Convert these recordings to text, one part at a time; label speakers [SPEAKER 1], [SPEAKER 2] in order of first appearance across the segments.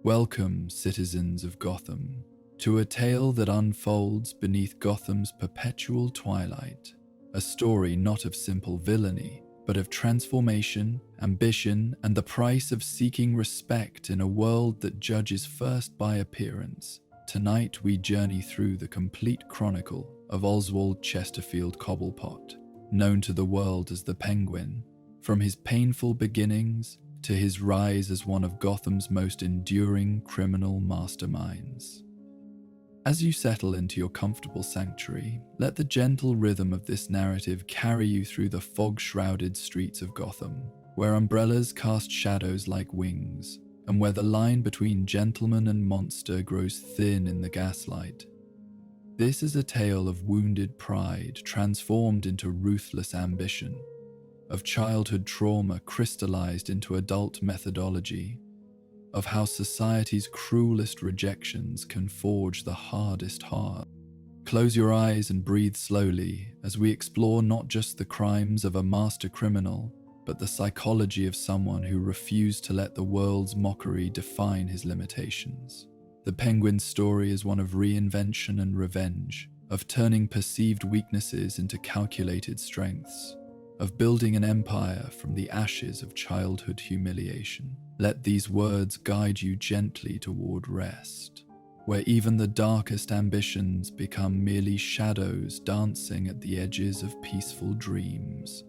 [SPEAKER 1] Welcome, citizens of Gotham, to a tale that unfolds beneath Gotham's perpetual twilight. A story not of simple villainy, but of transformation, ambition, and the price of seeking respect in a world that judges first by appearance. Tonight we journey through the complete chronicle of Oswald Chesterfield Cobblepot, known to the world as the Penguin, from his painful beginnings to his rise as one of Gotham's most enduring criminal masterminds. As you settle into your comfortable sanctuary, let the gentle rhythm of this narrative carry you through the fog-shrouded streets of Gotham, where umbrellas cast shadows like wings, and where the line between gentleman and monster grows thin in the gaslight. This is a tale of wounded pride transformed into ruthless ambition, of childhood trauma crystallized into adult methodology, of how society's cruelest rejections can forge the hardest heart. Close your eyes and breathe slowly as we explore not just the crimes of a master criminal, but the psychology of someone who refused to let the world's mockery define his limitations. The Penguin's story is one of reinvention and revenge, of turning perceived weaknesses into calculated strengths, of building an empire from the ashes of childhood humiliation. Let these words guide you gently toward rest, where even the darkest ambitions become merely shadows dancing at the edges of peaceful dreams.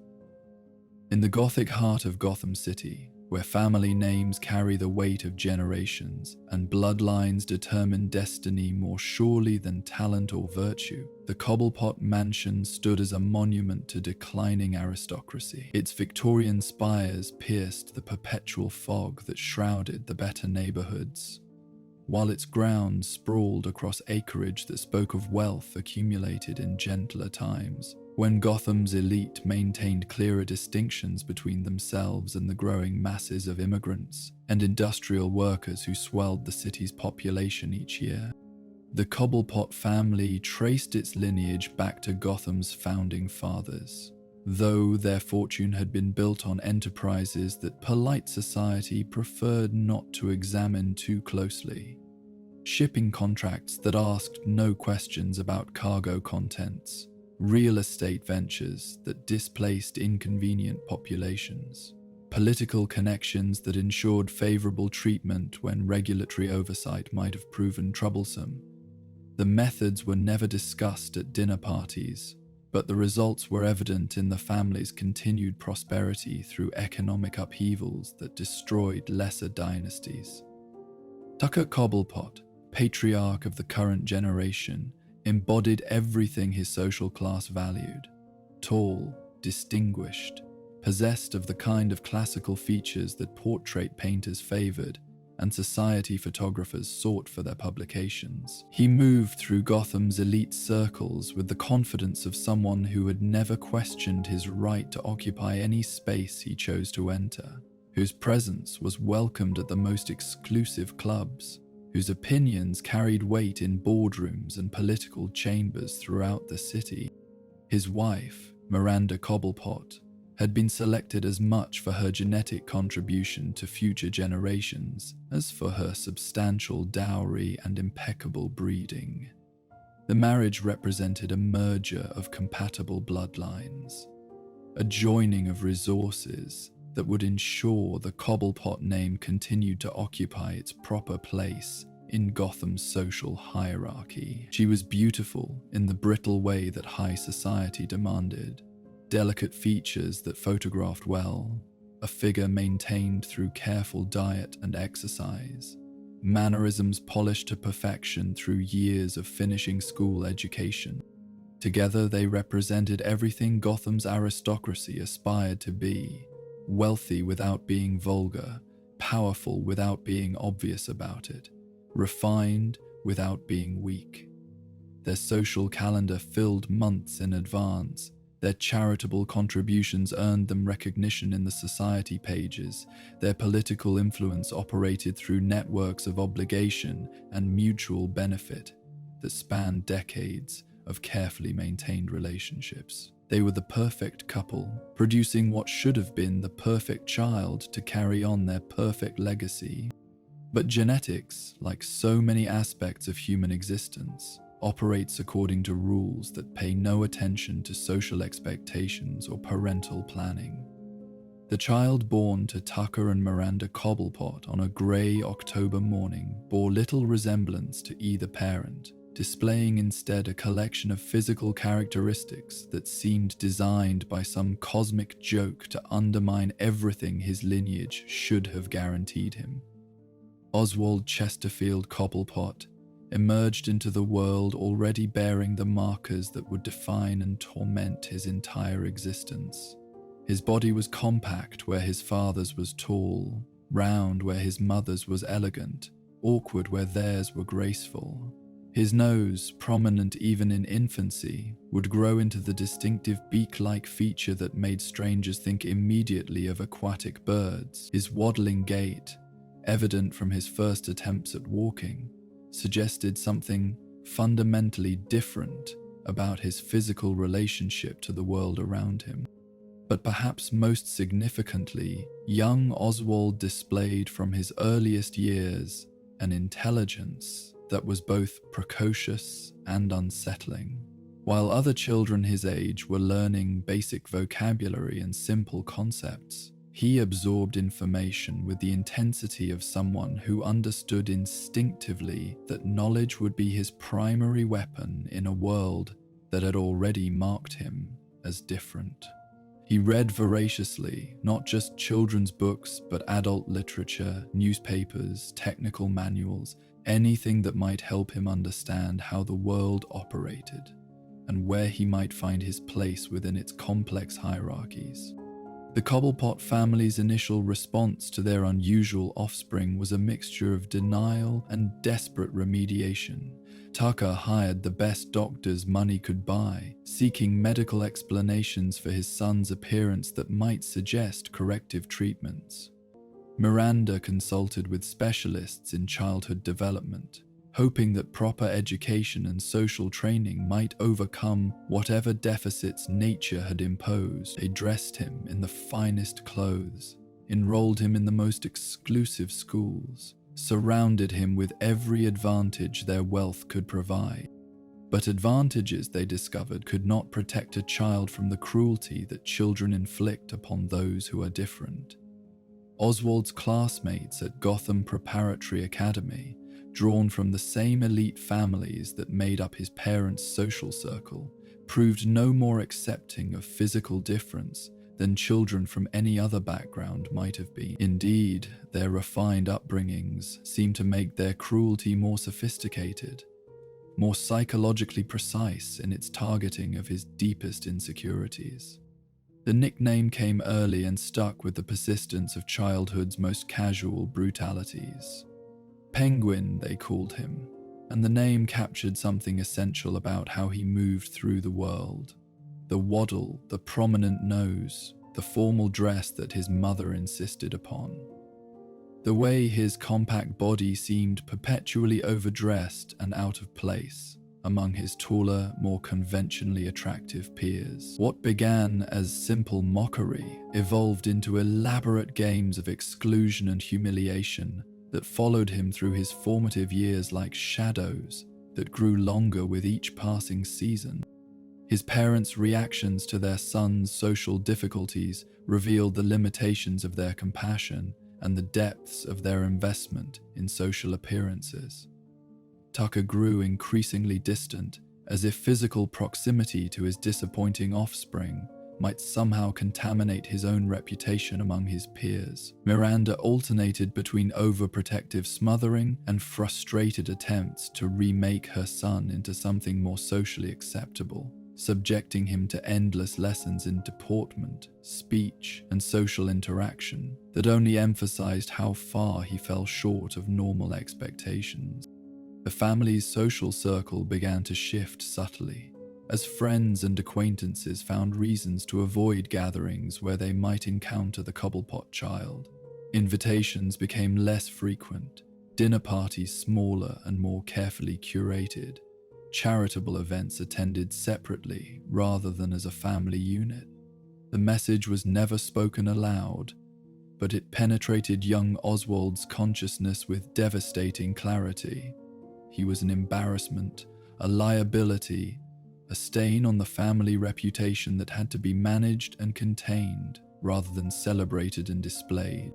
[SPEAKER 1] In the Gothic heart of Gotham City, where family names carry the weight of generations and bloodlines determine destiny more surely than talent or virtue, the Cobblepot mansion stood as a monument to declining aristocracy. Its Victorian spires pierced the perpetual fog that shrouded the better neighborhoods, while its grounds sprawled across acreage that spoke of wealth accumulated in gentler times, when Gotham's elite maintained clearer distinctions between themselves and the growing masses of immigrants and industrial workers who swelled the city's population each year. The Cobblepot family traced its lineage back to Gotham's founding fathers, though their fortune had been built on enterprises that polite society preferred not to examine too closely. Shipping contracts that asked no questions about cargo contents, real estate ventures that displaced inconvenient populations, political connections that ensured favorable treatment when regulatory oversight might have proven troublesome. The methods were never discussed at dinner parties, but the results were evident in the family's continued prosperity through economic upheavals that destroyed lesser dynasties. Tucker Cobblepot, patriarch of the current generation, embodied everything his social class valued. Tall, distinguished, possessed of the kind of classical features that portrait painters favored and society photographers sought for their publications. He moved through Gotham's elite circles with the confidence of someone who had never questioned his right to occupy any space he chose to enter, whose presence was welcomed at the most exclusive clubs, whose opinions carried weight in boardrooms and political chambers throughout the city. His wife, Miranda Cobblepot, had been selected as much for her genetic contribution to future generations as for her substantial dowry and impeccable breeding. The marriage represented a merger of compatible bloodlines, a joining of resources that would ensure the Cobblepot name continued to occupy its proper place in Gotham's social hierarchy. She was beautiful in the brittle way that high society demanded, delicate features that photographed well, a figure maintained through careful diet and exercise, mannerisms polished to perfection through years of finishing school education. Together they represented everything Gotham's aristocracy aspired to be: wealthy without being vulgar, powerful without being obvious about it, refined without being weak. Their social calendar filled months in advance. Their charitable contributions earned them recognition in the society pages. Their political influence operated through networks of obligation and mutual benefit that spanned decades of carefully maintained relationships. They were the perfect couple, producing what should have been the perfect child to carry on their perfect legacy. But genetics, like so many aspects of human existence, operates according to rules that pay no attention to social expectations or parental planning. The child born to Tucker and Miranda Cobblepot on a grey October morning bore little resemblance to either parent, displaying instead a collection of physical characteristics that seemed designed by some cosmic joke to undermine everything his lineage should have guaranteed him. Oswald Chesterfield Cobblepot emerged into the world already bearing the markers that would define and torment his entire existence. His body was compact where his father's was tall, round where his mother's was elegant, awkward where theirs were graceful. His nose, prominent even in infancy, would grow into the distinctive beak-like feature that made strangers think immediately of aquatic birds. His waddling gait, evident from his first attempts at walking, suggested something fundamentally different about his physical relationship to the world around him. But perhaps most significantly, young Oswald displayed from his earliest years an intelligence that was both precocious and unsettling. While other children his age were learning basic vocabulary and simple concepts, he absorbed information with the intensity of someone who understood instinctively that knowledge would be his primary weapon in a world that had already marked him as different. He read voraciously, not just children's books, but adult literature, newspapers, technical manuals, anything that might help him understand how the world operated and where he might find his place within its complex hierarchies. The Cobblepot family's initial response to their unusual offspring was a mixture of denial and desperate remediation. Tucker hired the best doctors money could buy, seeking medical explanations for his son's appearance that might suggest corrective treatments. Miranda consulted with specialists in childhood development, hoping that proper education and social training might overcome whatever deficits nature had imposed. They dressed him in the finest clothes, enrolled him in the most exclusive schools, surrounded him with every advantage their wealth could provide. But advantages, they discovered, could not protect a child from the cruelty that children inflict upon those who are different. Oswald's classmates at Gotham Preparatory Academy, drawn from the same elite families that made up his parents' social circle, proved no more accepting of physical difference than children from any other background might have been. Indeed, their refined upbringings seemed to make their cruelty more sophisticated, more psychologically precise in its targeting of his deepest insecurities. The nickname came early and stuck with the persistence of childhood's most casual brutalities. Penguin, they called him, and the name captured something essential about how he moved through the world. The waddle, the prominent nose, the formal dress that his mother insisted upon. The way his compact body seemed perpetually overdressed and out of place among his taller, more conventionally attractive peers. What began as simple mockery evolved into elaborate games of exclusion and humiliation that followed him through his formative years like shadows that grew longer with each passing season. His parents' reactions to their son's social difficulties revealed the limitations of their compassion and the depths of their investment in social appearances. Tucker grew increasingly distant, as if physical proximity to his disappointing offspring might somehow contaminate his own reputation among his peers. Miranda alternated between overprotective smothering and frustrated attempts to remake her son into something more socially acceptable, subjecting him to endless lessons in deportment, speech, and social interaction that only emphasized how far he fell short of normal expectations. The family's social circle began to shift subtly, as friends and acquaintances found reasons to avoid gatherings where they might encounter the Cobblepot child. Invitations became less frequent, dinner parties smaller and more carefully curated, charitable events attended separately rather than as a family unit. The message was never spoken aloud, but it penetrated young Oswald's consciousness with devastating clarity. He was an embarrassment, a liability, a stain on the family reputation that had to be managed and contained rather than celebrated and displayed.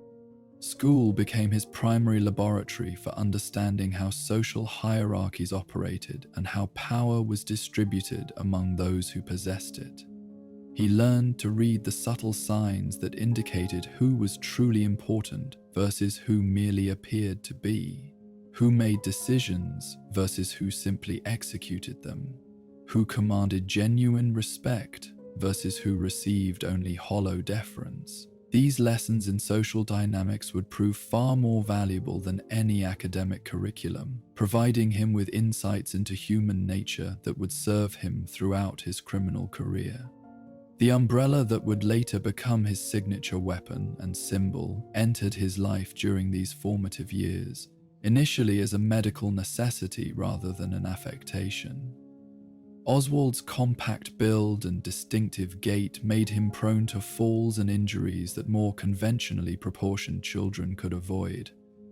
[SPEAKER 1] School became his primary laboratory for understanding how social hierarchies operated and how power was distributed among those who possessed it. He learned to read the subtle signs that indicated who was truly important versus who merely appeared to be, who made decisions versus who simply executed them, who commanded genuine respect versus who received only hollow deference. These lessons in social dynamics would prove far more valuable than any academic curriculum, providing him with insights into human nature that would serve him throughout his criminal career. The umbrella that would later become his signature weapon and symbol entered his life during these formative years, initially as a medical necessity rather than an affectation. Oswald's compact build and distinctive gait made him prone to falls and injuries that more conventionally proportioned children could avoid,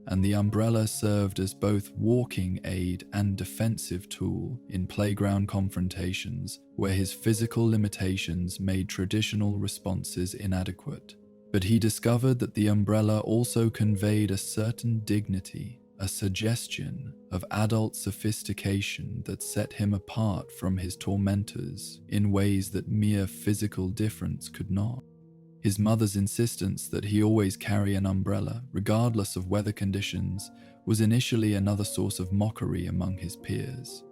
[SPEAKER 1] and the umbrella served as both walking aid and defensive tool in playground confrontations where his physical limitations made traditional responses inadequate. But he discovered that the umbrella also conveyed a certain dignity, a suggestion of adult sophistication that set him apart from his tormentors in ways that mere physical difference could not. His mother's insistence that he always carry an umbrella, regardless of weather conditions, was initially another source of mockery among his peers.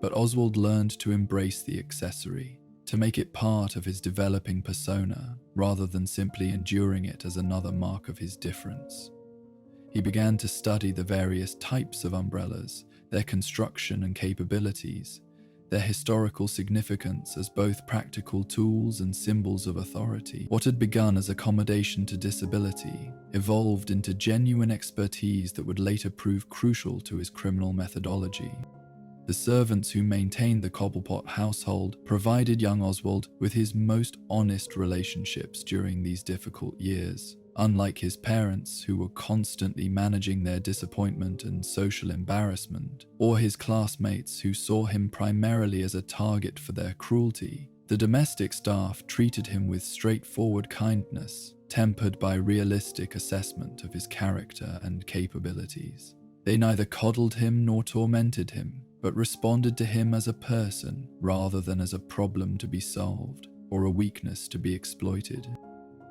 [SPEAKER 1] But Oswald learned to embrace the accessory, to make it part of his developing persona, rather than simply enduring it as another mark of his difference. He began to study the various types of umbrellas, their construction and capabilities, their historical significance as both practical tools and symbols of authority. What had begun as accommodation to disability evolved into genuine expertise that would later prove crucial to his criminal methodology. The servants who maintained the Cobblepot household provided young Oswald with his most honest relationships during these difficult years. Unlike his parents, who were constantly managing their disappointment and social embarrassment, or his classmates who saw him primarily as a target for their cruelty, the domestic staff treated him with straightforward kindness, tempered by realistic assessment of his character and capabilities. They neither coddled him nor tormented him, but responded to him as a person rather than as a problem to be solved or a weakness to be exploited.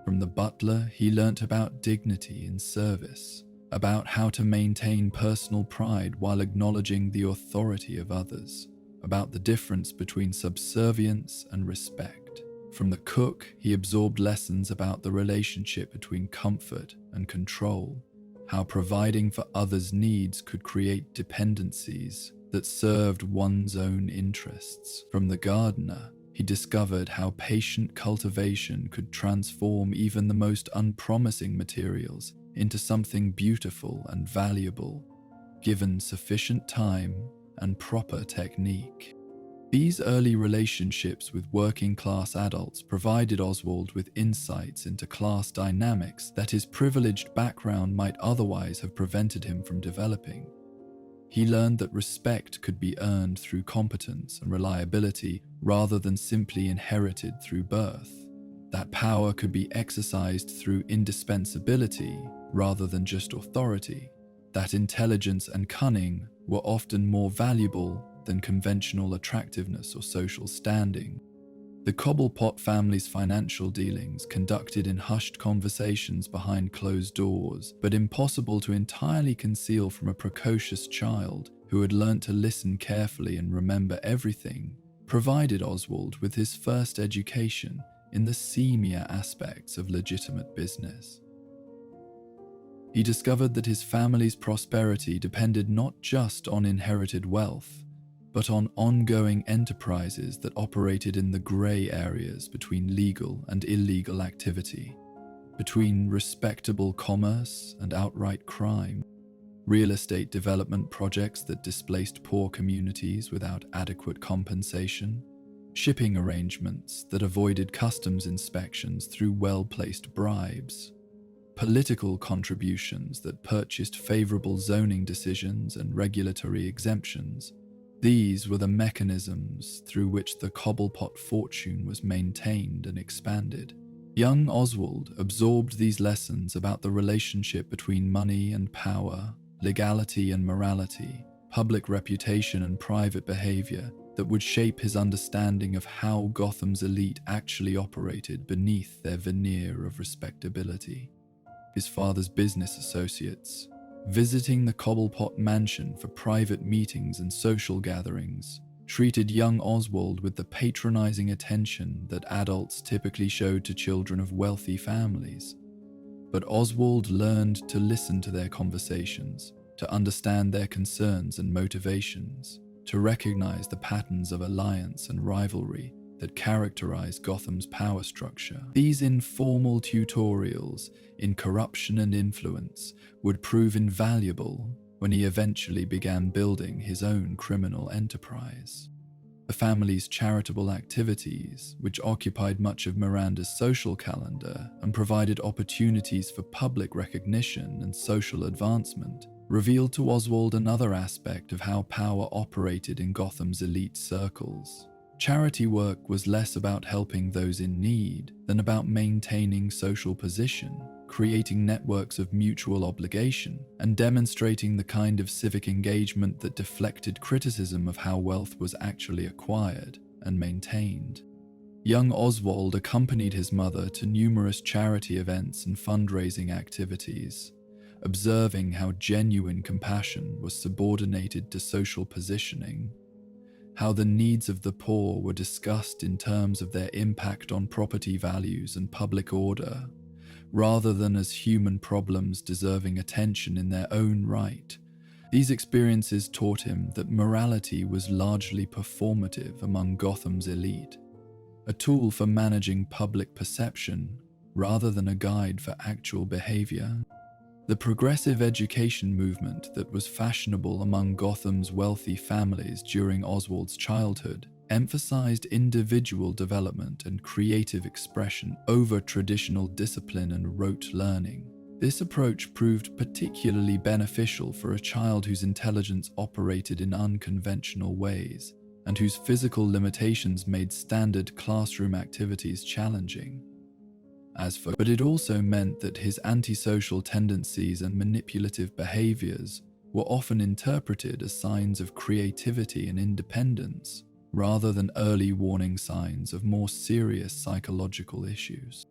[SPEAKER 1] From the butler, he learnt about dignity in service, about how to maintain personal pride while acknowledging the authority of others, about the difference between subservience and respect. From the cook, he absorbed lessons about the relationship between comfort and control, how providing for others' needs could create dependencies that served one's own interests. From the gardener, he discovered how patient cultivation could transform even the most unpromising materials into something beautiful and valuable, given sufficient time and proper technique. These early relationships with working-class adults provided Oswald with insights into class dynamics that his privileged background might otherwise have prevented him from developing. He learned that respect could be earned through competence and reliability rather than simply inherited through birth, that power could be exercised through indispensability rather than just authority, that intelligence and cunning were often more valuable than conventional attractiveness or social standing. The Cobblepot family's financial dealings, conducted in hushed conversations behind closed doors, but impossible to entirely conceal from a precocious child who had learnt to listen carefully and remember everything, provided Oswald with his first education in the seamier aspects of legitimate business. He discovered that his family's prosperity depended not just on inherited wealth, but on ongoing enterprises that operated in the grey areas between legal and illegal activity, between respectable commerce and outright crime, real estate development projects that displaced poor communities without adequate compensation, shipping arrangements that avoided customs inspections through well-placed bribes. political contributions that purchased favorable zoning decisions and regulatory exemptions. These were the mechanisms through which the Cobblepot fortune was maintained and expanded. Young Oswald absorbed these lessons about the relationship between money and power, legality and morality, public reputation and private behavior, that would shape his understanding of how Gotham's elite actually operated beneath their veneer of respectability. His father's business associates, visiting the Cobblepot mansion for private meetings and social gatherings, treated young Oswald with the patronizing attention that adults typically showed to children of wealthy families. But Oswald learned to listen to their conversations, to understand their concerns and motivations, to recognize the patterns of alliance and rivalry that characterize Gotham's power structure. These informal tutorials in corruption and influence would prove invaluable when he eventually began building his own criminal enterprise. The family's charitable activities, which occupied much of Miranda's social calendar and provided opportunities for public recognition and social advancement, revealed to Oswald another aspect of how power operated in Gotham's elite circles. Charity work was less about helping those in need than about maintaining social position, creating networks of mutual obligation, and demonstrating the kind of civic engagement that deflected criticism of how wealth was actually acquired and maintained. Young Oswald accompanied his mother to numerous charity events and fundraising activities, observing how genuine compassion was subordinated to social positioning, how the needs of the poor were discussed in terms of their impact on property values and public order, rather than as human problems deserving attention in their own right. These experiences taught him that morality was largely performative among Gotham's elite, a tool for managing public perception rather than a guide for actual behavior. The progressive education movement that was fashionable among Gotham's wealthy families during Oswald's childhood emphasized individual development and creative expression over traditional discipline and rote learning. This approach proved particularly beneficial for a child whose intelligence operated in unconventional ways and whose physical limitations made standard classroom activities challenging. But it also meant that his antisocial tendencies and manipulative behaviors were often interpreted as signs of creativity and independence, rather than early warning signs of more serious psychological issues.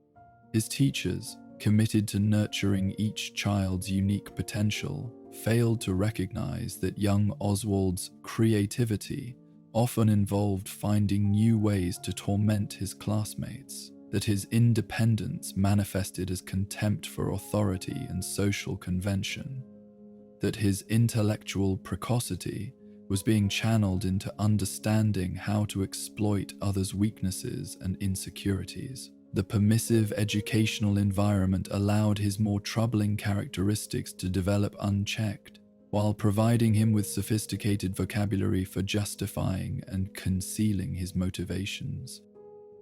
[SPEAKER 1] His teachers, committed to nurturing each child's unique potential, failed to recognize that young Oswald's creativity often involved finding new ways to torment his classmates, that his independence manifested as contempt for authority and social convention, that his intellectual precocity was being channeled into understanding how to exploit others' weaknesses and insecurities. The permissive educational environment allowed his more troubling characteristics to develop unchecked, while providing him with sophisticated vocabulary for justifying and concealing his motivations.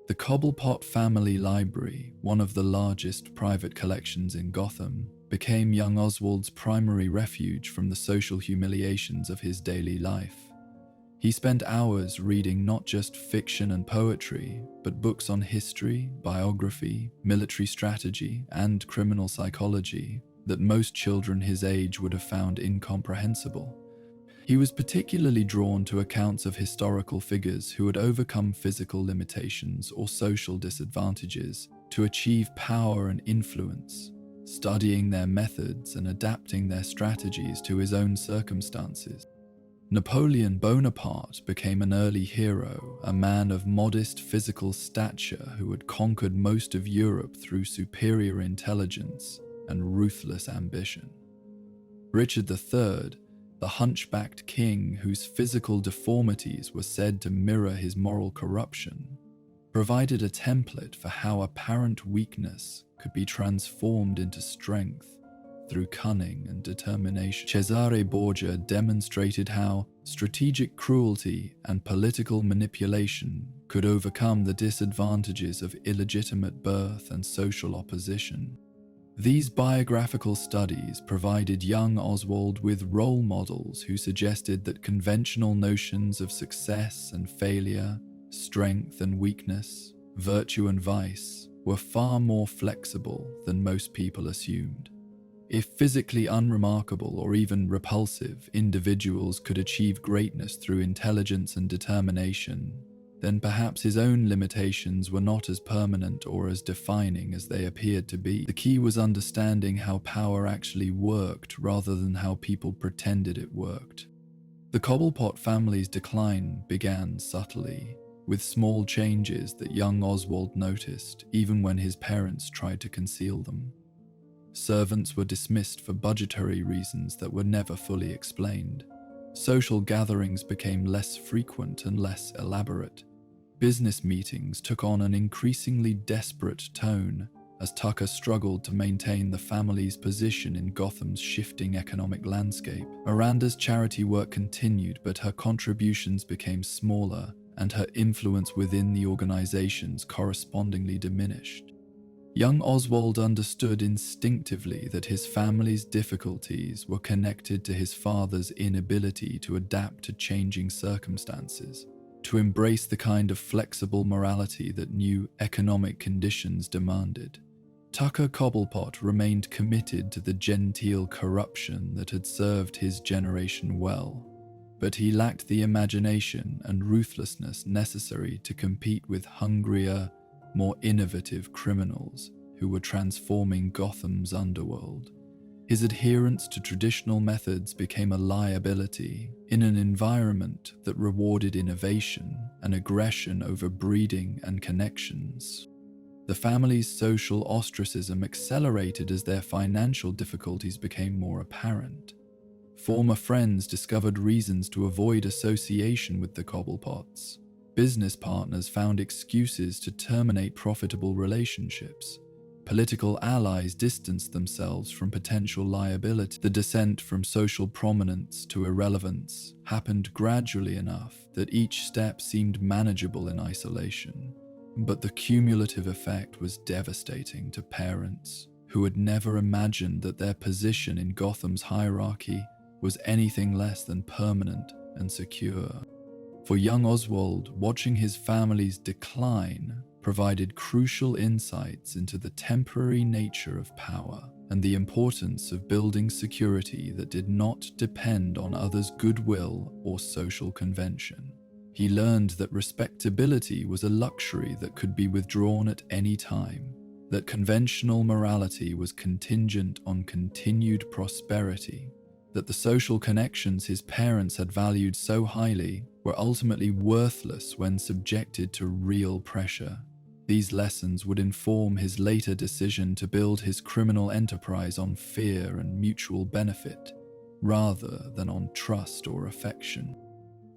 [SPEAKER 1] The Cobblepot family library, one of the largest private collections in Gotham, became young Oswald's primary refuge from the social humiliations of his daily life. He spent hours reading not just fiction and poetry, but books on history, biography, military strategy, and criminal psychology that most children his age would have found incomprehensible. He was particularly drawn to accounts of historical figures who had overcome physical limitations or social disadvantages to achieve power and influence, studying their methods and adapting their strategies to his own circumstances. Napoleon Bonaparte became an early hero, a man of modest physical stature who had conquered most of Europe through superior intelligence and ruthless ambition. Richard III, the hunchbacked king whose physical deformities were said to mirror his moral corruption, provided a template for how apparent weakness could be transformed into strength through cunning and determination. Cesare Borgia demonstrated how strategic cruelty and political manipulation could overcome the disadvantages of illegitimate birth and social opposition. These biographical studies provided young Oswald with role models who suggested that conventional notions of success and failure, strength and weakness, virtue and vice, were far more flexible than most people assumed. If physically unremarkable or even repulsive individuals could achieve greatness through intelligence and determination, then perhaps his own limitations were not as permanent or as defining as they appeared to be. The key was understanding how power actually worked rather than how people pretended it worked. The Cobblepot family's decline began subtly, with small changes that young Oswald noticed even when his parents tried to conceal them. Servants were dismissed for budgetary reasons that were never fully explained. Social gatherings became less frequent and less elaborate. Business meetings took on an increasingly desperate tone as Tucker struggled to maintain the family's position in Gotham's shifting economic landscape. Miranda's charity work continued, but her contributions became smaller, and her influence within the organizations correspondingly diminished. Young Oswald understood instinctively that his family's difficulties were connected to his father's inability to adapt to changing circumstances, to embrace the kind of flexible morality that new economic conditions demanded. Tucker Cobblepot remained committed to the genteel corruption that had served his generation well, but he lacked the imagination and ruthlessness necessary to compete with hungrier, more innovative criminals who were transforming Gotham's underworld. His adherence to traditional methods became a liability in an environment that rewarded innovation and aggression over breeding and connections. The family's social ostracism accelerated as their financial difficulties became more apparent. Former friends discovered reasons to avoid association with the Cobblepots. Business partners found excuses to terminate profitable relationships. Political allies distanced themselves from potential liability. The descent from social prominence to irrelevance happened gradually enough that each step seemed manageable in isolation. But the cumulative effect was devastating to parents who had never imagined that their position in Gotham's hierarchy was anything less than permanent and secure. For young Oswald, watching his family's decline provided crucial insights into the temporary nature of power and the importance of building security that did not depend on others' goodwill or social convention. He learned that respectability was a luxury that could be withdrawn at any time, that conventional morality was contingent on continued prosperity, that the social connections his parents had valued so highly were ultimately worthless when subjected to real pressure. These lessons would inform his later decision to build his criminal enterprise on fear and mutual benefit, rather than on trust or affection.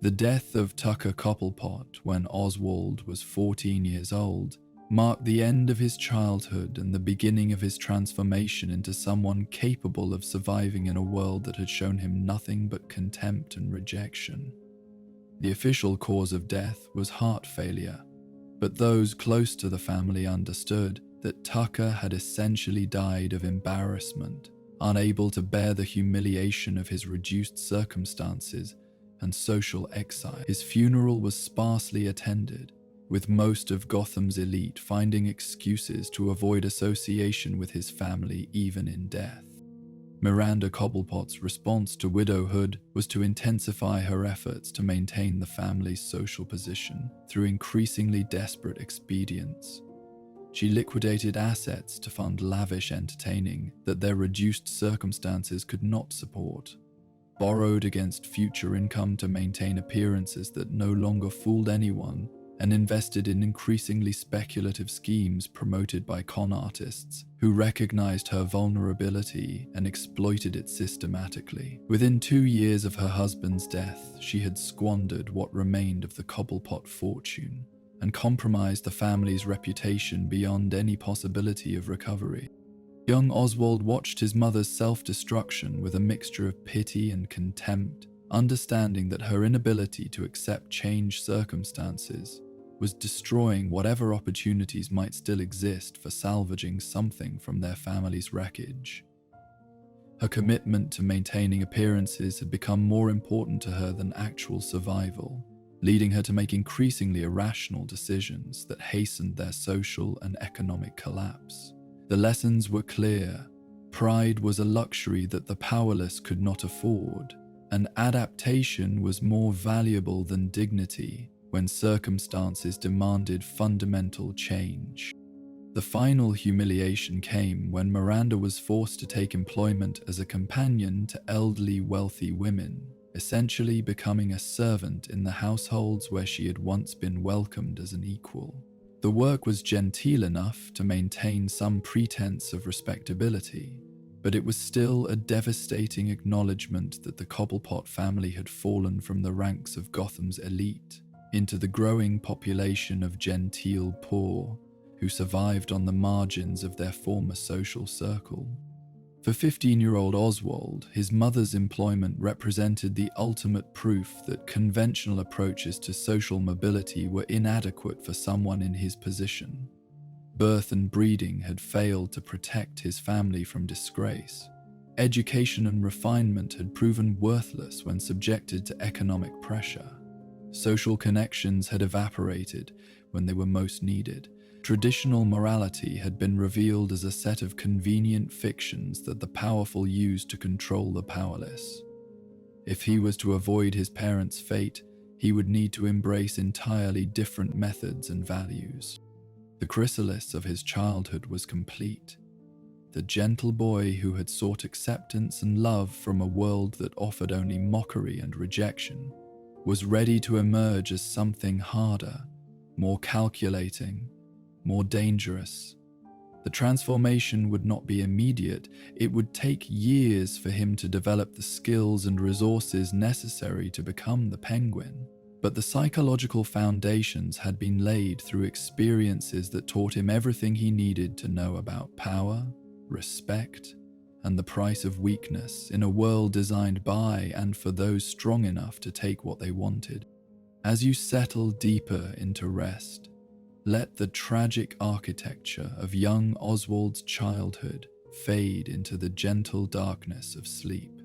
[SPEAKER 1] The death of Tucker Cobblepot when Oswald was 14 years old marked the end of his childhood and the beginning of his transformation into someone capable of surviving in a world that had shown him nothing but contempt and rejection. The official cause of death was heart failure, but those close to the family understood that Tucker had essentially died of embarrassment, unable to bear the humiliation of his reduced circumstances and social exile. His funeral was sparsely attended, with most of Gotham's elite finding excuses to avoid association with his family even in death. Miranda Cobblepot's response to widowhood was to intensify her efforts to maintain the family's social position through increasingly desperate expedients. She liquidated assets to fund lavish entertaining that their reduced circumstances could not support, borrowed against future income to maintain appearances that no longer fooled anyone, and invested in increasingly speculative schemes promoted by con artists who recognized her vulnerability and exploited it systematically. Within 2 years of her husband's death, she had squandered what remained of the Cobblepot fortune and compromised the family's reputation beyond any possibility of recovery. Young Oswald watched his mother's self-destruction with a mixture of pity and contempt, understanding that her inability to accept changed circumstances was destroying whatever opportunities might still exist for salvaging something from their family's wreckage. Her commitment to maintaining appearances had become more important to her than actual survival, leading her to make increasingly irrational decisions that hastened their social and economic collapse. The lessons were clear. Pride was a luxury that the powerless could not afford, and adaptation was more valuable than dignity when circumstances demanded fundamental change. The final humiliation came when Miranda was forced to take employment as a companion to elderly, wealthy women, essentially becoming a servant in the households where she had once been welcomed as an equal. The work was genteel enough to maintain some pretense of respectability, but it was still a devastating acknowledgement that the Cobblepot family had fallen from the ranks of Gotham's elite into the growing population of genteel poor who survived on the margins of their former social circle. For 15-year-old Oswald, his mother's employment represented the ultimate proof that conventional approaches to social mobility were inadequate for someone in his position. Birth and breeding had failed to protect his family from disgrace. Education and refinement had proven worthless when subjected to economic pressure. Social connections had evaporated when they were most needed. Traditional morality had been revealed as a set of convenient fictions that the powerful used to control the powerless. If he was to avoid his parents' fate, he would need to embrace entirely different methods and values. The chrysalis of his childhood was complete. The gentle boy who had sought acceptance and love from a world that offered only mockery and rejection was ready to emerge as something harder, more calculating, more dangerous. The transformation would not be immediate. It would take years for him to develop the skills and resources necessary to become the Penguin. But the psychological foundations had been laid through experiences that taught him everything he needed to know about power, respect, and the price of weakness in a world designed by and for those strong enough to take what they wanted. As you settle deeper into rest, let the tragic architecture of young Oswald's childhood fade into the gentle darkness of sleep.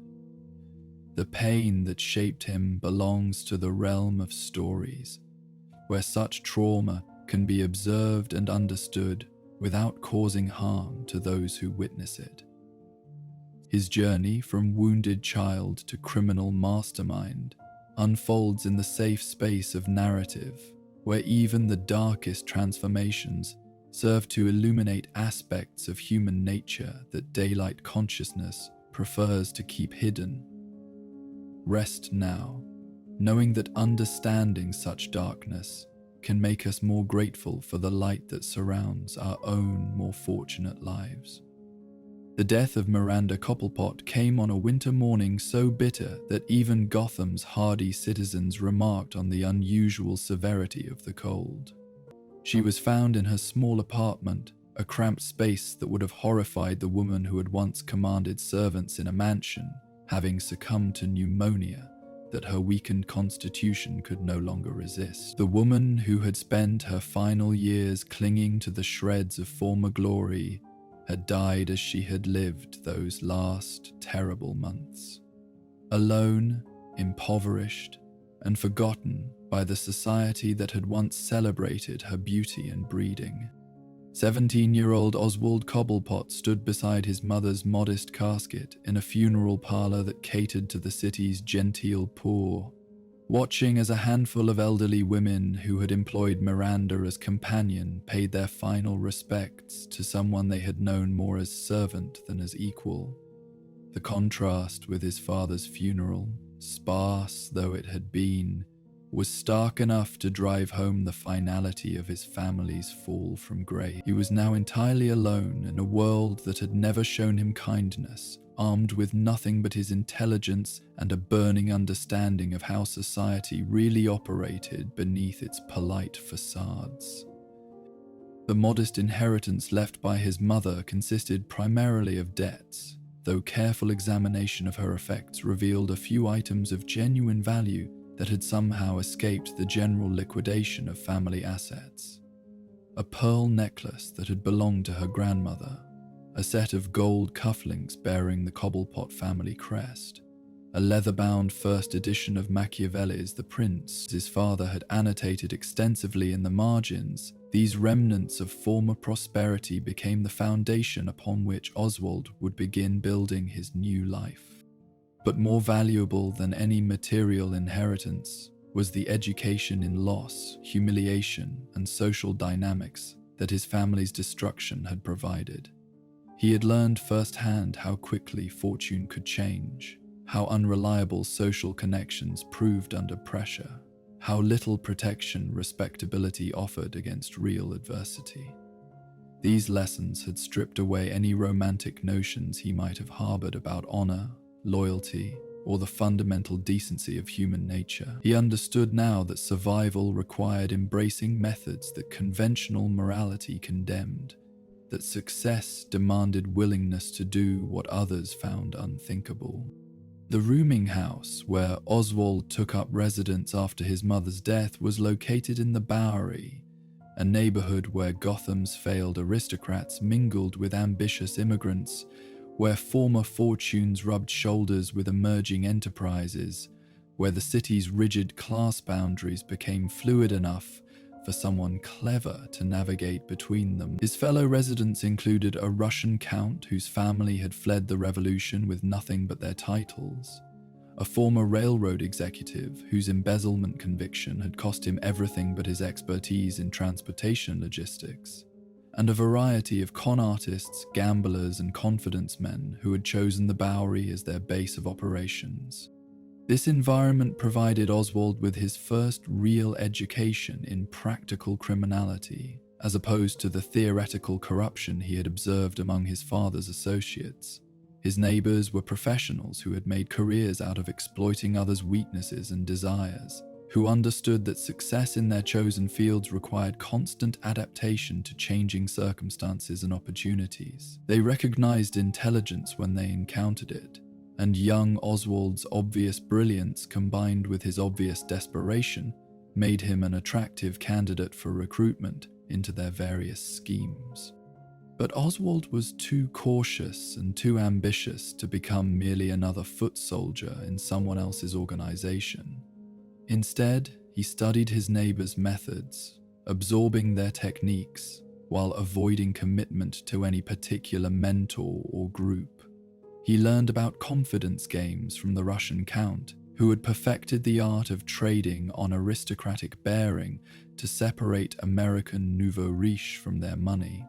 [SPEAKER 1] The pain that shaped him belongs to the realm of stories, where such trauma can be observed and understood without causing harm to those who witness it. His journey from wounded child to criminal mastermind unfolds in the safe space of narrative, where even the darkest transformations serve to illuminate aspects of human nature that daylight consciousness prefers to keep hidden. Rest now, knowing that understanding such darkness can make us more grateful for the light that surrounds our own more fortunate lives. The death of Miranda Cobblepot came on a winter morning so bitter that even Gotham's hardy citizens remarked on the unusual severity of the cold. She was found in her small apartment, a cramped space that would have horrified the woman who had once commanded servants in a mansion, having succumbed to pneumonia that her weakened constitution could no longer resist. The woman who had spent her final years clinging to the shreds of former glory had died as she had lived those last terrible months. Alone, impoverished, and forgotten by the society that had once celebrated her beauty and breeding. 17-year-old Oswald Cobblepot stood beside his mother's modest casket in a funeral parlor that catered to the city's genteel poor, watching as a handful of elderly women who had employed Miranda as companion paid their final respects to someone they had known more as servant than as equal. The contrast with his father's funeral, sparse though it had been, was stark enough to drive home the finality of his family's fall from grace. He was now entirely alone in a world that had never shown him kindness, armed with nothing but his intelligence and a burning understanding of how society really operated beneath its polite facades. The modest inheritance left by his mother consisted primarily of debts, though careful examination of her effects revealed a few items of genuine value that had somehow escaped the general liquidation of family assets. A pearl necklace that had belonged to her grandmother, a set of gold cufflinks bearing the Cobblepot family crest, a leather-bound first edition of Machiavelli's The Prince his father had annotated extensively in the margins. These remnants of former prosperity became the foundation upon which Oswald would begin building his new life. But more valuable than any material inheritance was the education in loss, humiliation, and social dynamics that his family's destruction had provided. He had learned firsthand how quickly fortune could change, how unreliable social connections proved under pressure, how little protection respectability offered against real adversity. These lessons had stripped away any romantic notions he might have harbored about honor, loyalty, or the fundamental decency of human nature. He understood now that survival required embracing methods that conventional morality condemned, that success demanded willingness to do what others found unthinkable. The rooming house, where Oswald took up residence after his mother's death, was located in the Bowery, a neighborhood where Gotham's failed aristocrats mingled with ambitious immigrants, where former fortunes rubbed shoulders with emerging enterprises, where the city's rigid class boundaries became fluid enough for someone clever to navigate between them. His fellow residents included a Russian count whose family had fled the revolution with nothing but their titles, a former railroad executive whose embezzlement conviction had cost him everything but his expertise in transportation logistics, and a variety of con artists, gamblers, and confidence men who had chosen the Bowery as their base of operations. This environment provided Oswald with his first real education in practical criminality, as opposed to the theoretical corruption he had observed among his father's associates. His neighbors were professionals who had made careers out of exploiting others' weaknesses and desires, who understood that success in their chosen fields required constant adaptation to changing circumstances and opportunities. They recognized intelligence when they encountered it, and young Oswald's obvious brilliance combined with his obvious desperation made him an attractive candidate for recruitment into their various schemes. But Oswald was too cautious and too ambitious to become merely another foot soldier in someone else's organization. Instead, he studied his neighbors' methods, absorbing their techniques while avoiding commitment to any particular mentor or group. He learned about confidence games from the Russian count, who had perfected the art of trading on aristocratic bearing to separate American nouveau riche from their money.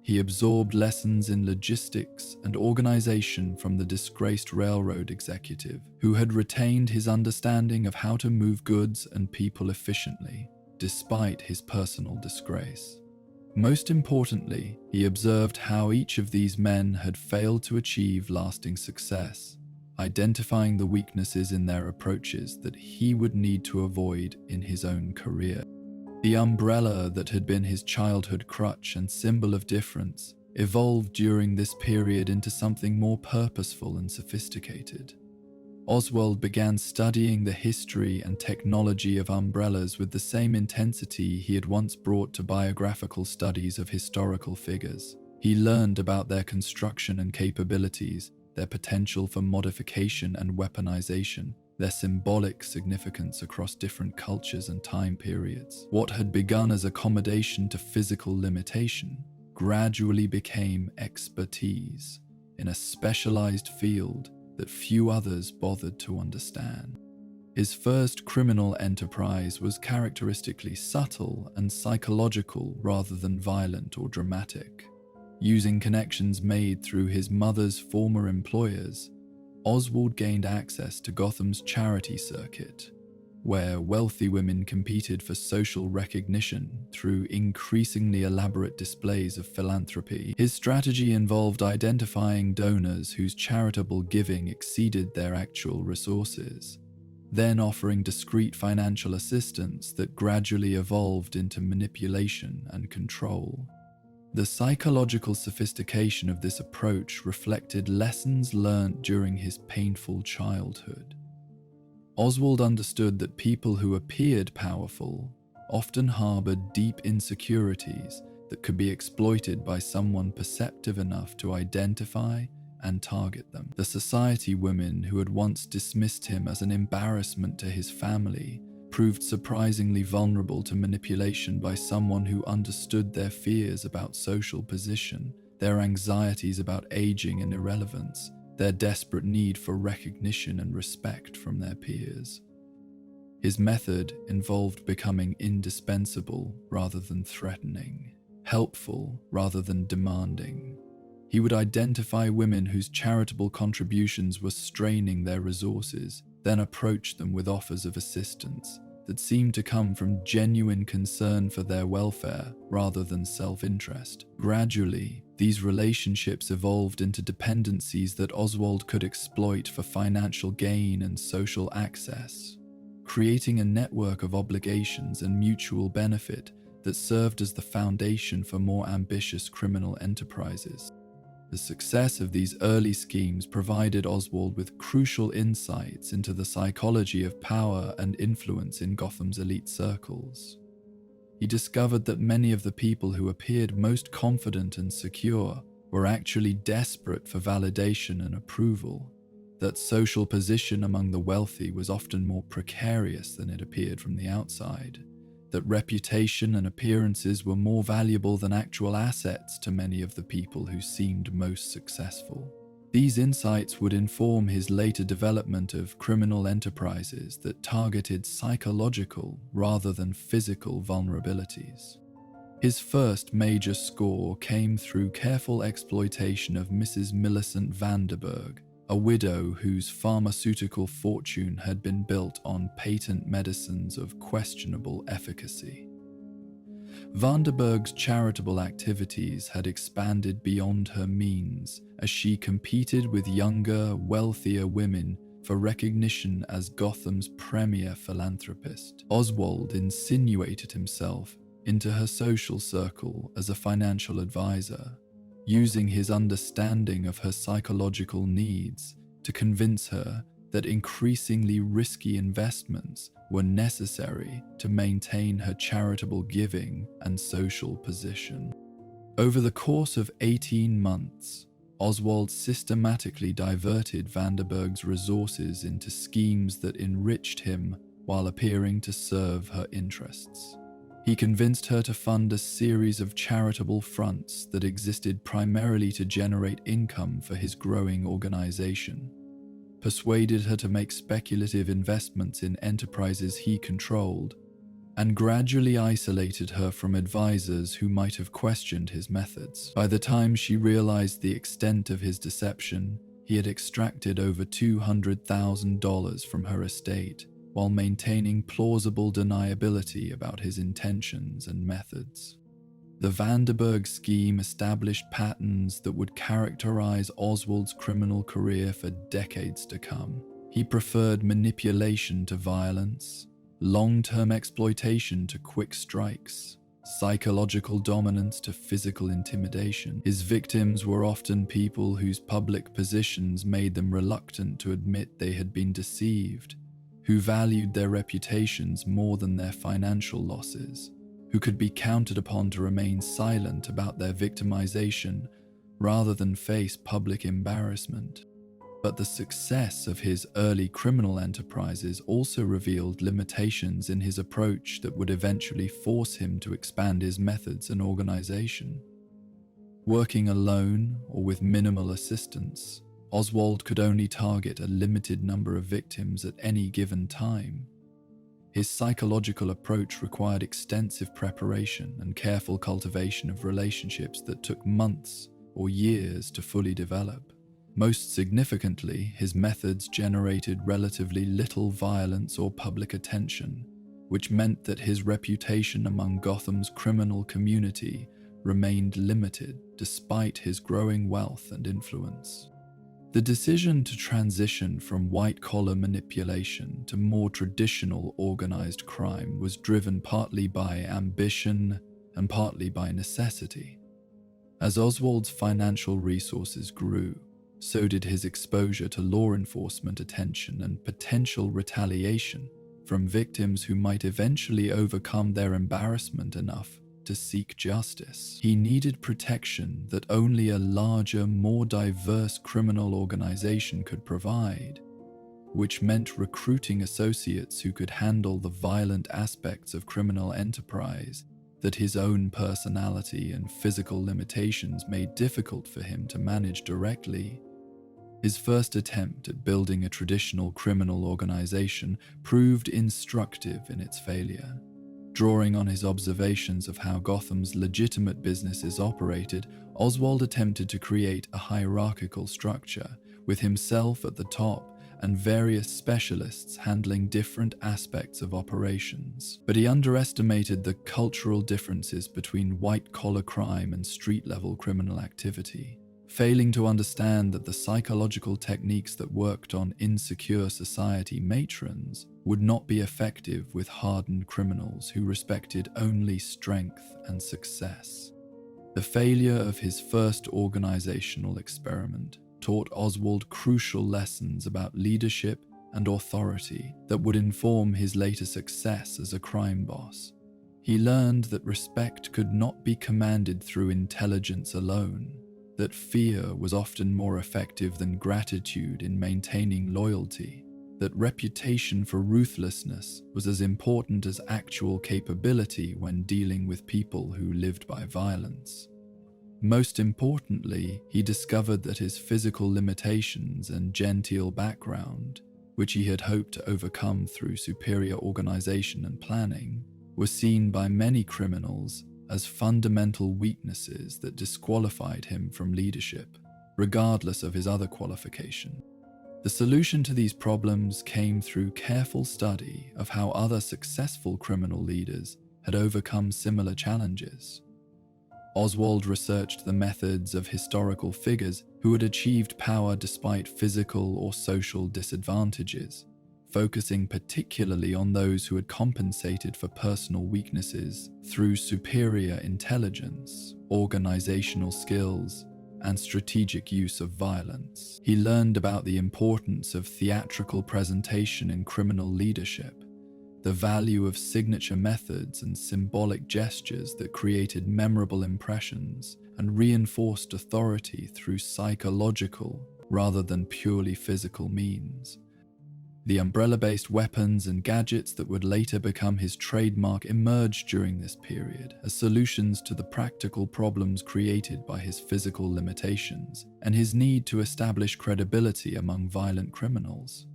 [SPEAKER 1] He absorbed lessons in logistics and organization from the disgraced railroad executive, who had retained his understanding of how to move goods and people efficiently, despite his personal disgrace. Most importantly, he observed how each of these men had failed to achieve lasting success, identifying the weaknesses in their approaches that he would need to avoid in his own career. The umbrella that had been his childhood crutch and symbol of difference evolved during this period into something more purposeful and sophisticated. Oswald began studying the history and technology of umbrellas with the same intensity he had once brought to biographical studies of historical figures. He learned about their construction and capabilities, their potential for modification and weaponization, their symbolic significance across different cultures and time periods. What had begun as accommodation to physical limitation gradually became expertise in a specialized field that few others bothered to understand. His first criminal enterprise was characteristically subtle and psychological rather than violent or dramatic. Using connections made through his mother's former employers, Oswald gained access to Gotham's charity circuit, where wealthy women competed for social recognition through increasingly elaborate displays of philanthropy. His strategy involved identifying donors whose charitable giving exceeded their actual resources, then offering discreet financial assistance that gradually evolved into manipulation and control. The psychological sophistication of this approach reflected lessons learned during his painful childhood. Oswald understood that people who appeared powerful often harbored deep insecurities that could be exploited by someone perceptive enough to identify and target them. The society women who had once dismissed him as an embarrassment to his family proved surprisingly vulnerable to manipulation by someone who understood their fears about social position, their anxieties about aging and irrelevance, their desperate need for recognition and respect from their peers. His method involved becoming indispensable rather than threatening, helpful rather than demanding. He would identify women whose charitable contributions were straining their resources, then approach them with offers of assistance that seemed to come from genuine concern for their welfare rather than self-interest. Gradually, these relationships evolved into dependencies that Oswald could exploit for financial gain and social access, creating a network of obligations and mutual benefit that served as the foundation for more ambitious criminal enterprises. The success of these early schemes provided Oswald with crucial insights into the psychology of power and influence in Gotham's elite circles. He discovered that many of the people who appeared most confident and secure were actually desperate for validation and approval, that social position among the wealthy was often more precarious than it appeared from the outside, that reputation and appearances were more valuable than actual assets to many of the people who seemed most successful. These insights would inform his later development of criminal enterprises that targeted psychological rather than physical vulnerabilities. His first major score came through careful exploitation of Mrs. Millicent Vanderburg, a widow whose pharmaceutical fortune had been built on patent medicines of questionable efficacy. Vanderburg's charitable activities had expanded beyond her means as she competed with younger, wealthier women for recognition as Gotham's premier philanthropist. Oswald insinuated himself into her social circle as a financial advisor, using his understanding of her psychological needs to convince her that increasingly risky investments were necessary to maintain her charitable giving and social position. Over the course of 18 months, Oswald systematically diverted Vanderburg's resources into schemes that enriched him while appearing to serve her interests. He convinced her to fund a series of charitable fronts that existed primarily to generate income for his growing organization, persuaded her to make speculative investments in enterprises he controlled, and gradually isolated her from advisors who might have questioned his methods. By the time she realized the extent of his deception, he had extracted over $200,000 from her estate, while maintaining plausible deniability about his intentions and methods. The Vanderburg scheme established patterns that would characterize Oswald's criminal career for decades to come. He preferred manipulation to violence, long-term exploitation to quick strikes, psychological dominance to physical intimidation. His victims were often people whose public positions made them reluctant to admit they had been deceived, who valued their reputations more than their financial losses, who could be counted upon to remain silent about their victimization rather than face public embarrassment. But the success of his early criminal enterprises also revealed limitations in his approach that would eventually force him to expand his methods and organization. Working alone or with minimal assistance, Oswald could only target a limited number of victims at any given time. His psychological approach required extensive preparation and careful cultivation of relationships that took months or years to fully develop. Most significantly, his methods generated relatively little violence or public attention, which meant that his reputation among Gotham's criminal community remained limited despite his growing wealth and influence. The decision to transition from white-collar manipulation to more traditional organized crime was driven partly by ambition and partly by necessity. As Oswald's financial resources grew, so did his exposure to law enforcement attention and potential retaliation from victims who might eventually overcome their embarrassment enough to seek justice. He needed protection that only a larger, more diverse criminal organization could provide, which meant recruiting associates who could handle the violent aspects of criminal enterprise that his own personality and physical limitations made difficult for him to manage directly. His first attempt at building a traditional criminal organization proved instructive in its failure. Drawing on his observations of how Gotham's legitimate businesses operated, Oswald attempted to create a hierarchical structure, with himself at the top and various specialists handling different aspects of operations. But he underestimated the cultural differences between white-collar crime and street-level criminal activity, failing to understand that the psychological techniques that worked on insecure society matrons would not be effective with hardened criminals who respected only strength and success. The failure of his first organizational experiment taught Oswald crucial lessons about leadership and authority that would inform his later success as a crime boss. He learned that respect could not be commanded through intelligence alone, that fear was often more effective than gratitude in maintaining loyalty, that reputation for ruthlessness was as important as actual capability when dealing with people who lived by violence. Most importantly, he discovered that his physical limitations and genteel background, which he had hoped to overcome through superior organization and planning, were seen by many criminals as fundamental weaknesses that disqualified him from leadership, regardless of his other qualification. The solution to these problems came through careful study of how other successful criminal leaders had overcome similar challenges. Oswald researched the methods of historical figures who had achieved power despite physical or social disadvantages, focusing particularly on those who had compensated for personal weaknesses through superior intelligence, organizational skills, and strategic use of violence. He learned about the importance of theatrical presentation in criminal leadership, the value of signature methods and symbolic gestures that created memorable impressions and reinforced authority through psychological rather than purely physical means. The umbrella-based weapons and gadgets that would later become his trademark emerged during this period as solutions to the practical problems created by his physical limitations and his need to establish credibility among violent criminals.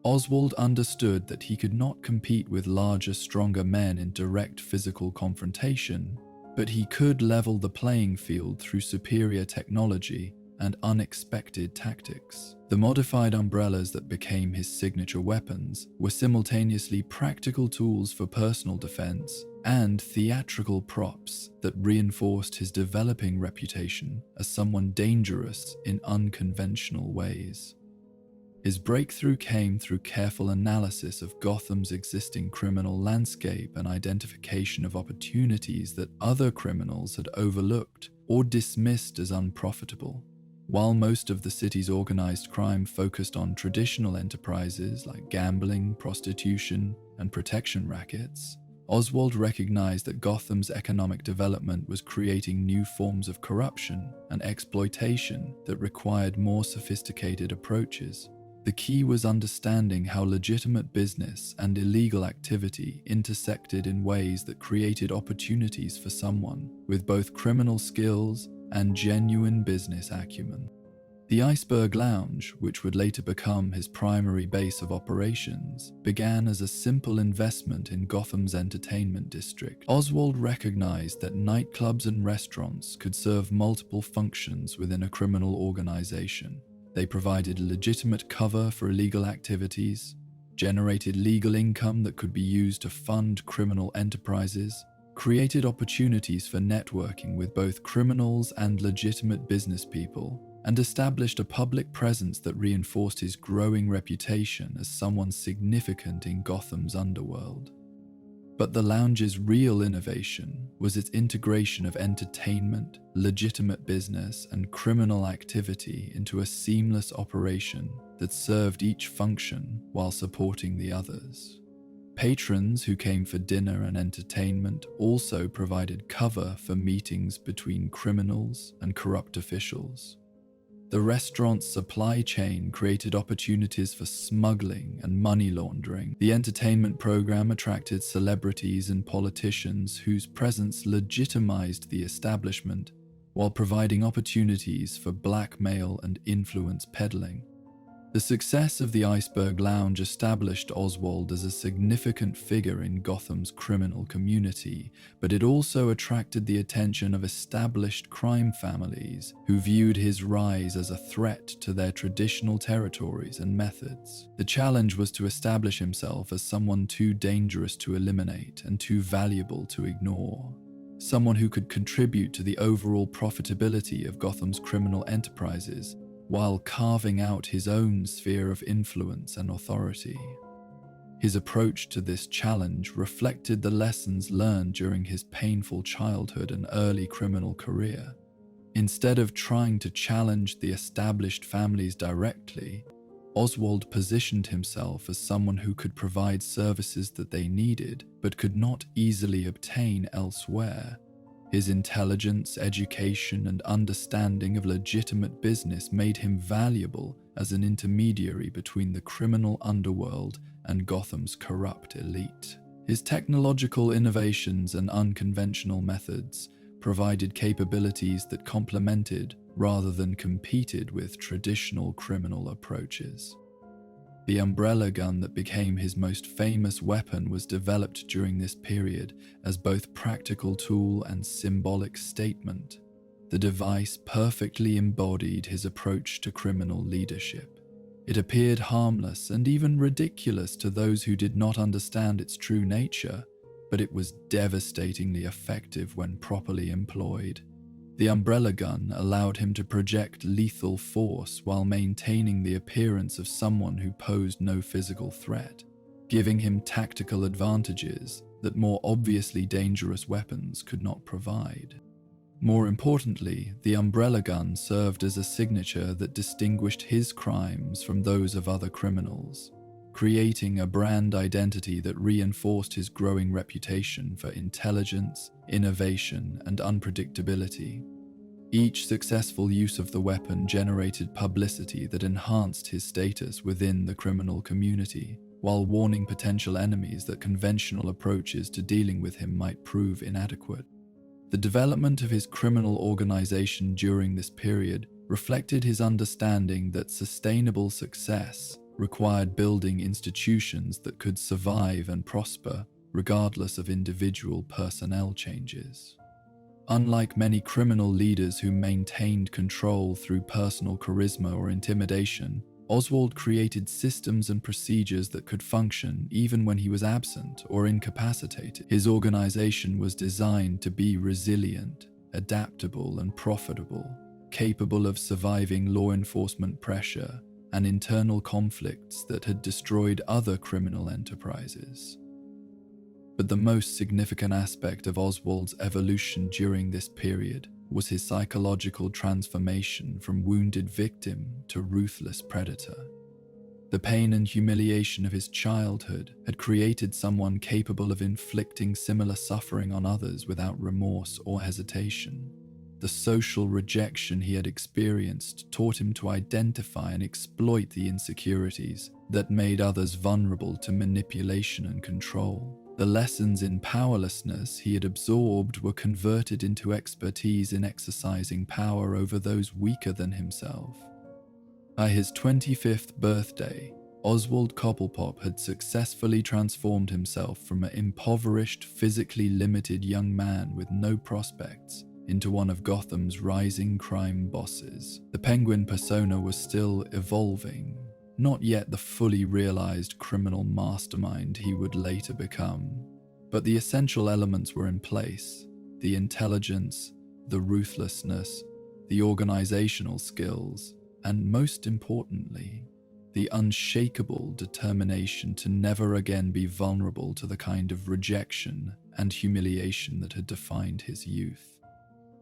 [SPEAKER 1] Oswald understood that he could not compete with larger, stronger men in direct physical confrontation, but he could level the playing field through superior technology and unexpected tactics. The modified umbrellas that became his signature weapons were simultaneously practical tools for personal defense and theatrical props that reinforced his developing reputation as someone dangerous in unconventional ways. His breakthrough came through careful analysis of Gotham's existing criminal landscape and identification of opportunities that other criminals had overlooked or dismissed as unprofitable. While most of the city's organized crime focused on traditional enterprises like gambling, prostitution, and protection rackets, Oswald recognized that Gotham's economic development was creating new forms of corruption and exploitation that required more sophisticated approaches. The key was understanding how legitimate business and illegal activity intersected in ways that created opportunities for someone with both criminal skills and genuine business acumen. The Iceberg Lounge, which would later become his primary base of operations, began as a simple investment in Gotham's entertainment district. Oswald recognized that nightclubs and restaurants could serve multiple functions within a criminal organization. They provided legitimate cover for illegal activities, generated legal income that could be used to fund criminal enterprises, created opportunities for networking with both criminals and legitimate business people, and established a public presence that reinforced his growing reputation as someone significant in Gotham's underworld. But the lounge's real innovation was its integration of entertainment, legitimate business, and criminal activity into a seamless operation that served each function while supporting the others. Patrons who came for dinner and entertainment also provided cover for meetings between criminals and corrupt officials. The restaurant's supply chain created opportunities for smuggling and money laundering. The entertainment program attracted celebrities and politicians whose presence legitimized the establishment, while providing opportunities for blackmail and influence peddling. The success of the Iceberg Lounge established Oswald as a significant figure in Gotham's criminal community, but it also attracted the attention of established crime families who viewed his rise as a threat to their traditional territories and methods. The challenge was to establish himself as someone too dangerous to eliminate and too valuable to ignore. Someone who could contribute to the overall profitability of Gotham's criminal enterprises, while carving out his own sphere of influence and authority. His approach to this challenge reflected the lessons learned during his painful childhood and early criminal career. Instead of trying to challenge the established families directly, Oswald positioned himself as someone who could provide services that they needed but could not easily obtain elsewhere. His intelligence, education, and understanding of legitimate business made him valuable as an intermediary between the criminal underworld and Gotham's corrupt elite. His technological innovations and unconventional methods provided capabilities that complemented rather than competed with traditional criminal approaches. The umbrella gun that became his most famous weapon was developed during this period as both practical tool and symbolic statement. The device perfectly embodied his approach to criminal leadership. It appeared harmless and even ridiculous to those who did not understand its true nature, but it was devastatingly effective when properly employed. The umbrella gun allowed him to project lethal force while maintaining the appearance of someone who posed no physical threat, giving him tactical advantages that more obviously dangerous weapons could not provide. More importantly, the umbrella gun served as a signature that distinguished his crimes from those of other criminals, creating a brand identity that reinforced his growing reputation for intelligence, innovation, and unpredictability. Each successful use of the weapon generated publicity that enhanced his status within the criminal community, while warning potential enemies that conventional approaches to dealing with him might prove inadequate. The development of his criminal organization during this period reflected his understanding that sustainable success required building institutions that could survive and prosper regardless of individual personnel changes. Unlike many criminal leaders who maintained control through personal charisma or intimidation, Oswald created systems and procedures that could function even when he was absent or incapacitated. His organization was designed to be resilient, adaptable, and profitable, capable of surviving law enforcement pressure and internal conflicts that had destroyed other criminal enterprises. But the most significant aspect of Oswald's evolution during this period was his psychological transformation from wounded victim to ruthless predator. The pain and humiliation of his childhood had created someone capable of inflicting similar suffering on others without remorse or hesitation. The social rejection he had experienced taught him to identify and exploit the insecurities that made others vulnerable to manipulation and control. The lessons in powerlessness he had absorbed were converted into expertise in exercising power over those weaker than himself. By his 25th birthday, Oswald Cobblepot had successfully transformed himself from an impoverished, physically limited young man with no prospects into one of Gotham's rising crime bosses. The Penguin persona was still evolving, not yet the fully realized criminal mastermind he would later become, but the essential elements were in place: the intelligence, the ruthlessness, the organizational skills, and most importantly, the unshakable determination to never again be vulnerable to the kind of rejection and humiliation that had defined his youth.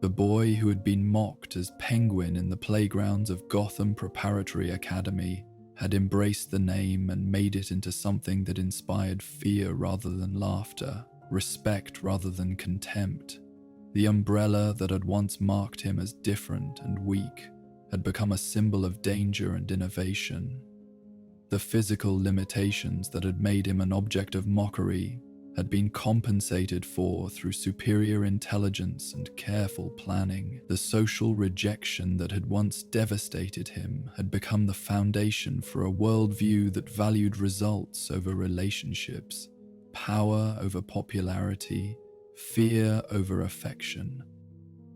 [SPEAKER 1] The boy who had been mocked as Penguin in the playgrounds of Gotham Preparatory Academy had embraced the name and made it into something that inspired fear rather than laughter, respect rather than contempt. The umbrella that had once marked him as different and weak had become a symbol of danger and innovation. The physical limitations that had made him an object of mockery had been compensated for through superior intelligence and careful planning. The social rejection that had once devastated him had become the foundation for a worldview that valued results over relationships, power over popularity, fear over affection.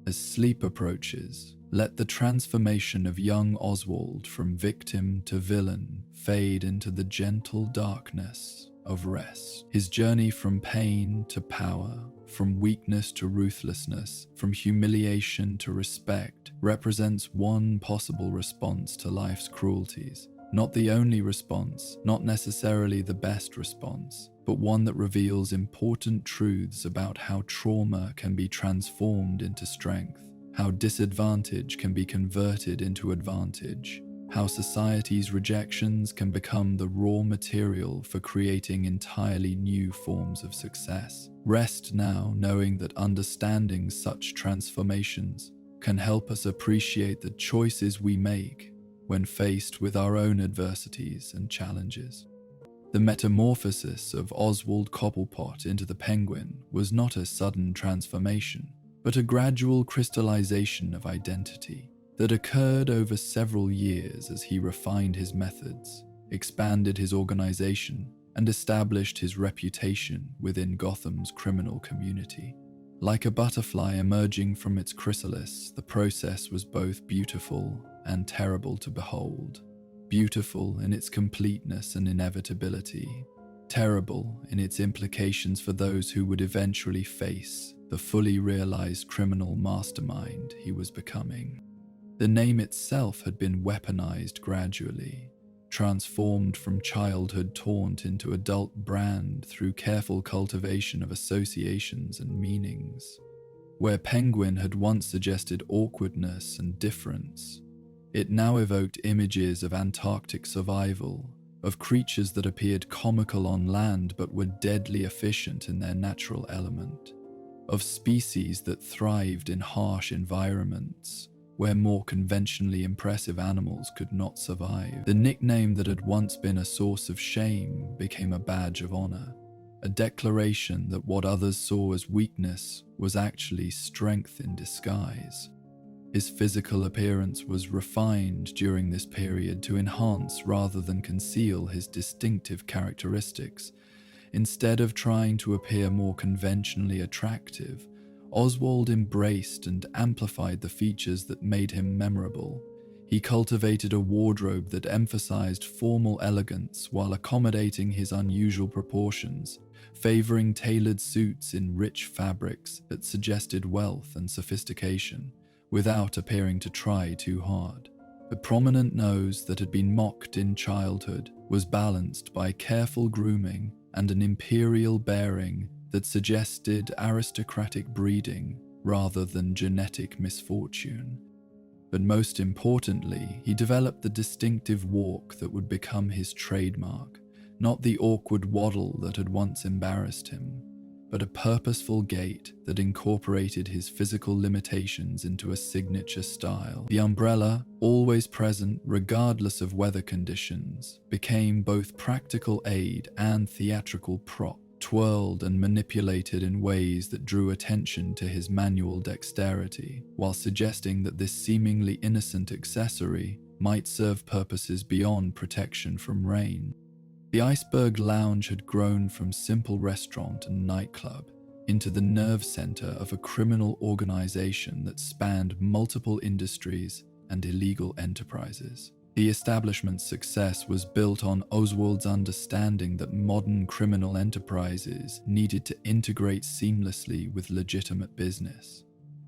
[SPEAKER 1] As sleep approaches, let the transformation of young Oswald from victim to villain fade into the gentle darkness of rest. His journey from pain to power, from weakness to ruthlessness, from humiliation to respect, represents one possible response to life's cruelties. Not the only response, not necessarily the best response, but one that reveals important truths about how trauma can be transformed into strength, how disadvantage can be converted into advantage, how society's rejections can become the raw material for creating entirely new forms of success. Rest now knowing that understanding such transformations can help us appreciate the choices we make when faced with our own adversities and challenges. The metamorphosis of Oswald Cobblepot into the Penguin was not a sudden transformation, but a gradual crystallization of identity that occurred over several years as he refined his methods, expanded his organization, and established his reputation within Gotham's criminal community. Like a butterfly emerging from its chrysalis, the process was both beautiful and terrible to behold. Beautiful in its completeness and inevitability, terrible in its implications for those who would eventually face the fully realized criminal mastermind he was becoming. The name itself had been weaponized gradually, transformed from childhood taunt into adult brand through careful cultivation of associations and meanings. Where Penguin had once suggested awkwardness and difference, it now evoked images of Antarctic survival, of creatures that appeared comical on land but were deadly efficient in their natural element, of species that thrived in harsh environments where more conventionally impressive animals could not survive. The nickname that had once been a source of shame became a badge of honor, a declaration that what others saw as weakness was actually strength in disguise. His physical appearance was refined during this period to enhance rather than conceal his distinctive characteristics. Instead of trying to appear more conventionally attractive, Oswald embraced and amplified the features that made him memorable. He cultivated a wardrobe that emphasized formal elegance while accommodating his unusual proportions, favoring tailored suits in rich fabrics that suggested wealth and sophistication, without appearing to try too hard. The prominent nose that had been mocked in childhood was balanced by careful grooming and an imperial bearing that suggested aristocratic breeding rather than genetic misfortune. But most importantly, he developed the distinctive walk that would become his trademark, not the awkward waddle that had once embarrassed him, but a purposeful gait that incorporated his physical limitations into a signature style. The umbrella, always present regardless of weather conditions, became both practical aid and theatrical prop, twirled and manipulated in ways that drew attention to his manual dexterity, while suggesting that this seemingly innocent accessory might serve purposes beyond protection from rain. The Iceberg Lounge had grown from simple restaurant and nightclub into the nerve center of a criminal organization that spanned multiple industries and illegal enterprises. The establishment's success was built on Oswald's understanding that modern criminal enterprises needed to integrate seamlessly with legitimate business.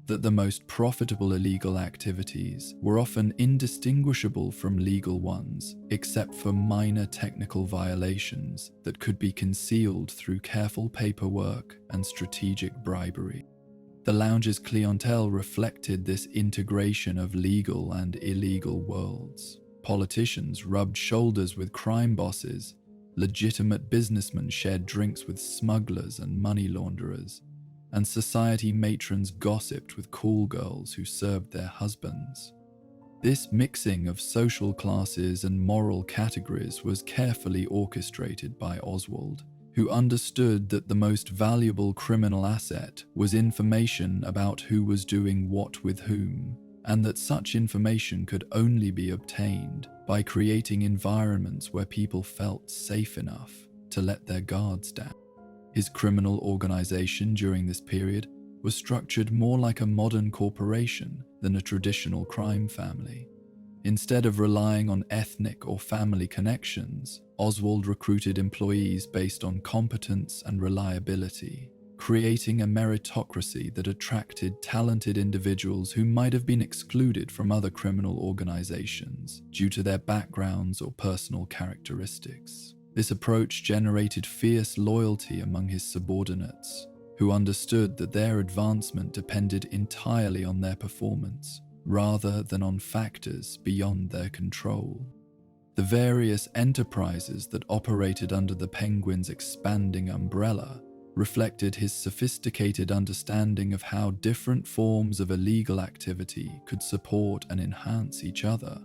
[SPEAKER 1] that the most profitable illegal activities were often indistinguishable from legal ones, except for minor technical violations that could be concealed through careful paperwork and strategic bribery. The lounge's clientele reflected this integration of legal and illegal worlds. Politicians rubbed shoulders with crime bosses, legitimate businessmen shared drinks with smugglers and money launderers, and society matrons gossiped with cool girls who served their husbands. This mixing of social classes and moral categories was carefully orchestrated by Oswald, who understood that the most valuable criminal asset was information about who was doing what with whom, and that such information could only be obtained by creating environments where people felt safe enough to let their guards down. His criminal organization during this period was structured more like a modern corporation than a traditional crime family. Instead of relying on ethnic or family connections, Oswald recruited employees based on competence and reliability, creating a meritocracy that attracted talented individuals who might have been excluded from other criminal organizations due to their backgrounds or personal characteristics. This approach generated fierce loyalty among his subordinates, who understood that their advancement depended entirely on their performance, rather than on factors beyond their control. The various enterprises that operated under the Penguin's expanding umbrella reflected his sophisticated understanding of how different forms of illegal activity could support and enhance each other.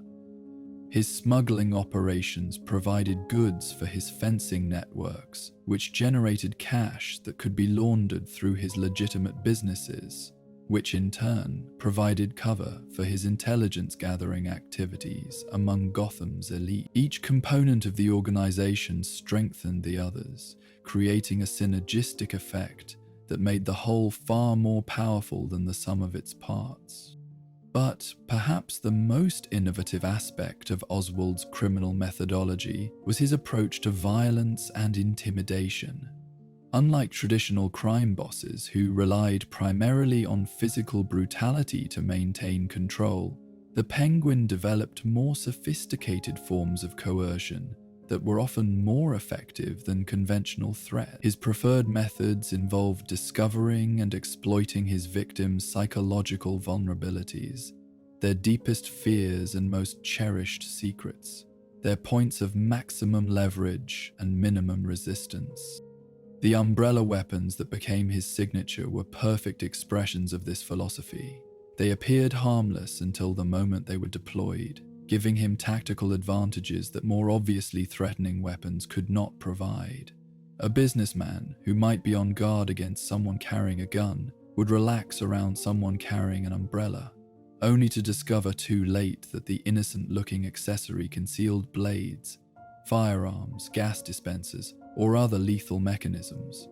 [SPEAKER 1] His smuggling operations provided goods for his fencing networks, which generated cash that could be laundered through his legitimate businesses, which in turn provided cover for his intelligence-gathering activities among Gotham's elite. Each component of the organization strengthened the others, creating a synergistic effect that made the whole far more powerful than the sum of its parts. But perhaps the most innovative aspect of Oswald's criminal methodology was his approach to violence and intimidation. Unlike traditional crime bosses who relied primarily on physical brutality to maintain control, the Penguin developed more sophisticated forms of coercion that were often more effective than conventional threats. His preferred methods involved discovering and exploiting his victims' psychological vulnerabilities, their deepest fears and most cherished secrets, their points of maximum leverage and minimum resistance. The umbrella weapons that became his signature were perfect expressions of this philosophy. They appeared harmless until the moment they were deployed, giving him tactical advantages that more obviously threatening weapons could not provide. A businessman who might be on guard against someone carrying a gun would relax around someone carrying an umbrella, only to discover too late that the innocent-looking accessory concealed blades, firearms, gas dispensers, or other lethal mechanisms.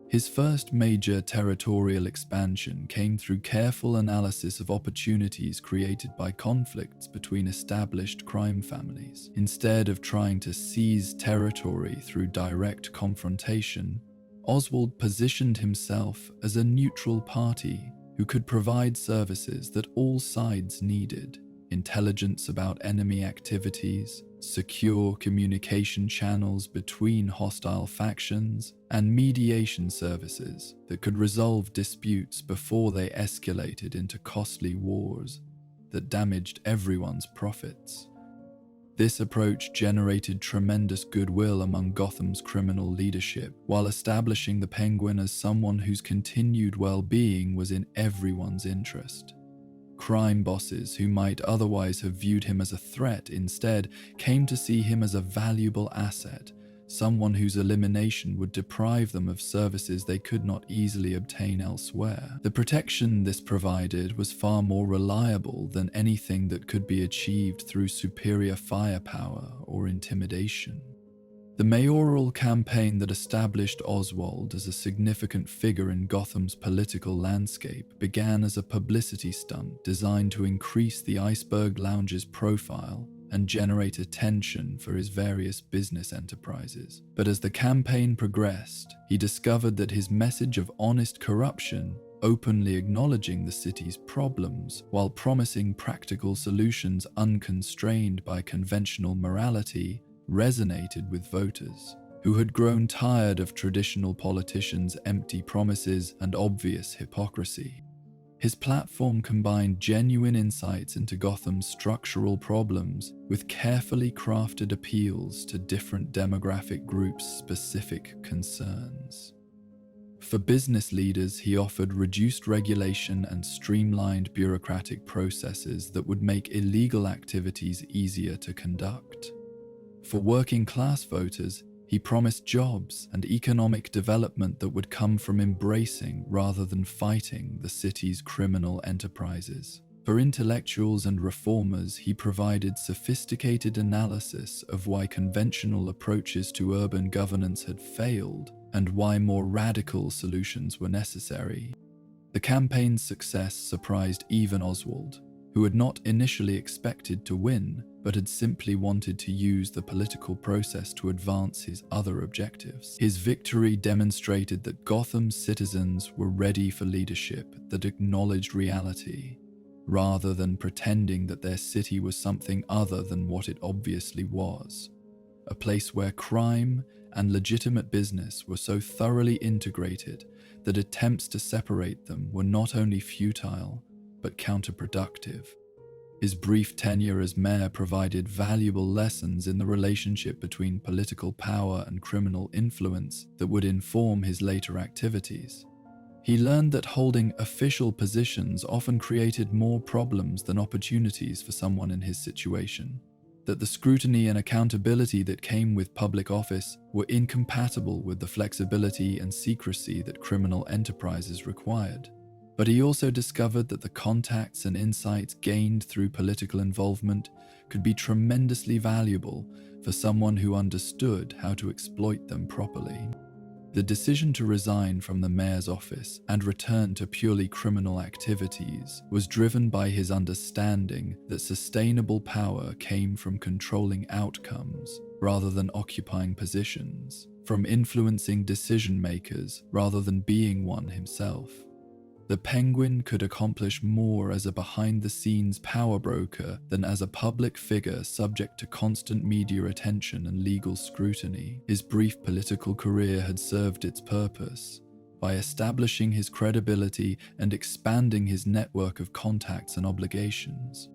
[SPEAKER 1] His first major territorial expansion came through careful analysis of opportunities created by conflicts between established crime families. Instead of trying to seize territory through direct confrontation, Oswald positioned himself as a neutral party who could provide services that all sides needed: intelligence about enemy activities, secure communication channels between hostile factions, and mediation services that could resolve disputes before they escalated into costly wars that damaged everyone's profits. This approach generated tremendous goodwill among Gotham's criminal leadership, while establishing the Penguin as someone whose continued well-being was in everyone's interest. Crime bosses who might otherwise have viewed him as a threat instead came to see him as a valuable asset, someone whose elimination would deprive them of services they could not easily obtain elsewhere. The protection this provided was far more reliable than anything that could be achieved through superior firepower or intimidation. The mayoral campaign that established Oswald as a significant figure in Gotham's political landscape began as a publicity stunt designed to increase the Iceberg Lounge's profile and generate attention for his various business enterprises. But as the campaign progressed, he discovered that his message of honest corruption openly acknowledging the city's problems while promising practical solutions unconstrained by conventional morality, resonated with voters, who had grown tired of traditional politicians' empty promises and obvious hypocrisy. His platform combined genuine insights into Gotham's structural problems with carefully crafted appeals to different demographic groups' specific concerns. For business leaders, he offered reduced regulation and streamlined bureaucratic processes that would make illegal activities easier to conduct. For working-class voters, he promised jobs and economic development that would come from embracing rather than fighting the city's criminal enterprises. For intellectuals and reformers, he provided sophisticated analysis of why conventional approaches to urban governance had failed and why more radical solutions were necessary. The campaign's success surprised even Oswald, who had not initially expected to win, but had simply wanted to use the political process to advance his other objectives. His victory demonstrated that Gotham's citizens were ready for leadership that acknowledged reality, rather than pretending that their city was something other than what it obviously was, a place where crime and legitimate business were so thoroughly integrated that attempts to separate them were not only futile, but counterproductive. His brief tenure as mayor provided valuable lessons in the relationship between political power and criminal influence that would inform his later activities. He learned that holding official positions often created more problems than opportunities for someone in his situation, that the scrutiny and accountability that came with public office were incompatible with the flexibility and secrecy that criminal enterprises required. But he also discovered that the contacts and insights gained through political involvement could be tremendously valuable for someone who understood how to exploit them properly. The decision to resign from the mayor's office and return to purely criminal activities was driven by his understanding that sustainable power came from controlling outcomes rather than occupying positions, from influencing decision-makers rather than being one himself. The Penguin could accomplish more as a behind-the-scenes power broker than as a public figure subject to constant media attention and legal scrutiny. His brief political career had served its purpose by establishing his credibility and expanding his network of contacts and obligations.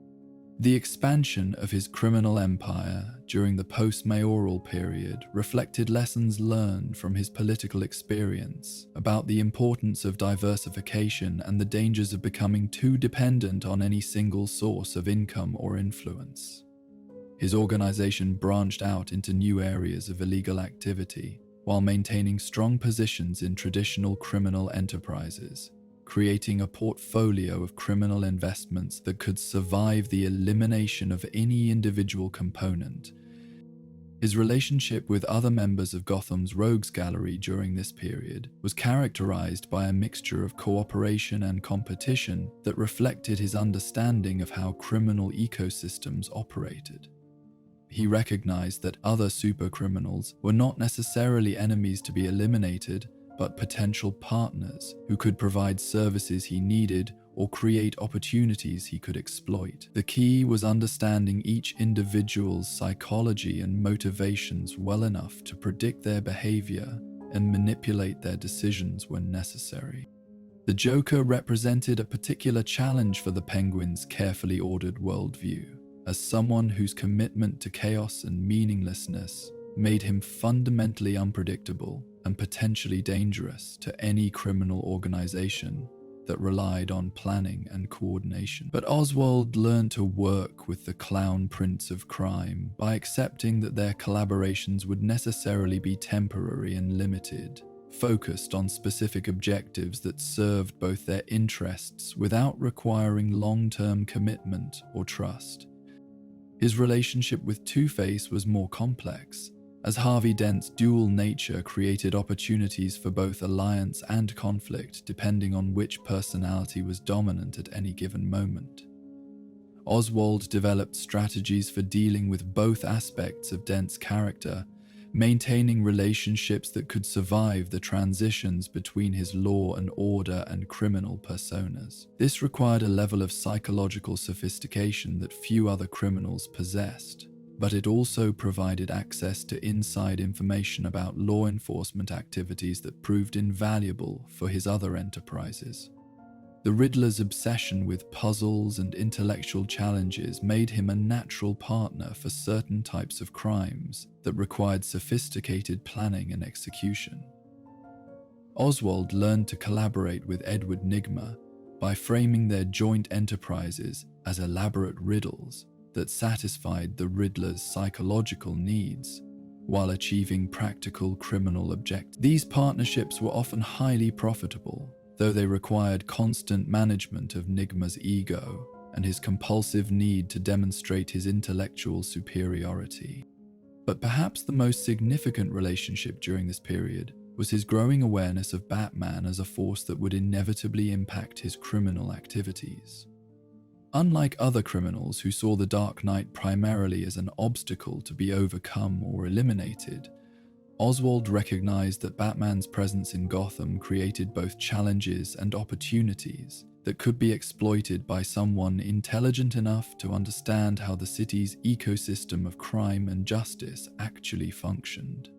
[SPEAKER 1] The expansion of his criminal empire during the post-mayoral period reflected lessons learned from his political experience about the importance of diversification and the dangers of becoming too dependent on any single source of income or influence. His organization branched out into new areas of illegal activity while maintaining strong positions in traditional criminal enterprises, creating a portfolio of criminal investments that could survive the elimination of any individual component. His relationship with other members of Gotham's rogues gallery during this period was characterized by a mixture of cooperation and competition that reflected his understanding of how criminal ecosystems operated. He recognized that other supercriminals were not necessarily enemies to be eliminated, but potential partners who could provide services he needed or create opportunities he could exploit. The key was understanding each individual's psychology and motivations well enough to predict their behavior and manipulate their decisions when necessary. The Joker represented a particular challenge for the Penguin's carefully ordered worldview, as someone whose commitment to chaos and meaninglessness made him fundamentally unpredictable and potentially dangerous to any criminal organization that relied on planning and coordination. But Oswald learned to work with the clown prince of crime by accepting that their collaborations would necessarily be temporary and limited, focused on specific objectives that served both their interests without requiring long-term commitment or trust. His relationship with Two-Face was more complex, as Harvey Dent's dual nature created opportunities for both alliance and conflict depending on which personality was dominant at any given moment. Oswald developed strategies for dealing with both aspects of Dent's character, maintaining relationships that could survive the transitions between his law and order and criminal personas. This required a level of psychological sophistication that few other criminals possessed, but it also provided access to inside information about law enforcement activities that proved invaluable for his other enterprises. The Riddler's obsession with puzzles and intellectual challenges made him a natural partner for certain types of crimes that required sophisticated planning and execution. Oswald learned to collaborate with Edward Nygma by framing their joint enterprises as elaborate riddles that satisfied the Riddler's psychological needs while achieving practical criminal objectives. These partnerships were often highly profitable, though they required constant management of Nygma's ego and his compulsive need to demonstrate his intellectual superiority. But perhaps the most significant relationship during this period was his growing awareness of Batman as a force that would inevitably impact his criminal activities. Unlike other criminals who saw the Dark Knight primarily as an obstacle to be overcome or eliminated, Oswald recognized that Batman's presence in Gotham created both challenges and opportunities that could be exploited by someone intelligent enough to understand how the city's ecosystem of crime and justice actually functioned.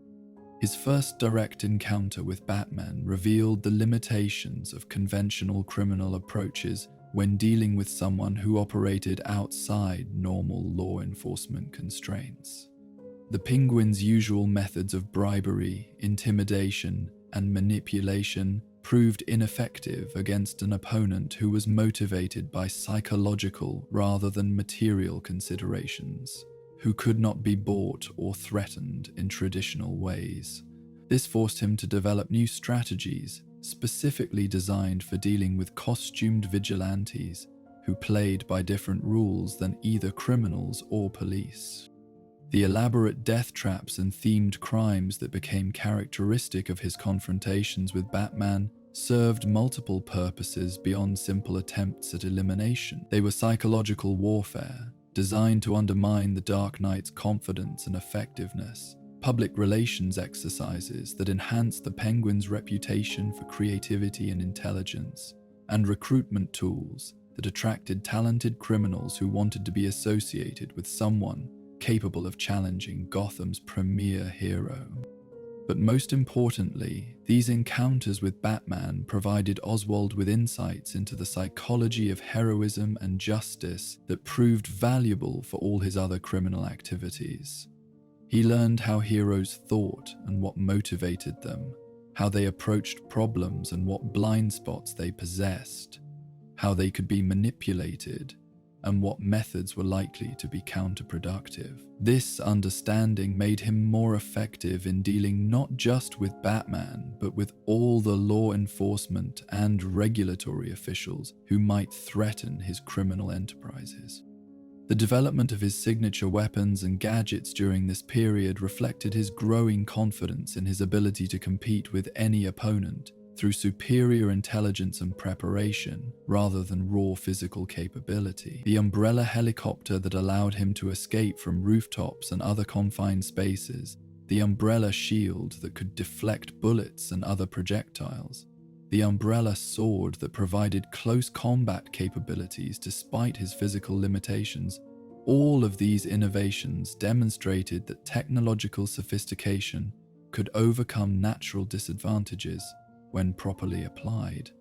[SPEAKER 1] His first direct encounter with Batman revealed the limitations of conventional criminal approaches when dealing with someone who operated outside normal law enforcement constraints. The Penguin's usual methods of bribery, intimidation, and manipulation proved ineffective against an opponent who was motivated by psychological rather than material considerations, who could not be bought or threatened in traditional ways. This forced him to develop new strategies specifically designed for dealing with costumed vigilantes who played by different rules than either criminals or police. The elaborate death traps and themed crimes that became characteristic of his confrontations with Batman served multiple purposes beyond simple attempts at elimination. They were psychological warfare, designed to undermine the Dark Knight's confidence and effectiveness, public relations exercises that enhanced the Penguin's reputation for creativity and intelligence, and recruitment tools that attracted talented criminals who wanted to be associated with someone capable of challenging Gotham's premier hero. But most importantly, these encounters with Batman provided Oswald with insights into the psychology of heroism and justice that proved valuable for all his other criminal activities. He learned how heroes thought and what motivated them, how they approached problems and what blind spots they possessed, how they could be manipulated, and what methods were likely to be counterproductive. This understanding made him more effective in dealing not just with Batman, but with all the law enforcement and regulatory officials who might threaten his criminal enterprises. The development of his signature weapons and gadgets during this period reflected his growing confidence in his ability to compete with any opponent through superior intelligence and preparation, rather than raw physical capability. The umbrella helicopter that allowed him to escape from rooftops and other confined spaces, the umbrella shield that could deflect bullets and other projectiles, the umbrella sword that provided close combat capabilities despite his physical limitations. All of these innovations demonstrated that technological sophistication could overcome natural disadvantages when properly applied.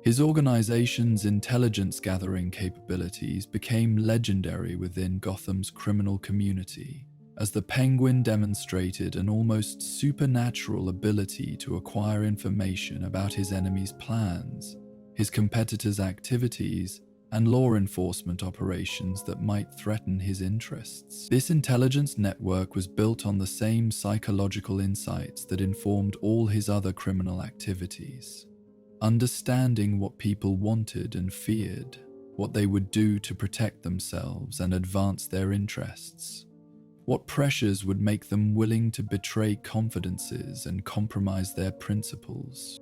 [SPEAKER 1] His organization's intelligence-gathering capabilities became legendary within Gotham's criminal community, as the Penguin demonstrated an almost supernatural ability to acquire information about his enemies' plans, his competitors' activities, and law enforcement operations that might threaten his interests. This intelligence network was built on the same psychological insights that informed all his other criminal activities. Understanding what people wanted and feared, what they would do to protect themselves and advance their interests, what pressures would make them willing to betray confidences and compromise their principles.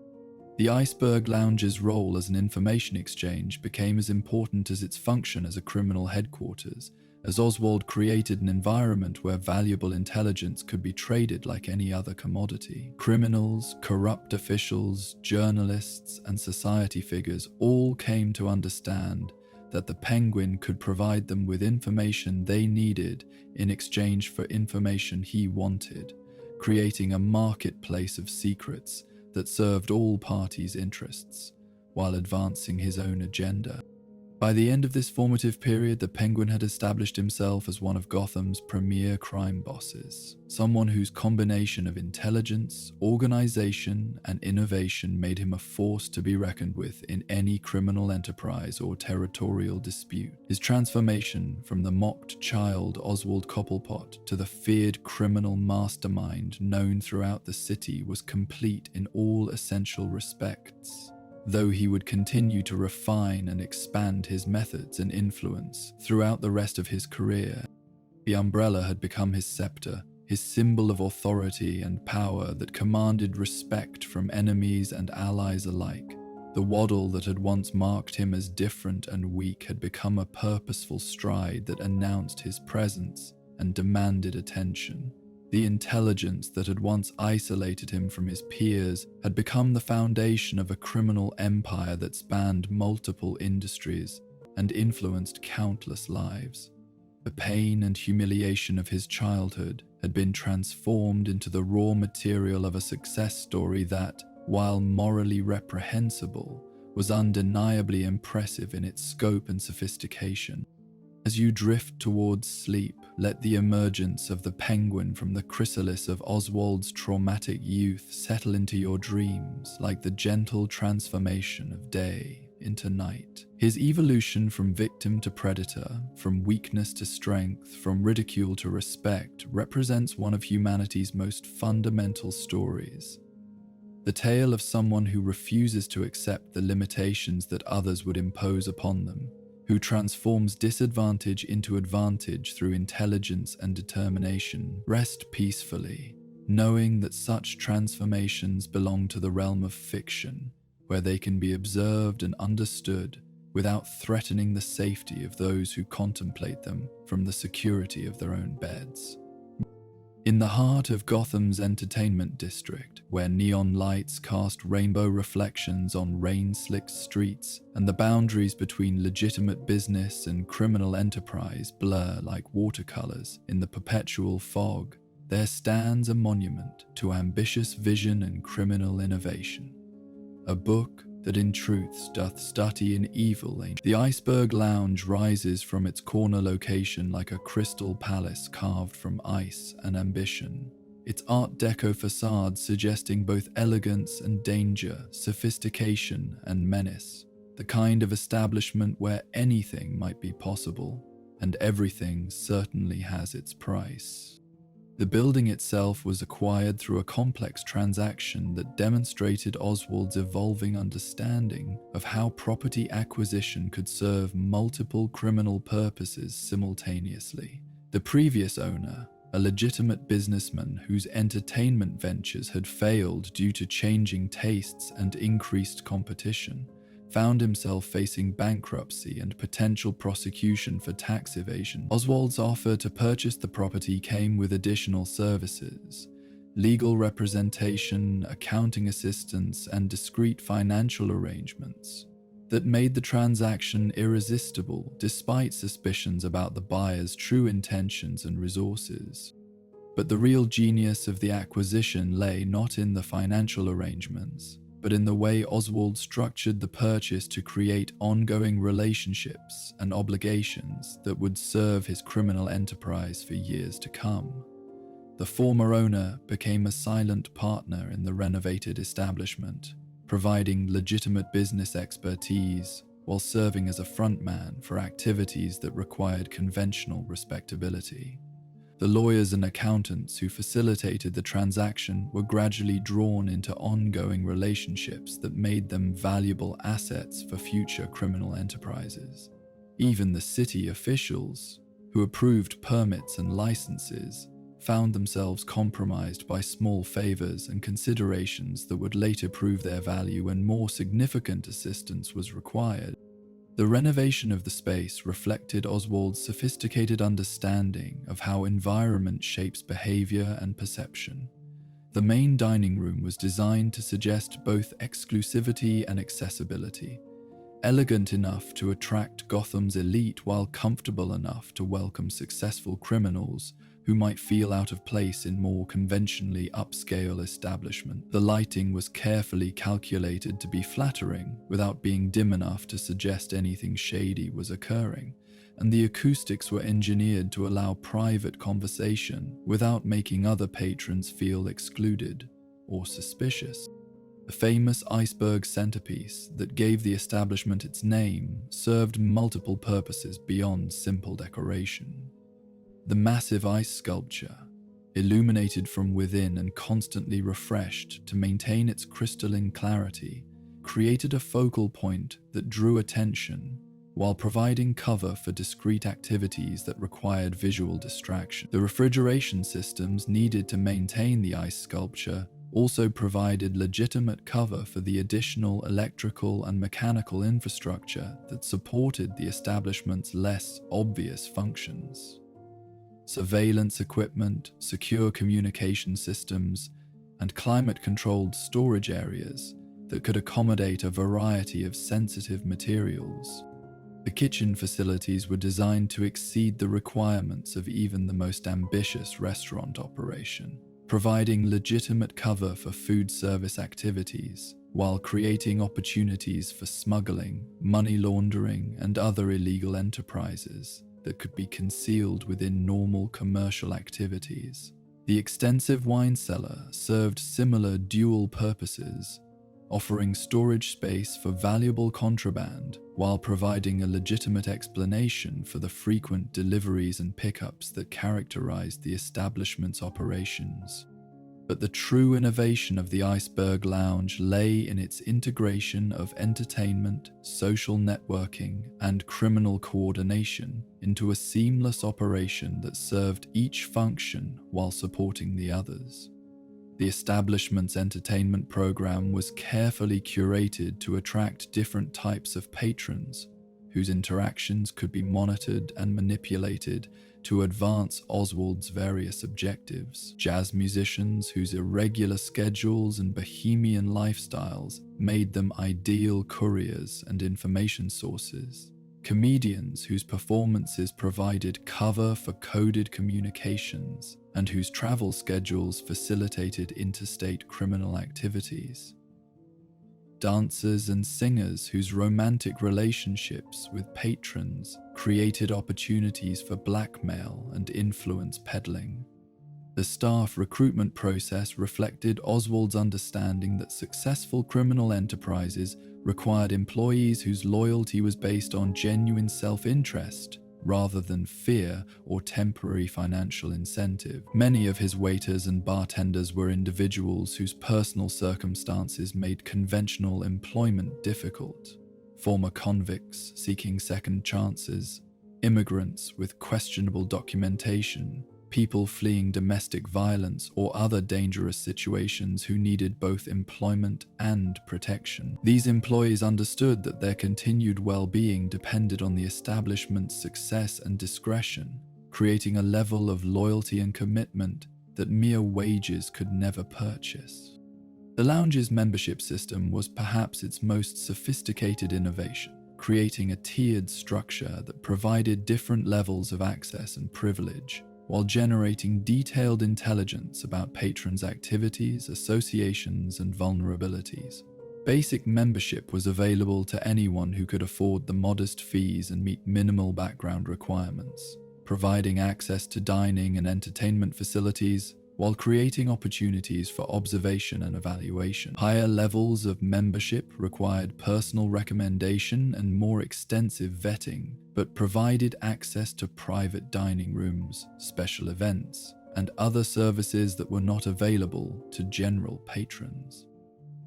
[SPEAKER 1] The Iceberg Lounge's role as an information exchange became as important as its function as a criminal headquarters, as Oswald created an environment where valuable intelligence could be traded like any other commodity. Criminals, corrupt officials, journalists, and society figures all came to understand that the Penguin could provide them with information they needed in exchange for information he wanted, creating a marketplace of secrets that served all parties' interests, while advancing his own agenda. By the end of this formative period, the Penguin had established himself as one of Gotham's premier crime bosses, someone whose combination of intelligence, organization, and innovation made him a force to be reckoned with in any criminal enterprise or territorial dispute. His transformation from the mocked child Oswald Cobblepot to the feared criminal mastermind known throughout the city was complete in all essential respects. Though he would continue to refine and expand his methods and influence throughout the rest of his career, the umbrella had become his scepter, his symbol of authority and power that commanded respect from enemies and allies alike. The waddle that had once marked him as different and weak had become a purposeful stride that announced his presence and demanded attention. The intelligence that had once isolated him from his peers had become the foundation of a criminal empire that spanned multiple industries and influenced countless lives. The pain and humiliation of his childhood had been transformed into the raw material of a success story that, while morally reprehensible, was undeniably impressive in its scope and sophistication. As you drift towards sleep, let the emergence of the Penguin from the chrysalis of Oswald's traumatic youth settle into your dreams like the gentle transformation of day into night. His evolution from victim to predator, from weakness to strength, from ridicule to respect, represents one of humanity's most fundamental stories. The tale of someone who refuses to accept the limitations that others would impose upon them, who transforms disadvantage into advantage through intelligence and determination. Rest peacefully, knowing that such transformations belong to the realm of fiction, where they can be observed and understood without threatening the safety of those who contemplate them from the security of their own beds. In the heart of Gotham's entertainment district, where neon lights cast rainbow reflections on rain-slicked streets and the boundaries between legitimate business and criminal enterprise blur like watercolors in the perpetual fog, there stands a monument to ambitious vision and criminal innovation. A book that in truths doth study in evil. The Iceberg Lounge rises from its corner location like a crystal palace carved from ice and ambition, its Art Deco facade suggesting both elegance and danger, sophistication and menace, the kind of establishment where anything might be possible, and everything certainly has its price. The building itself was acquired through a complex transaction that demonstrated Oswald's evolving understanding of how property acquisition could serve multiple criminal purposes simultaneously. The previous owner, a legitimate businessman whose entertainment ventures had failed due to changing tastes and increased competition, found himself facing bankruptcy and potential prosecution for tax evasion. Oswald's offer to purchase the property came with additional services, legal representation, accounting assistance, and discreet financial arrangements that made the transaction irresistible despite suspicions about the buyer's true intentions and resources. But the real genius of the acquisition lay not in the financial arrangements, but in the way Oswald structured the purchase to create ongoing relationships and obligations that would serve his criminal enterprise for years to come. The former owner became a silent partner in the renovated establishment, providing legitimate business expertise while serving as a frontman for activities that required conventional respectability. The lawyers and accountants who facilitated the transaction were gradually drawn into ongoing relationships that made them valuable assets for future criminal enterprises. Even the city officials, who approved permits and licenses, found themselves compromised by small favors and considerations that would later prove their value when more significant assistance was required. The renovation of the space reflected Oswald's sophisticated understanding of how environment shapes behavior and perception. The main dining room was designed to suggest both exclusivity and accessibility, elegant enough to attract Gotham's elite while comfortable enough to welcome successful criminals who might feel out of place in more conventionally upscale establishments. The lighting was carefully calculated to be flattering without being dim enough to suggest anything shady was occurring, and the acoustics were engineered to allow private conversation without making other patrons feel excluded or suspicious. The famous iceberg centerpiece that gave the establishment its name served multiple purposes beyond simple decoration. The massive ice sculpture, illuminated from within and constantly refreshed to maintain its crystalline clarity, created a focal point that drew attention while providing cover for discrete activities that required visual distraction. The refrigeration systems needed to maintain the ice sculpture also provided legitimate cover for the additional electrical and mechanical infrastructure that supported the establishment's less obvious functions. Surveillance equipment, secure communication systems, and climate-controlled storage areas that could accommodate a variety of sensitive materials. The kitchen facilities were designed to exceed the requirements of even the most ambitious restaurant operation, providing legitimate cover for food service activities while creating opportunities for smuggling, money laundering, and other illegal enterprises that could be concealed within normal commercial activities. The extensive wine cellar served similar dual purposes, offering storage space for valuable contraband while providing a legitimate explanation for the frequent deliveries and pickups that characterized the establishment's operations. But the true innovation of the Iceberg Lounge lay in its integration of entertainment, social networking, and criminal coordination into a seamless operation that served each function while supporting the others. The establishment's entertainment program was carefully curated to attract different types of patrons, whose interactions could be monitored and manipulated to advance Oswald's various objectives. Jazz musicians whose irregular schedules and bohemian lifestyles made them ideal couriers and information sources. Comedians whose performances provided cover for coded communications and whose travel schedules facilitated interstate criminal activities. Dancers and singers whose romantic relationships with patrons created opportunities for blackmail and influence peddling. The staff recruitment process reflected Oswald's understanding that successful criminal enterprises required employees whose loyalty was based on genuine self-interest rather than fear or temporary financial incentive. Many of his waiters and bartenders were individuals whose personal circumstances made conventional employment difficult. Former convicts seeking second chances, immigrants with questionable documentation, people fleeing domestic violence or other dangerous situations who needed both employment and protection. These employees understood that their continued well-being depended on the establishment's success and discretion, creating a level of loyalty and commitment that mere wages could never purchase. The lounge's membership system was perhaps its most sophisticated innovation, creating a tiered structure that provided different levels of access and privilege, while generating detailed intelligence about patrons' activities, associations, and vulnerabilities. Basic membership was available to anyone who could afford the modest fees and meet minimal background requirements, providing access to dining and entertainment facilities while creating opportunities for observation and evaluation. Higher levels of membership required personal recommendation and more extensive vetting, but provided access to private dining rooms, special events, and other services that were not available to general patrons.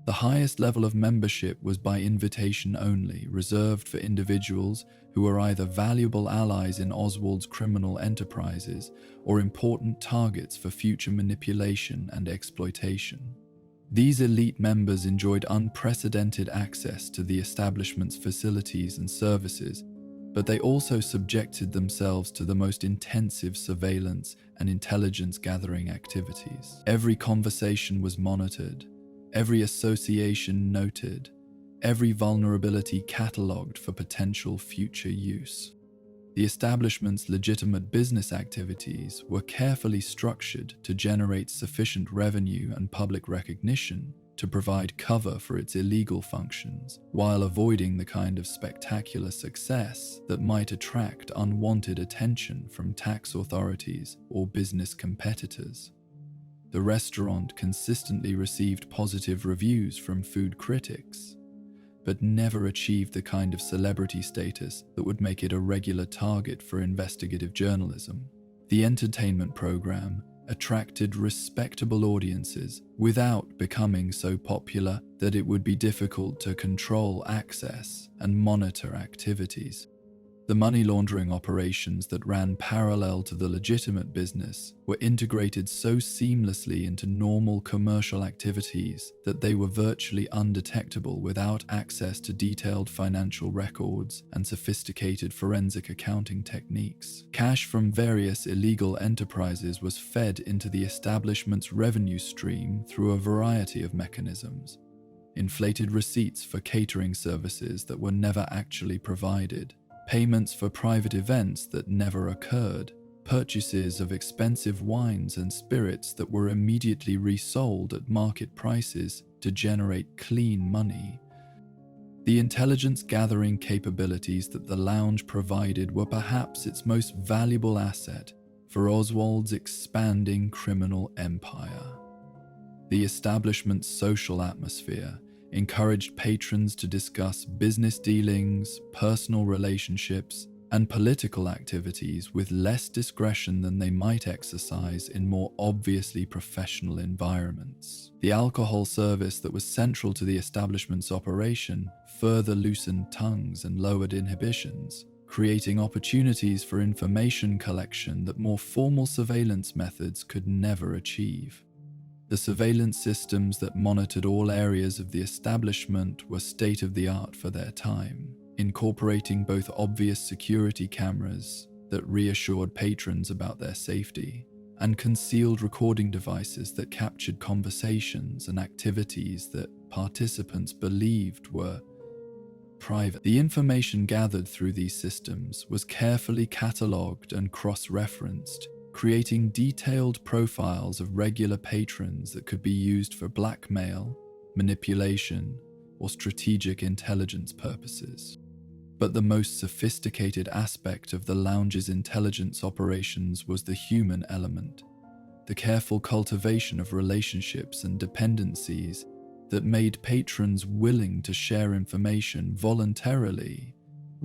[SPEAKER 1] The highest level of membership was by invitation only, reserved for individuals who were either valuable allies in Oswald's criminal enterprises or important targets for future manipulation and exploitation. These elite members enjoyed unprecedented access to the establishment's facilities and services, but they also subjected themselves to the most intensive surveillance and intelligence-gathering activities. Every conversation was monitored, every association noted, every vulnerability catalogued for potential future use. The establishment's legitimate business activities were carefully structured to generate sufficient revenue and public recognition to provide cover for its illegal functions, while avoiding the kind of spectacular success that might attract unwanted attention from tax authorities or business competitors. The restaurant consistently received positive reviews from food critics, but never achieved the kind of celebrity status that would make it a regular target for investigative journalism. The entertainment program attracted respectable audiences without becoming so popular that it would be difficult to control access and monitor activities. The money laundering operations that ran parallel to the legitimate business were integrated so seamlessly into normal commercial activities that they were virtually undetectable without access to detailed financial records and sophisticated forensic accounting techniques. Cash from various illegal enterprises was fed into the establishment's revenue stream through a variety of mechanisms. Inflated receipts for catering services that were never actually provided, payments for private events that never occurred, purchases of expensive wines and spirits that were immediately resold at market prices to generate clean money. The intelligence-gathering capabilities that the lounge provided were perhaps its most valuable asset for Oswald's expanding criminal empire. The establishment's social atmosphere encouraged patrons to discuss business dealings, personal relationships, and political activities with less discretion than they might exercise in more obviously professional environments. The alcohol service that was central to the establishment's operation further loosened tongues and lowered inhibitions, creating opportunities for information collection that more formal surveillance methods could never achieve. The surveillance systems that monitored all areas of the establishment were state-of-the-art for their time, incorporating both obvious security cameras that reassured patrons about their safety and concealed recording devices that captured conversations and activities that participants believed were private. The information gathered through these systems was carefully catalogued and cross-referenced, creating detailed profiles of regular patrons that could be used for blackmail, manipulation, or strategic intelligence purposes. But the most sophisticated aspect of the lounge's intelligence operations was the human element, the careful cultivation of relationships and dependencies that made patrons willing to share information voluntarily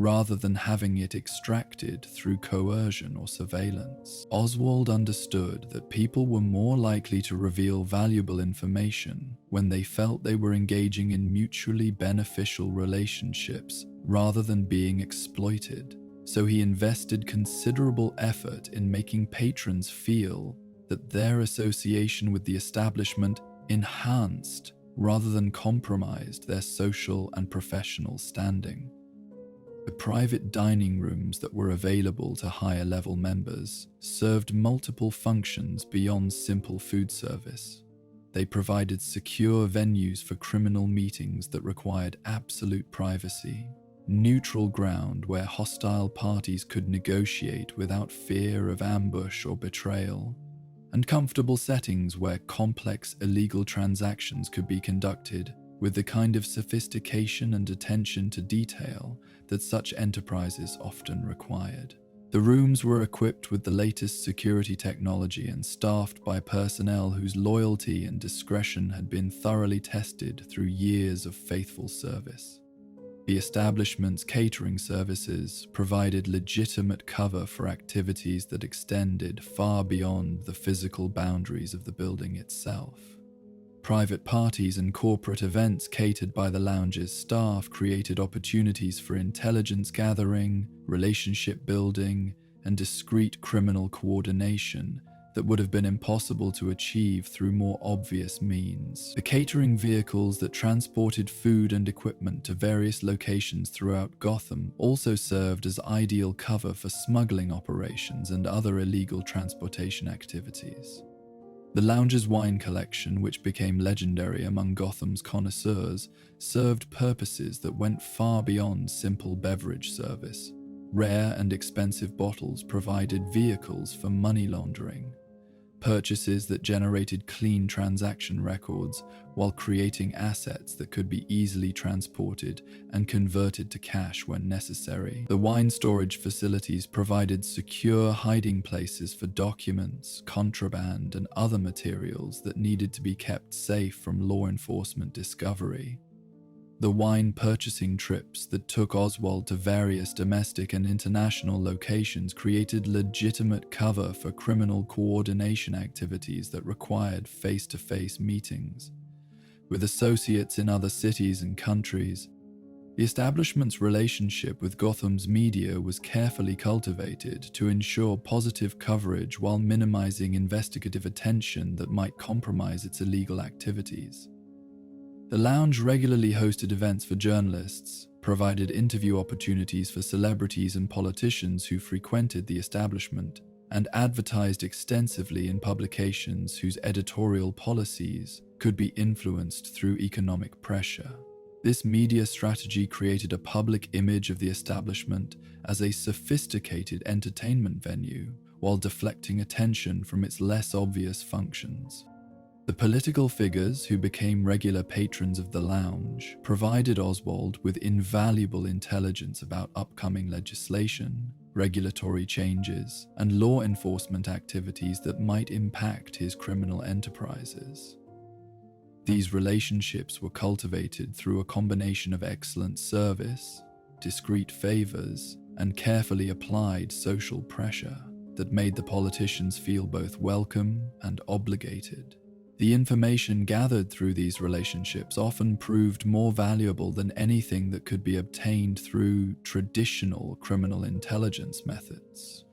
[SPEAKER 1] rather than having it extracted through coercion or surveillance. Oswald understood that people were more likely to reveal valuable information when they felt they were engaging in mutually beneficial relationships rather than being exploited, so he invested considerable effort in making patrons feel that their association with the establishment enhanced rather than compromised their social and professional standing. The private dining rooms that were available to higher-level members served multiple functions beyond simple food service. They provided secure venues for criminal meetings that required absolute privacy, neutral ground where hostile parties could negotiate without fear of ambush or betrayal, and comfortable settings where complex illegal transactions could be conducted with the kind of sophistication and attention to detail that such enterprises often required. The rooms were equipped with the latest security technology and staffed by personnel whose loyalty and discretion had been thoroughly tested through years of faithful service. The establishment's catering services provided legitimate cover for activities that extended far beyond the physical boundaries of the building itself. Private parties and corporate events catered by the lounge's staff created opportunities for intelligence gathering, relationship building, and discreet criminal coordination that would have been impossible to achieve through more obvious means. The catering vehicles that transported food and equipment to various locations throughout Gotham also served as ideal cover for smuggling operations and other illegal transportation activities. The lounge's wine collection, which became legendary among Gotham's connoisseurs, served purposes that went far beyond simple beverage service. Rare and expensive bottles provided vehicles for money laundering, purchases that generated clean transaction records while creating assets that could be easily transported and converted to cash when necessary. The wine storage facilities provided secure hiding places for documents, contraband, and other materials that needed to be kept safe from law enforcement discovery. The wine purchasing trips that took Oswald to various domestic and international locations created legitimate cover for criminal coordination activities that required face-to-face meetings with associates in other cities and countries. The establishment's relationship with Gotham's media was carefully cultivated to ensure positive coverage while minimizing investigative attention that might compromise its illegal activities. The lounge regularly hosted events for journalists, provided interview opportunities for celebrities and politicians who frequented the establishment, and advertised extensively in publications whose editorial policies could be influenced through economic pressure. This media strategy created a public image of the establishment as a sophisticated entertainment venue, while deflecting attention from its less obvious functions. The political figures who became regular patrons of the lounge provided Oswald with invaluable intelligence about upcoming legislation, regulatory changes, and law enforcement activities that might impact his criminal enterprises. These relationships were cultivated through a combination of excellent service, discreet favors, and carefully applied social pressure that made the politicians feel both welcome and obligated. The information gathered through these relationships often proved more valuable than anything that could be obtained through traditional criminal intelligence methods.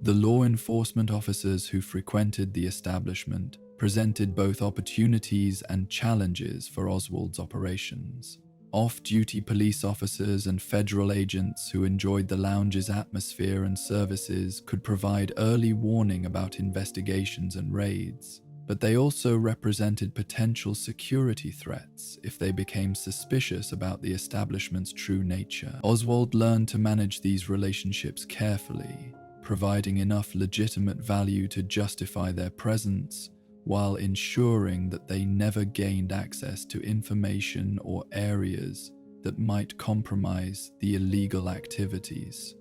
[SPEAKER 1] The law enforcement officers who frequented the establishment presented both opportunities and challenges for Oswald's operations. Off-duty police officers and federal agents who enjoyed the lounge's atmosphere and services could provide early warning about investigations and raids, but they also represented potential security threats if they became suspicious about the establishment's true nature. Oswald learned to manage these relationships carefully, providing enough legitimate value to justify their presence, while ensuring that they never gained access to information or areas that might compromise the illegal activities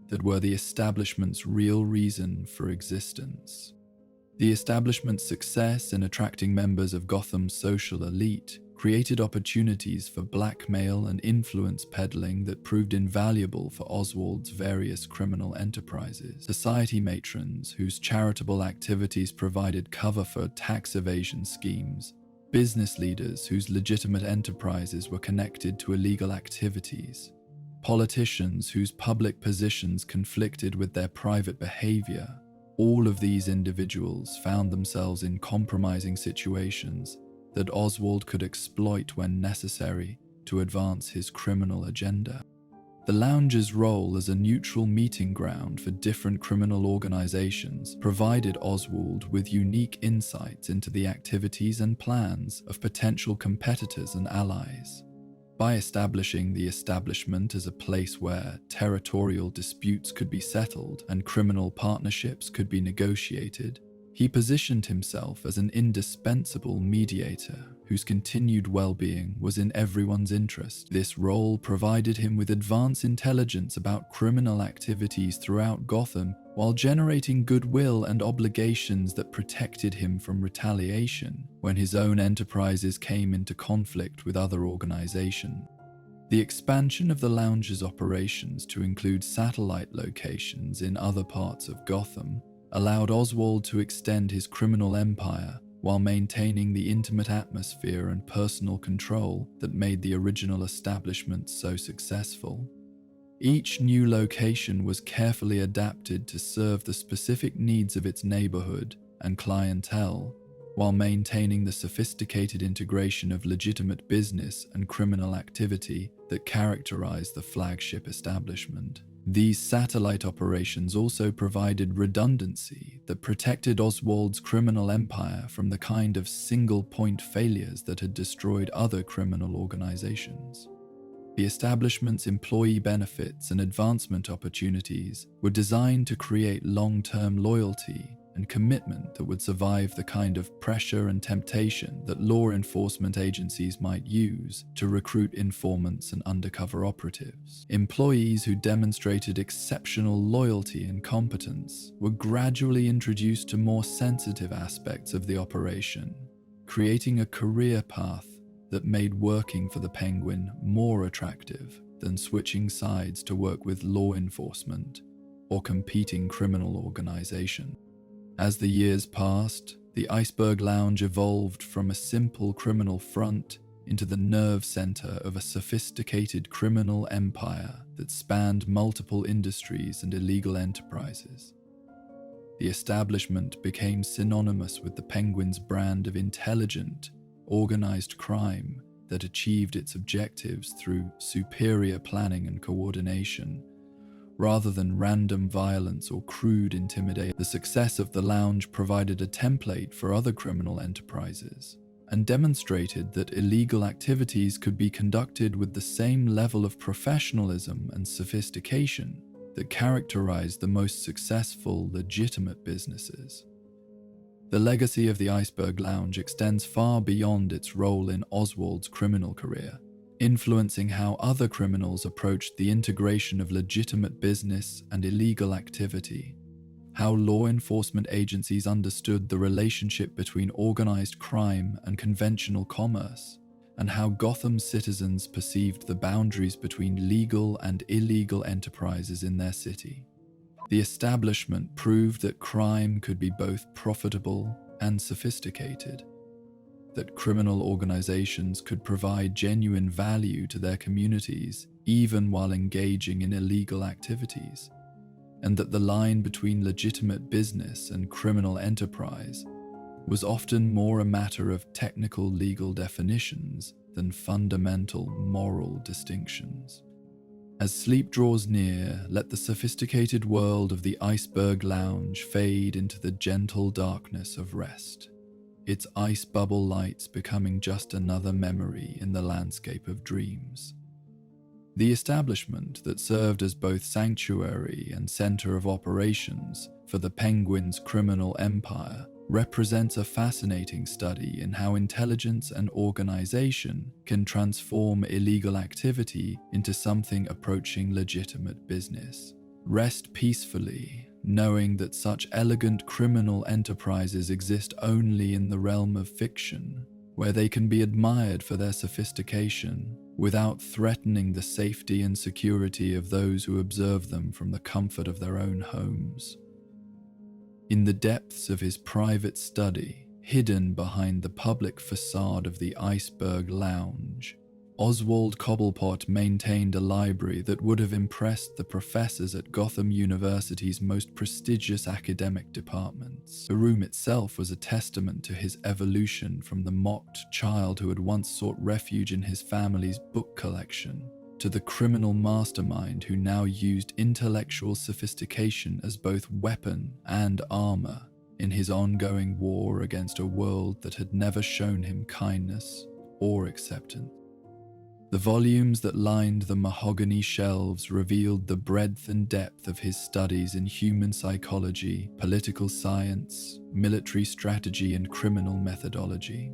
[SPEAKER 1] that were the establishment's real reason for existence. The establishment's success in attracting members of Gotham's social elite created opportunities for blackmail and influence peddling that proved invaluable for Oswald's various criminal enterprises. Society matrons whose charitable activities provided cover for tax evasion schemes, business leaders whose legitimate enterprises were connected to illegal activities, politicians whose public positions conflicted with their private behavior. All of these individuals found themselves in compromising situations that Oswald could exploit when necessary to advance his criminal agenda. The lounge's role as a neutral meeting ground for different criminal organizations provided Oswald with unique insights into the activities and plans of potential competitors and allies. By establishing the establishment as a place where territorial disputes could be settled and criminal partnerships could be negotiated, he positioned himself as an indispensable mediator whose continued well-being was in everyone's interest. This role provided him with advanced intelligence about criminal activities throughout Gotham, while generating goodwill and obligations that protected him from retaliation when his own enterprises came into conflict with other organizations. The expansion of the lounge's operations to include satellite locations in other parts of Gotham allowed Oswald to extend his criminal empire while maintaining the intimate atmosphere and personal control that made the original establishment so successful. Each new location was carefully adapted to serve the specific needs of its neighborhood, and clientele, while maintaining the sophisticated integration of legitimate business and criminal activity that characterized the flagship establishment. These satellite operations also provided redundancy that protected Oswald's criminal empire from the kind of single-point failures that had destroyed other criminal organizations. The establishment's employee benefits and advancement opportunities were designed to create long-term loyalty and commitment that would survive the kind of pressure and temptation that law enforcement agencies might use to recruit informants and undercover operatives. Employees who demonstrated exceptional loyalty and competence were gradually introduced to more sensitive aspects of the operation, creating a career path that made working for the Penguin more attractive than switching sides to work with law enforcement or competing criminal organizations. As the years passed, the Iceberg Lounge evolved from a simple criminal front into the nerve center of a sophisticated criminal empire that spanned multiple industries and illegal enterprises. The establishment became synonymous with the Penguin's brand of intelligent, organized crime that achieved its objectives through superior planning and coordination, rather than random violence or crude intimidation. The success of the lounge provided a template for other criminal enterprises and demonstrated that illegal activities could be conducted with the same level of professionalism and sophistication that characterized the most successful, legitimate businesses. The legacy of the Iceberg Lounge extends far beyond its role in Oswald's criminal career, influencing how other criminals approached the integration of legitimate business and illegal activity, how law enforcement agencies understood the relationship between organized crime and conventional commerce, and how Gotham citizens perceived the boundaries between legal and illegal enterprises in their city. The establishment proved that crime could be both profitable and sophisticated, that criminal organizations could provide genuine value to their communities even while engaging in illegal activities, and that the line between legitimate business and criminal enterprise was often more a matter of technical legal definitions than fundamental moral distinctions. As sleep draws near, let the sophisticated world of the Iceberg Lounge fade into the gentle darkness of rest, its ice bubble lights becoming just another memory in the landscape of dreams. The establishment that served as both sanctuary and center of operations for the Penguin's criminal empire represents a fascinating study in how intelligence and organization can transform illegal activity into something approaching legitimate business. Rest peacefully, knowing that such elegant criminal enterprises exist only in the realm of fiction, where they can be admired for their sophistication without threatening the safety and security of those who observe them from the comfort of their own homes. In the depths of his private study, hidden behind the public facade of the Iceberg Lounge, Oswald Cobblepot maintained a library that would have impressed the professors at Gotham University's most prestigious academic departments. The room itself was a testament to his evolution from the mocked child who had once sought refuge in his family's book collection, to the criminal mastermind who now used intellectual sophistication as both weapon and armor in his ongoing war against a world that had never shown him kindness or acceptance. The volumes that lined the mahogany shelves revealed the breadth and depth of his studies in human psychology, political science, military strategy, and criminal methodology.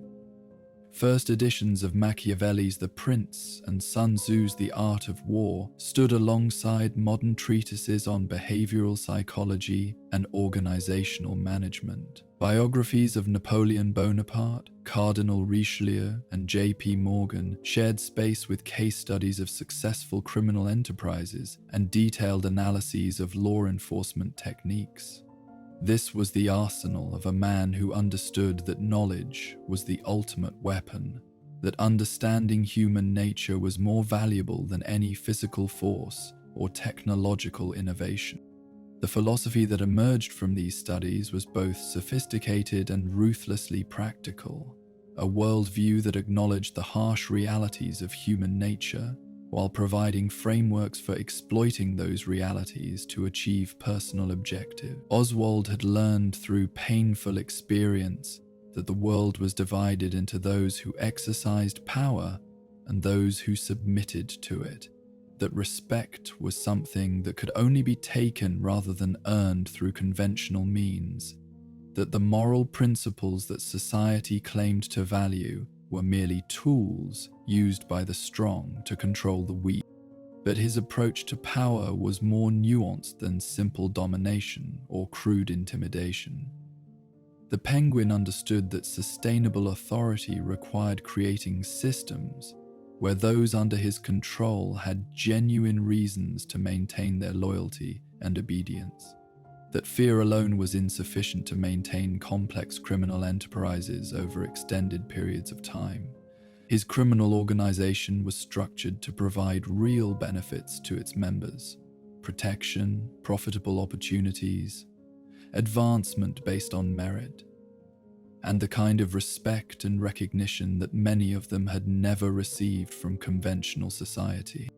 [SPEAKER 1] First editions of Machiavelli's The Prince and Sun Tzu's The Art of War stood alongside modern treatises on behavioral psychology and organizational management. Biographies of Napoleon Bonaparte, Cardinal Richelieu, and J.P. Morgan shared space with case studies of successful criminal enterprises and detailed analyses of law enforcement techniques. This was the arsenal of a man who understood that knowledge was the ultimate weapon, that understanding human nature was more valuable than any physical force or technological innovation. The philosophy that emerged from these studies was both sophisticated and ruthlessly practical, a worldview that acknowledged the harsh realities of human nature while providing frameworks for exploiting those realities to achieve personal objectives. Oswald had learned through painful experience that the world was divided into those who exercised power and those who submitted to it, that respect was something that could only be taken rather than earned through conventional means, that the moral principles that society claimed to value were merely tools used by the strong to control the weak. But his approach to power was more nuanced than simple domination or crude intimidation. The Penguin understood that sustainable authority required creating systems where those under his control had genuine reasons to maintain their loyalty and obedience, that fear alone was insufficient to maintain complex criminal enterprises over extended periods of time. His criminal organization was structured to provide real benefits to its members: protection, profitable opportunities, advancement based on merit, and the kind of respect and recognition that many of them had never received from conventional society.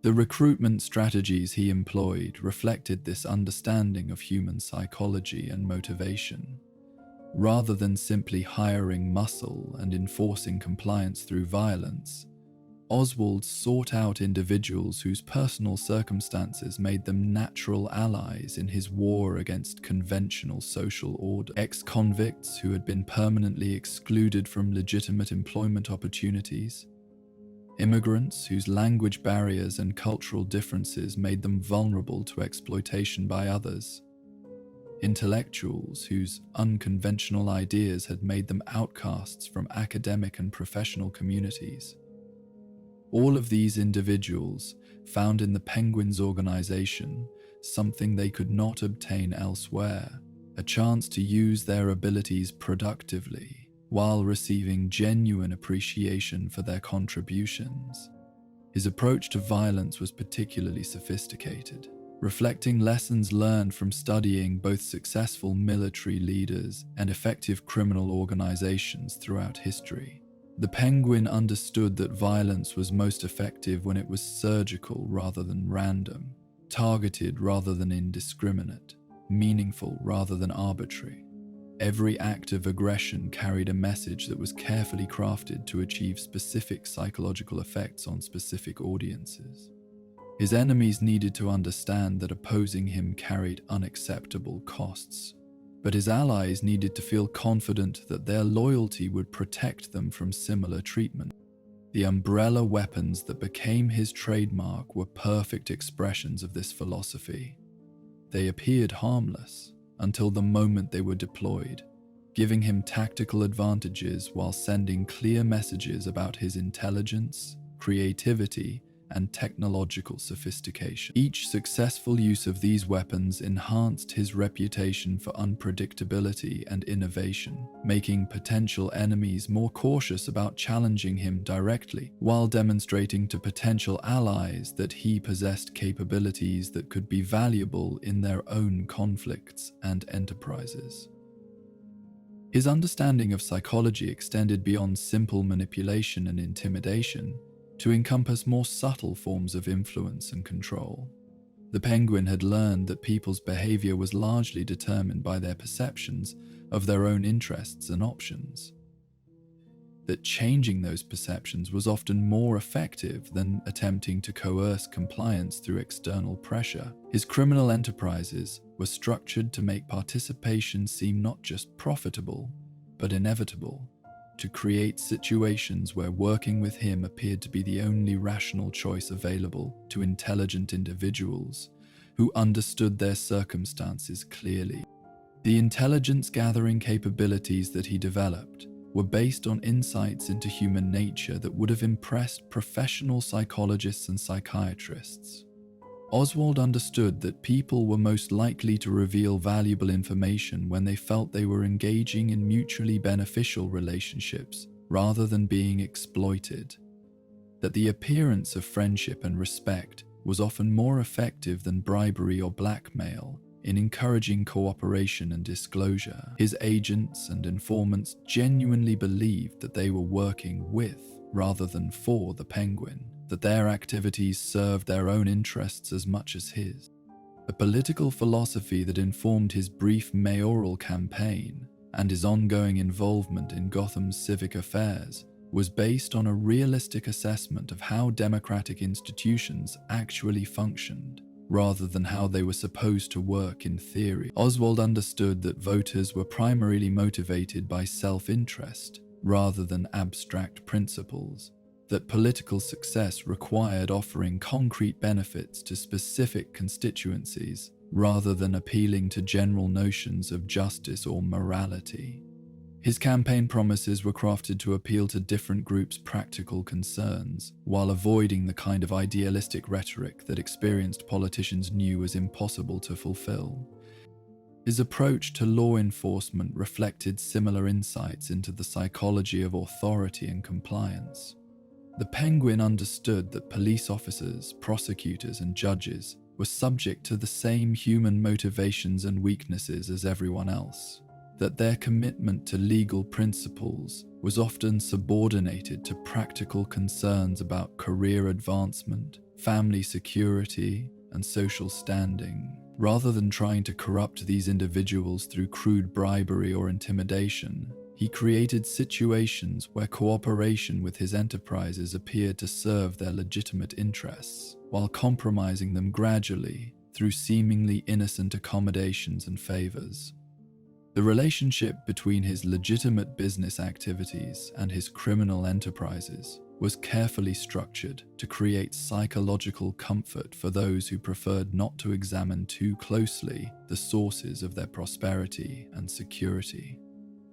[SPEAKER 1] The recruitment strategies he employed reflected this understanding of human psychology and motivation. Rather than simply hiring muscle and enforcing compliance through violence, Oswald sought out individuals whose personal circumstances made them natural allies in his war against conventional social order. Ex-convicts who had been permanently excluded from legitimate employment opportunities, immigrants whose language barriers and cultural differences made them vulnerable to exploitation by others, intellectuals whose unconventional ideas had made them outcasts from academic and professional communities. All of these individuals found in the Penguin's organization something they could not obtain elsewhere: a chance to use their abilities productively while receiving genuine appreciation for their contributions. His approach to violence was particularly sophisticated, reflecting lessons learned from studying both successful military leaders and effective criminal organizations throughout history. The Penguin understood that violence was most effective when it was surgical rather than random, targeted rather than indiscriminate, meaningful rather than arbitrary. Every act of aggression carried a message that was carefully crafted to achieve specific psychological effects on specific audiences. His enemies needed to understand that opposing him carried unacceptable costs, but his allies needed to feel confident that their loyalty would protect them from similar treatment. The umbrella weapons that became his trademark were perfect expressions of this philosophy. They appeared harmless until the moment they were deployed, giving him tactical advantages while sending clear messages about his intelligence, creativity, and technological sophistication. Each successful use of these weapons enhanced his reputation for unpredictability and innovation, making potential enemies more cautious about challenging him directly, while demonstrating to potential allies that he possessed capabilities that could be valuable in their own conflicts and enterprises. His understanding of psychology extended beyond simple manipulation and intimidation to encompass more subtle forms of influence and control. The Penguin had learned that people's behavior was largely determined by their perceptions of their own interests and options, that changing those perceptions was often more effective than attempting to coerce compliance through external pressure. His criminal enterprises were structured to make participation seem not just profitable, but inevitable, to create situations where working with him appeared to be the only rational choice available to intelligent individuals who understood their circumstances clearly. The intelligence-gathering capabilities that he developed were based on insights into human nature that would have impressed professional psychologists and psychiatrists. Oswald understood that people were most likely to reveal valuable information when they felt they were engaging in mutually beneficial relationships rather than being exploited, that the appearance of friendship and respect was often more effective than bribery or blackmail in encouraging cooperation and disclosure. His agents and informants genuinely believed that they were working with, rather than for, the Penguin, that their activities served their own interests as much as his. A political philosophy that informed his brief mayoral campaign and his ongoing involvement in Gotham's civic affairs was based on a realistic assessment of how democratic institutions actually functioned, rather than how they were supposed to work in theory. Oswald understood that voters were primarily motivated by self-interest rather than abstract principles, that political success required offering concrete benefits to specific constituencies rather than appealing to general notions of justice or morality. His campaign promises were crafted to appeal to different groups' practical concerns, while avoiding the kind of idealistic rhetoric that experienced politicians knew was impossible to fulfill. His approach to law enforcement reflected similar insights into the psychology of authority and compliance. The Penguin understood that police officers, prosecutors, and judges were subject to the same human motivations and weaknesses as everyone else, that their commitment to legal principles was often subordinated to practical concerns about career advancement, family security, and social standing. Rather than trying to corrupt these individuals through crude bribery or intimidation, he created situations where cooperation with his enterprises appeared to serve their legitimate interests, while compromising them gradually through seemingly innocent accommodations and favors. The relationship between his legitimate business activities and his criminal enterprises was carefully structured to create psychological comfort for those who preferred not to examine too closely the sources of their prosperity and security.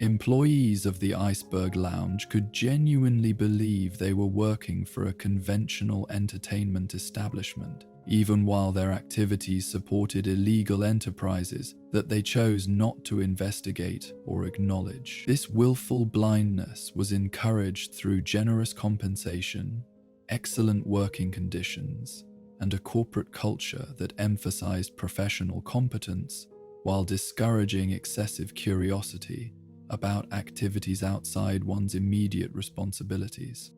[SPEAKER 1] Employees of the Iceberg Lounge could genuinely believe they were working for a conventional entertainment establishment, even while their activities supported illegal enterprises that they chose not to investigate or acknowledge. This willful blindness was encouraged through generous compensation, excellent working conditions, and a corporate culture that emphasized professional competence while discouraging excessive curiosity about activities outside one's immediate responsibilities.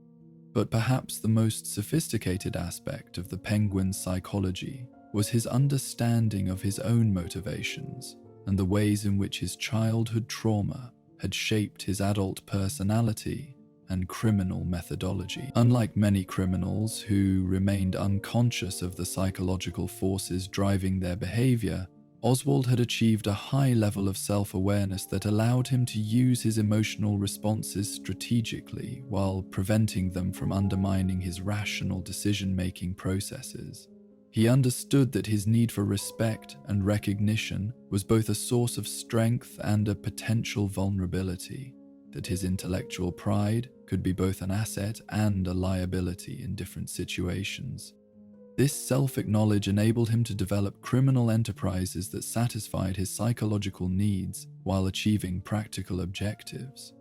[SPEAKER 1] But perhaps the most sophisticated aspect of the Penguin's psychology was his understanding of his own motivations and the ways in which his childhood trauma had shaped his adult personality and criminal methodology. Unlike many criminals who remained unconscious of the psychological forces driving their behavior, Oswald had achieved a high level of self-awareness that allowed him to use his emotional responses strategically while preventing them from undermining his rational decision-making processes. He understood that his need for respect and recognition was both a source of strength and a potential vulnerability, that his intellectual pride could be both an asset and a liability in different situations. This self-knowledge enabled him to develop criminal enterprises that satisfied his psychological needs while achieving practical objectives.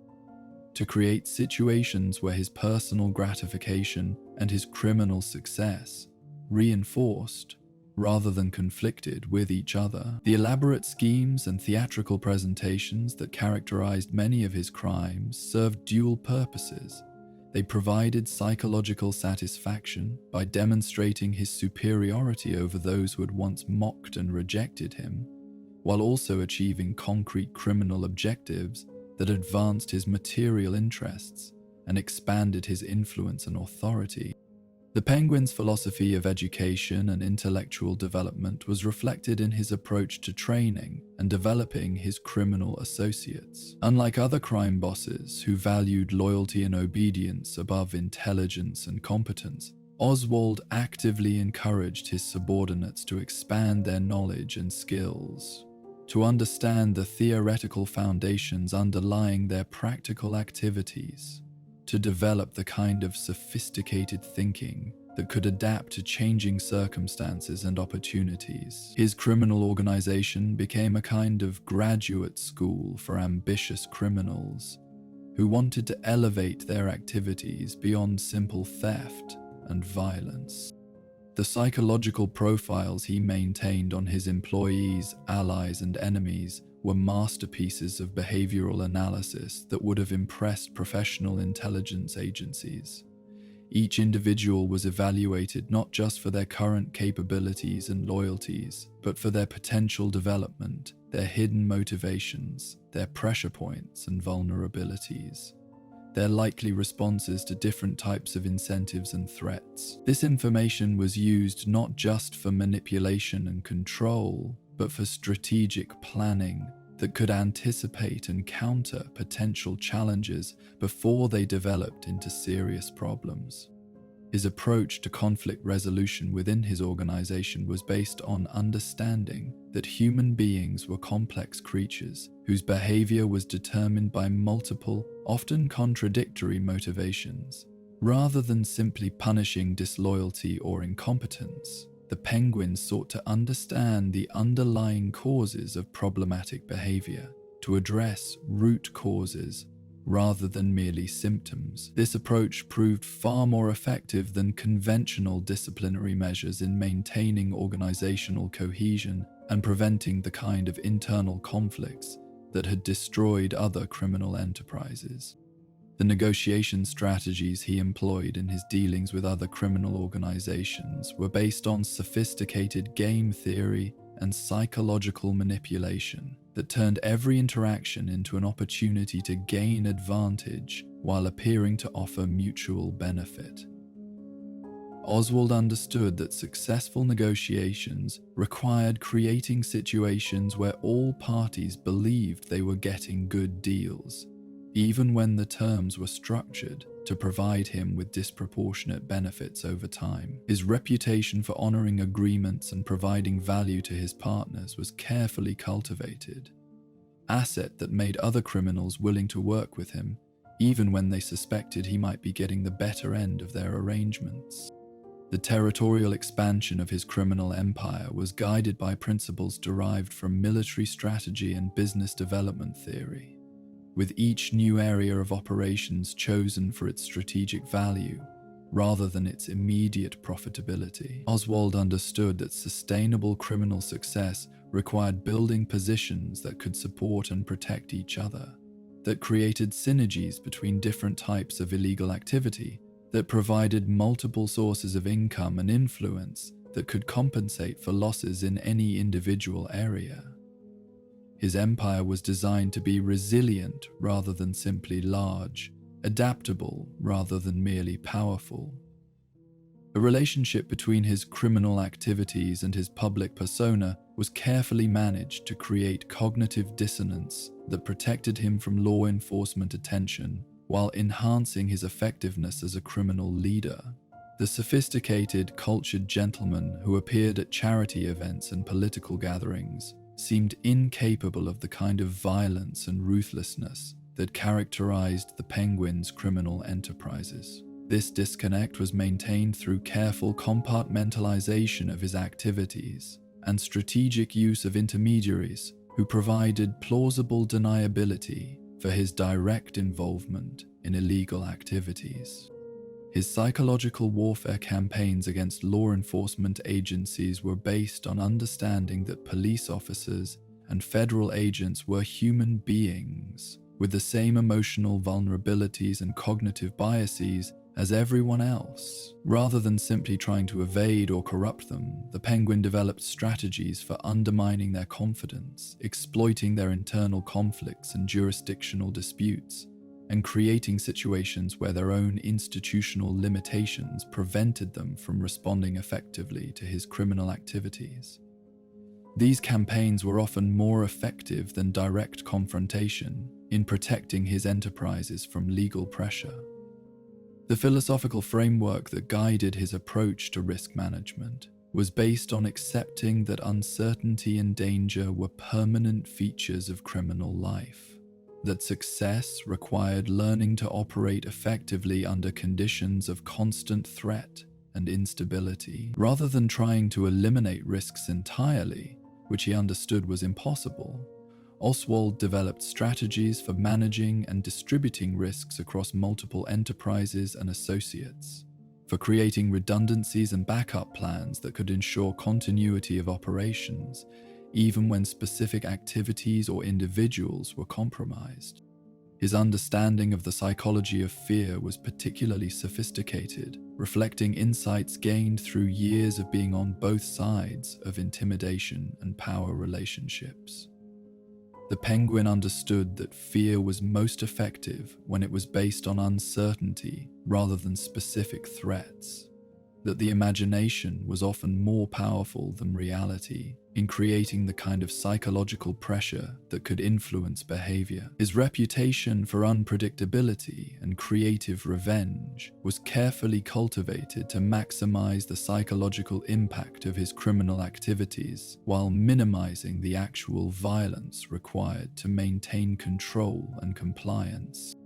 [SPEAKER 1] To create situations where his personal gratification and his criminal success reinforced, rather than conflicted with each other. The elaborate schemes and theatrical presentations that characterized many of his crimes served dual purposes. They provided psychological satisfaction by demonstrating his superiority over those who had once mocked and rejected him, while also achieving concrete criminal objectives that advanced his material interests and expanded his influence and authority. The Penguin's philosophy of education and intellectual development was reflected in his approach to training and developing his criminal associates. Unlike other crime bosses who valued loyalty and obedience above intelligence and competence, Oswald actively encouraged his subordinates to expand their knowledge and skills, to understand the theoretical foundations underlying their practical activities, to develop the kind of sophisticated thinking that could adapt to changing circumstances and opportunities. His criminal organization became a kind of graduate school for ambitious criminals who wanted to elevate their activities beyond simple theft and violence. The psychological profiles he maintained on his employees, allies, and enemies were masterpieces of behavioral analysis that would have impressed professional intelligence agencies. Each individual was evaluated not just for their current capabilities and loyalties, but for their potential development, their hidden motivations, their pressure points and vulnerabilities, their likely responses to different types of incentives and threats. This information was used not just for manipulation and control, but for strategic planning that could anticipate and counter potential challenges before they developed into serious problems. His approach to conflict resolution within his organization was based on understanding that human beings were complex creatures whose behavior was determined by multiple, often contradictory motivations. Rather than simply punishing disloyalty or incompetence, the Penguins sought to understand the underlying causes of problematic behavior, to address root causes rather than merely symptoms. This approach proved far more effective than conventional disciplinary measures in maintaining organizational cohesion and preventing the kind of internal conflicts that had destroyed other criminal enterprises. The negotiation strategies he employed in his dealings with other criminal organizations were based on sophisticated game theory and psychological manipulation that turned every interaction into an opportunity to gain advantage while appearing to offer mutual benefit. Oswald understood that successful negotiations required creating situations where all parties believed they were getting good deals, even when the terms were structured to provide him with disproportionate benefits over time. His reputation for honoring agreements and providing value to his partners was carefully cultivated, asset that made other criminals willing to work with him, even when they suspected he might be getting the better end of their arrangements. The territorial expansion of his criminal empire was guided by principles derived from military strategy and business development theory, with each new area of operations chosen for its strategic value rather than its immediate profitability. Oswald understood that sustainable criminal success required building positions that could support and protect each other, that created synergies between different types of illegal activity, that provided multiple sources of income and influence that could compensate for losses in any individual area. His empire was designed to be resilient rather than simply large, adaptable rather than merely powerful. The relationship between his criminal activities and his public persona was carefully managed to create cognitive dissonance that protected him from law enforcement attention while enhancing his effectiveness as a criminal leader. The sophisticated, cultured gentleman who appeared at charity events and political gatherings seemed incapable of the kind of violence and ruthlessness that characterized the Penguins' criminal enterprises. This disconnect was maintained through careful compartmentalization of his activities and strategic use of intermediaries who provided plausible deniability for his direct involvement in illegal activities. His psychological warfare campaigns against law enforcement agencies were based on understanding that police officers and federal agents were human beings with the same emotional vulnerabilities and cognitive biases as everyone else. Rather than simply trying to evade or corrupt them, the Penguin developed strategies for undermining their confidence, exploiting their internal conflicts and jurisdictional disputes, and creating situations where their own institutional limitations prevented them from responding effectively to his criminal activities. These campaigns were often more effective than direct confrontation in protecting his enterprises from legal pressure. The philosophical framework that guided his approach to risk management was based on accepting that uncertainty and danger were permanent features of criminal life, that success required learning to operate effectively under conditions of constant threat and instability. Rather than trying to eliminate risks entirely, which he understood was impossible, Oswald developed strategies for managing and distributing risks across multiple enterprises and associates. for creating redundancies and backup plans that could ensure continuity of operations, even when specific activities or individuals were compromised. His understanding of the psychology of fear was particularly sophisticated, reflecting insights gained through years of being on both sides of intimidation and power relationships. The Penguin understood that fear was most effective when it was based on uncertainty rather than specific threats, that the imagination was often more powerful than reality in creating the kind of psychological pressure that could influence behavior. His reputation for unpredictability and creative revenge was carefully cultivated to maximize the psychological impact of his criminal activities while minimizing the actual violence required to maintain control and compliance.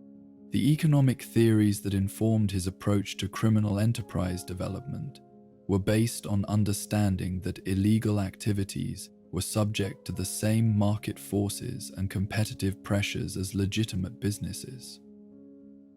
[SPEAKER 1] The economic theories that informed his approach to criminal enterprise development were based on understanding that illegal activities were subject to the same market forces and competitive pressures as legitimate businesses,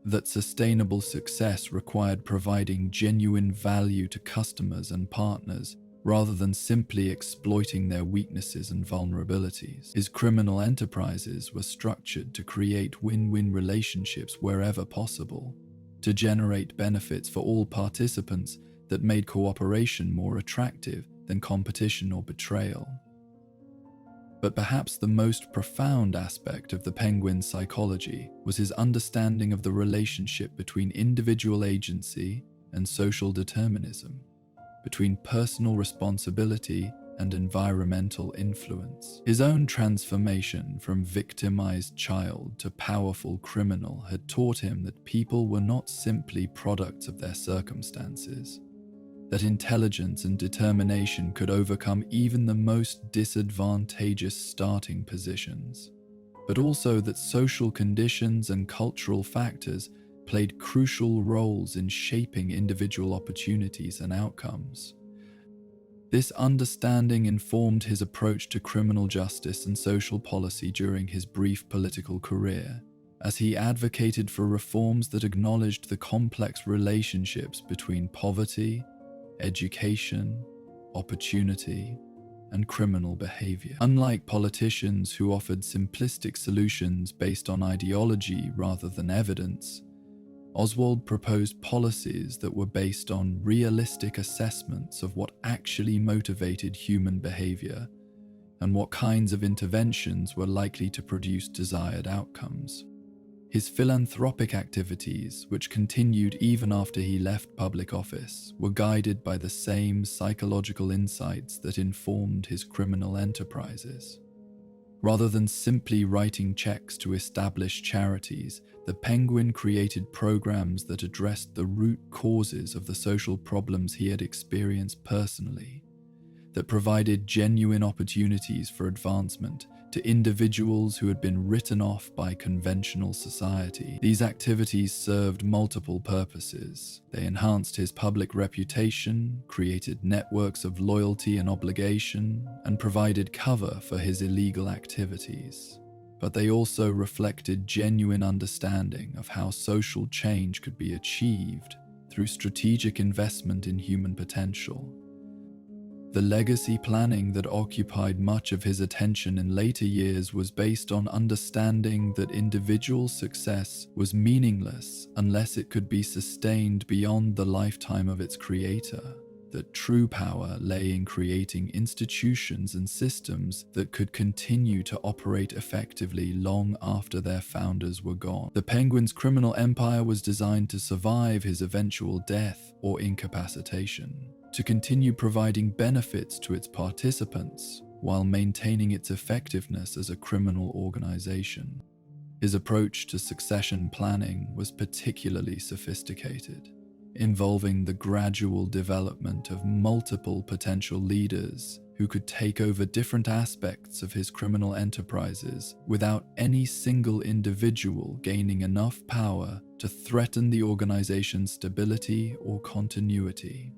[SPEAKER 1] that sustainable success required providing genuine value to customers and partners rather than simply exploiting their weaknesses and vulnerabilities. His criminal enterprises were structured to create win-win relationships wherever possible, to generate benefits for all participants that made cooperation more attractive than competition or betrayal. But perhaps the most profound aspect of the Penguin's psychology was his understanding of the relationship between individual agency and social determinism, between personal responsibility and environmental influence. His own transformation from victimized child to powerful criminal had taught him that people were not simply products of their circumstances, that intelligence and determination could overcome even the most disadvantageous starting positions, but also that social conditions and cultural factors played crucial roles in shaping individual opportunities and outcomes. This understanding informed his approach to criminal justice and social policy during his brief political career, as he advocated for reforms that acknowledged the complex relationships between poverty, education, opportunity, and criminal behavior. Unlike politicians who offered simplistic solutions based on ideology rather than evidence, Oswald proposed policies that were based on realistic assessments of what actually motivated human behavior and what kinds of interventions were likely to produce desired outcomes. His philanthropic activities, which continued even after he left public office, were guided by the same psychological insights that informed his criminal enterprises. Rather than simply writing checks to establish charities, the Penguin created programs that addressed the root causes of the social problems he had experienced personally, that provided genuine opportunities for advancement to individuals who had been written off by conventional society. These activities served multiple purposes. They enhanced his public reputation, created networks of loyalty and obligation, and provided cover for his illegal activities. But they also reflected genuine understanding of how social change could be achieved through strategic investment in human potential. The legacy planning that occupied much of his attention in later years was based on understanding that individual success was meaningless unless it could be sustained beyond the lifetime of its creator, that true power lay in creating institutions and systems that could continue to operate effectively long after their founders were gone. The Penguin's criminal empire was designed to survive his eventual death or incapacitation, to continue providing benefits to its participants while maintaining its effectiveness as a criminal organization. His approach to succession planning was particularly sophisticated, involving the gradual development of multiple potential leaders who could take over different aspects of his criminal enterprises without any single individual gaining enough power to threaten the organization's stability or continuity.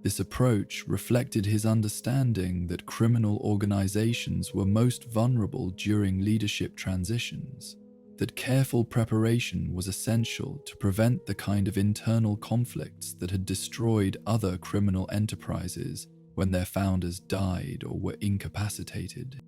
[SPEAKER 1] This approach reflected his understanding that criminal organizations were most vulnerable during leadership transitions, that careful preparation was essential to prevent the kind of internal conflicts that had destroyed other criminal enterprises when their founders died or were incapacitated.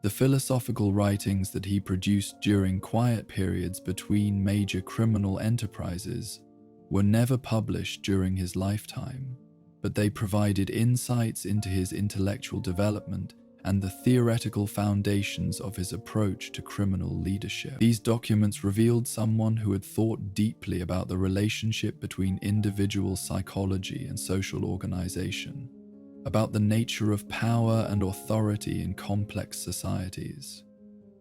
[SPEAKER 1] The philosophical writings that he produced during quiet periods between major criminal enterprises were never published during his lifetime, but they provided insights into his intellectual development and the theoretical foundations of his approach to criminal leadership. These documents revealed someone who had thought deeply about the relationship between individual psychology and social organization, about the nature of power and authority in complex societies,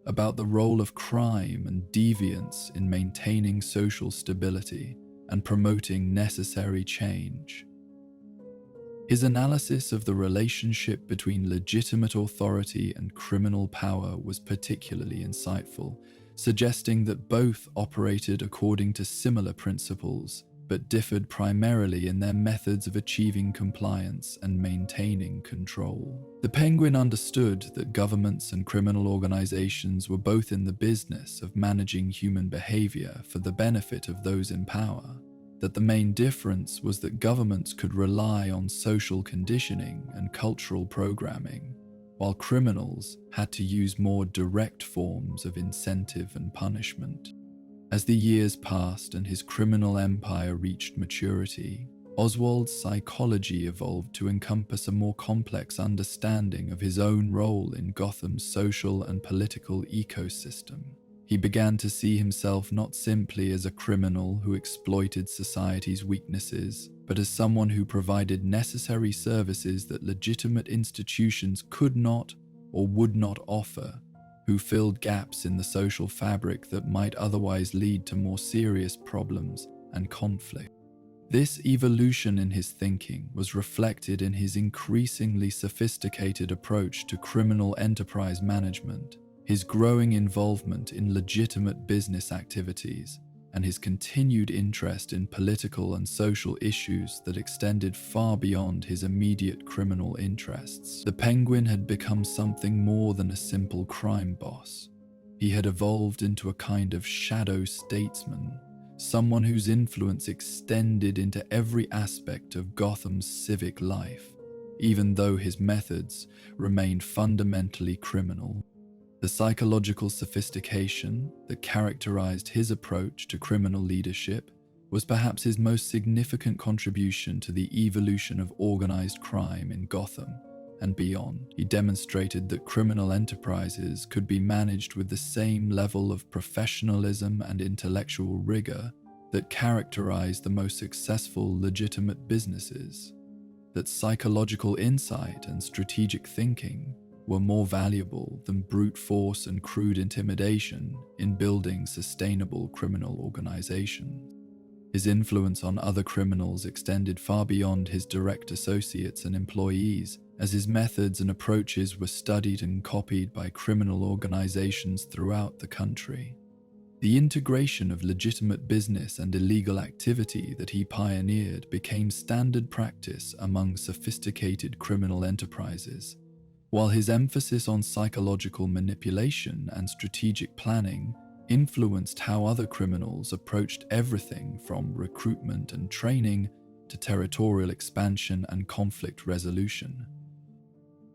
[SPEAKER 1] about the role of crime and deviance in maintaining social stability and promoting necessary change. His analysis of the relationship between legitimate authority and criminal power was particularly insightful, suggesting that both operated according to similar principles, but differed primarily in their methods of achieving compliance and maintaining control. The Penguin understood that governments and criminal organizations were both in the business of managing human behavior for the benefit of those in power, that the main difference was that governments could rely on social conditioning and cultural programming, while criminals had to use more direct forms of incentive and punishment. As the years passed and his criminal empire reached maturity, Oswald's psychology evolved to encompass a more complex understanding of his own role in Gotham's social and political ecosystem. He began to see himself not simply as a criminal who exploited society's weaknesses, but as someone who provided necessary services that legitimate institutions could not or would not offer, who filled gaps in the social fabric that might otherwise lead to more serious problems and conflict. This evolution in his thinking was reflected in his increasingly sophisticated approach to criminal enterprise management, his growing involvement in legitimate business activities, and his continued interest in political and social issues that extended far beyond his immediate criminal interests. The Penguin had become something more than a simple crime boss. He had evolved into a kind of shadow statesman, someone whose influence extended into every aspect of Gotham's civic life, even though his methods remained fundamentally criminal. The psychological sophistication that characterized his approach to criminal leadership was perhaps his most significant contribution to the evolution of organized crime in Gotham and beyond. He demonstrated that criminal enterprises could be managed with the same level of professionalism and intellectual rigor that characterized the most successful legitimate businesses, that psychological insight and strategic thinking were more valuable than brute force and crude intimidation in building sustainable criminal organizations. His influence on other criminals extended far beyond his direct associates and employees, as his methods and approaches were studied and copied by criminal organizations throughout the country. The integration of legitimate business and illegal activity that he pioneered became standard practice among sophisticated criminal enterprises, while his emphasis on psychological manipulation and strategic planning influenced how other criminals approached everything from recruitment and training to territorial expansion and conflict resolution.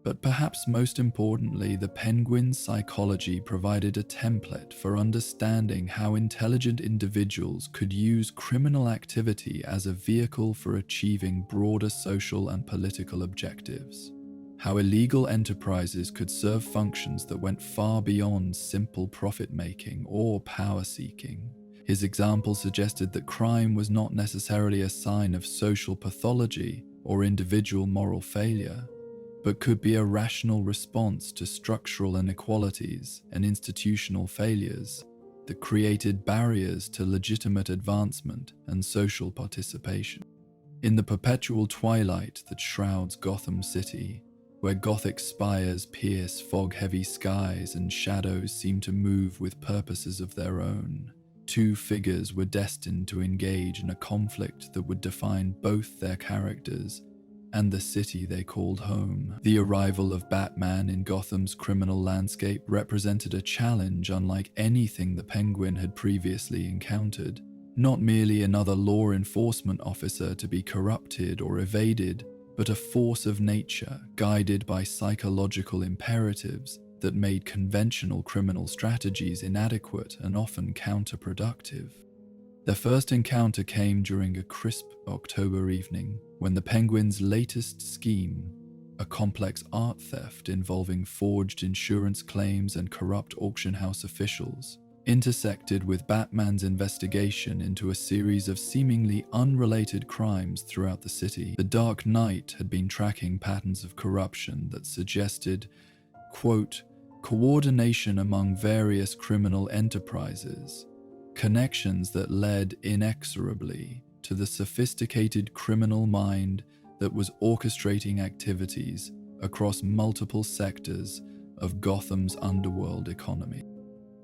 [SPEAKER 1] But perhaps most importantly, the Penguin's psychology provided a template for understanding how intelligent individuals could use criminal activity as a vehicle for achieving broader social and political objectives. How illegal enterprises could serve functions that went far beyond simple profit-making or power-seeking. His example suggested that crime was not necessarily a sign of social pathology or individual moral failure, but could be a rational response to structural inequalities and institutional failures that created barriers to legitimate advancement and social participation. In the perpetual twilight that shrouds Gotham City, where Gothic spires pierce fog-heavy skies and shadows seem to move with purposes of their own, two figures were destined to engage in a conflict that would define both their characters and the city they called home. The arrival of Batman in Gotham's criminal landscape represented a challenge unlike anything the Penguin had previously encountered. Not merely another law enforcement officer to be corrupted or evaded, but a force of nature guided by psychological imperatives that made conventional criminal strategies inadequate and often counterproductive. Their first encounter came during a crisp October evening when the Penguin's latest scheme, a complex art theft involving forged insurance claims and corrupt auction house officials, intersected with Batman's investigation into a series of seemingly unrelated crimes throughout the city. The Dark Knight had been tracking patterns of corruption that suggested, quote, coordination among various criminal enterprises, connections that led inexorably to the sophisticated criminal mind that was orchestrating activities across multiple sectors of Gotham's underworld economy.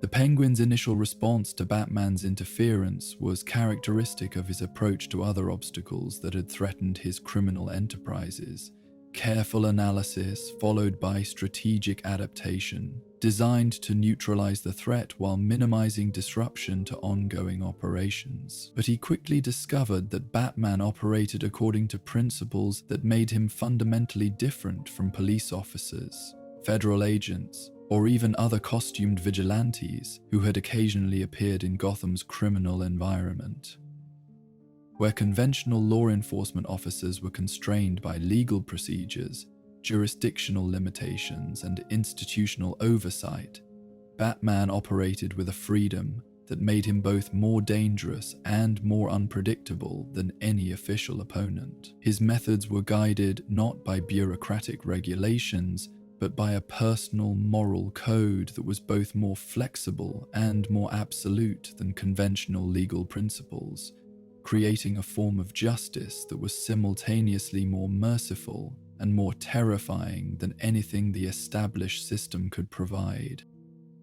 [SPEAKER 1] The Penguin's initial response to Batman's interference was characteristic of his approach to other obstacles that had threatened his criminal enterprises. Careful analysis followed by strategic adaptation, designed to neutralize the threat while minimizing disruption to ongoing operations. But he quickly discovered that Batman operated according to principles that made him fundamentally different from police officers, federal agents, or even other costumed vigilantes who had occasionally appeared in Gotham's criminal environment. Where conventional law enforcement officers were constrained by legal procedures, jurisdictional limitations, and institutional oversight, Batman operated with a freedom that made him both more dangerous and more unpredictable than any official opponent. His methods were guided not by bureaucratic regulations, but by a personal moral code that was both more flexible and more absolute than conventional legal principles, creating a form of justice that was simultaneously more merciful and more terrifying than anything the established system could provide.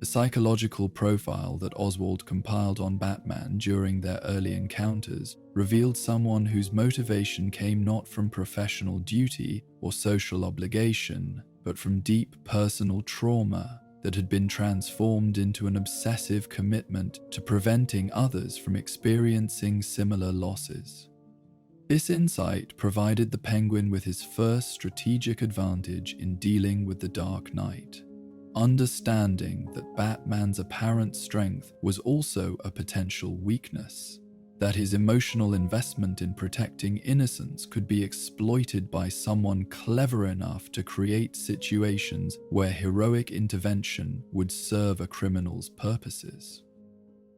[SPEAKER 1] The psychological profile that Oswald compiled on Batman during their early encounters revealed someone whose motivation came not from professional duty or social obligation, but from deep personal trauma that had been transformed into an obsessive commitment to preventing others from experiencing similar losses. This insight provided the Penguin with his first strategic advantage in dealing with the Dark Knight, understanding that Batman's apparent strength was also a potential weakness, that his emotional investment in protecting innocence could be exploited by someone clever enough to create situations where heroic intervention would serve a criminal's purposes.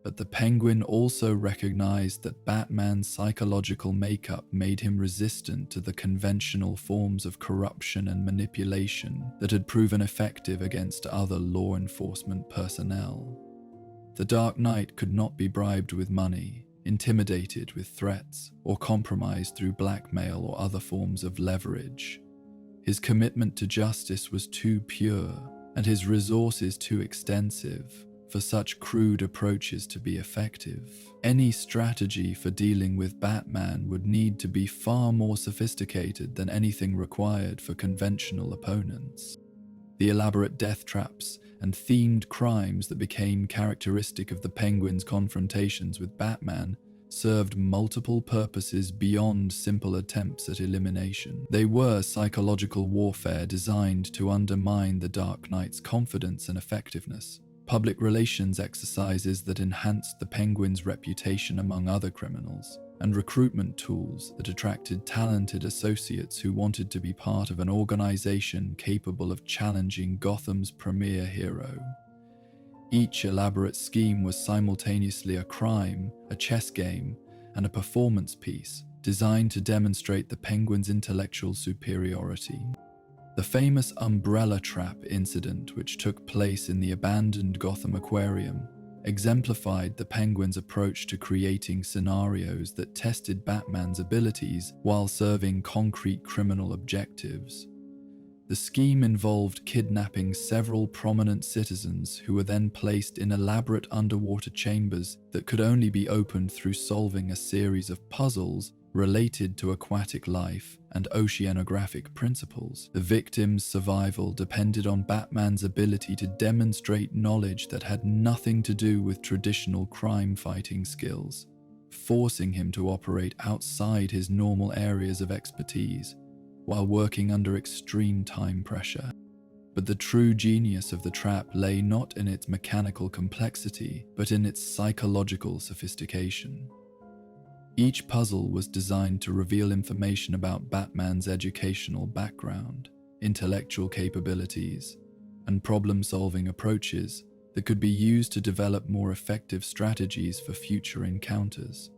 [SPEAKER 1] But the Penguin also recognized that Batman's psychological makeup made him resistant to the conventional forms of corruption and manipulation that had proven effective against other law enforcement personnel. The Dark Knight could not be bribed with money, intimidated with threats, or compromised through blackmail or other forms of leverage. His commitment to justice was too pure, and his resources too extensive for such crude approaches to be effective. Any strategy for dealing with Batman would need to be far more sophisticated than anything required for conventional opponents. The elaborate death traps and themed crimes that became characteristic of the Penguin's confrontations with Batman served multiple purposes beyond simple attempts at elimination. They were psychological warfare designed to undermine the Dark Knight's confidence and effectiveness, public relations exercises that enhanced the Penguin's reputation among other criminals, and recruitment tools that attracted talented associates who wanted to be part of an organization capable of challenging Gotham's premier hero. Each elaborate scheme was simultaneously a crime, a chess game, and a performance piece designed to demonstrate the Penguin's intellectual superiority. The famous umbrella trap incident, which took place in the abandoned Gotham Aquarium, exemplified the Penguin's approach to creating scenarios that tested Batman's abilities while serving concrete criminal objectives. The scheme involved kidnapping several prominent citizens who were then placed in elaborate underwater chambers that could only be opened through solving a series of puzzles related to aquatic life and oceanographic principles. The victim's survival depended on Batman's ability to demonstrate knowledge that had nothing to do with traditional crime-fighting skills, forcing him to operate outside his normal areas of expertise while working under extreme time pressure. But the true genius of the trap lay not in its mechanical complexity, but in its psychological sophistication. Each puzzle was designed to reveal information about Batman's educational background, intellectual capabilities, and problem-solving approaches that could be used to develop more effective strategies for future encounters.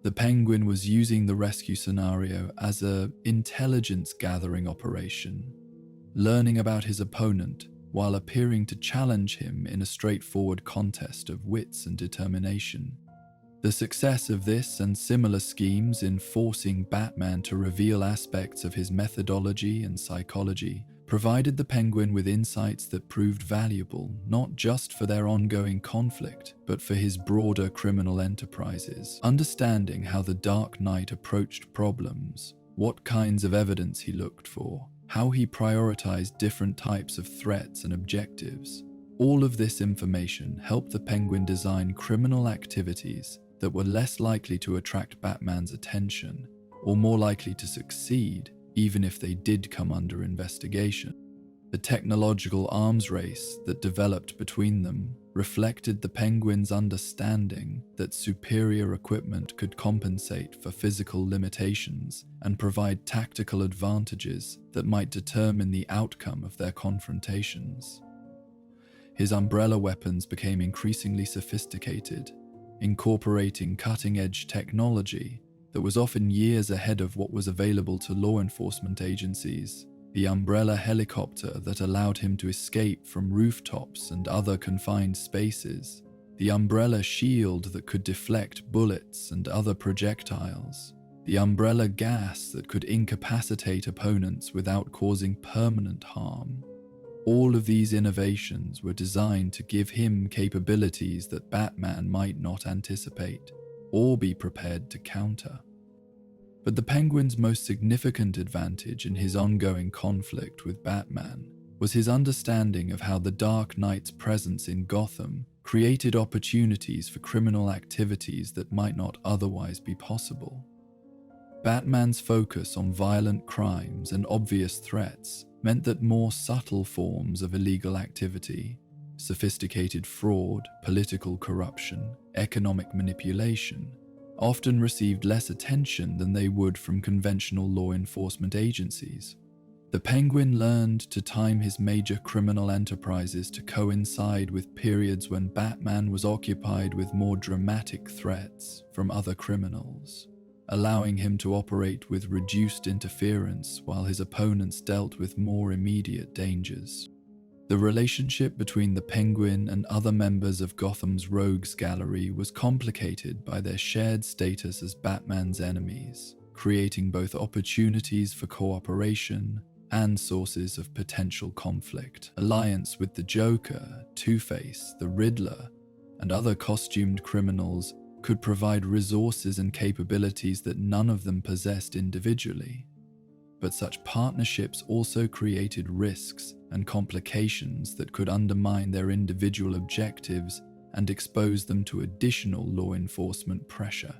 [SPEAKER 1] The Penguin was using the rescue scenario as an intelligence-gathering operation, learning about his opponent while appearing to challenge him in a straightforward contest of wits and determination. The success of this and similar schemes in forcing Batman to reveal aspects of his methodology and psychology provided the Penguin with insights that proved valuable not just for their ongoing conflict, but for his broader criminal enterprises. Understanding how the Dark Knight approached problems, what kinds of evidence he looked for, how he prioritized different types of threats and objectives, all of this information helped the Penguin design criminal activities that were less likely to attract Batman's attention, or more likely to succeed even if they did come under investigation. The technological arms race that developed between them reflected the Penguin's understanding that superior equipment could compensate for physical limitations and provide tactical advantages that might determine the outcome of their confrontations. His umbrella weapons became increasingly sophisticated, incorporating cutting-edge technology that was often years ahead of what was available to law enforcement agencies. The umbrella helicopter that allowed him to escape from rooftops and other confined spaces, the umbrella shield that could deflect bullets and other projectiles, the umbrella gas that could incapacitate opponents without causing permanent harm. All of these innovations were designed to give him capabilities that Batman might not anticipate or be prepared to counter. But the Penguin's most significant advantage in his ongoing conflict with Batman was his understanding of how the Dark Knight's presence in Gotham created opportunities for criminal activities that might not otherwise be possible. Batman's focus on violent crimes and obvious threats meant that more subtle forms of illegal activity, sophisticated fraud, political corruption, economic manipulation, often received less attention than they would from conventional law enforcement agencies. The Penguin learned to time his major criminal enterprises to coincide with periods when Batman was occupied with more dramatic threats from other criminals, allowing him to operate with reduced interference while his opponents dealt with more immediate dangers. The relationship between the Penguin and other members of Gotham's rogues gallery was complicated by their shared status as Batman's enemies, creating both opportunities for cooperation and sources of potential conflict. Alliance with the Joker, Two-Face, the Riddler, and other costumed criminals could provide resources and capabilities that none of them possessed individually. But such partnerships also created risks and complications that could undermine their individual objectives and expose them to additional law enforcement pressure.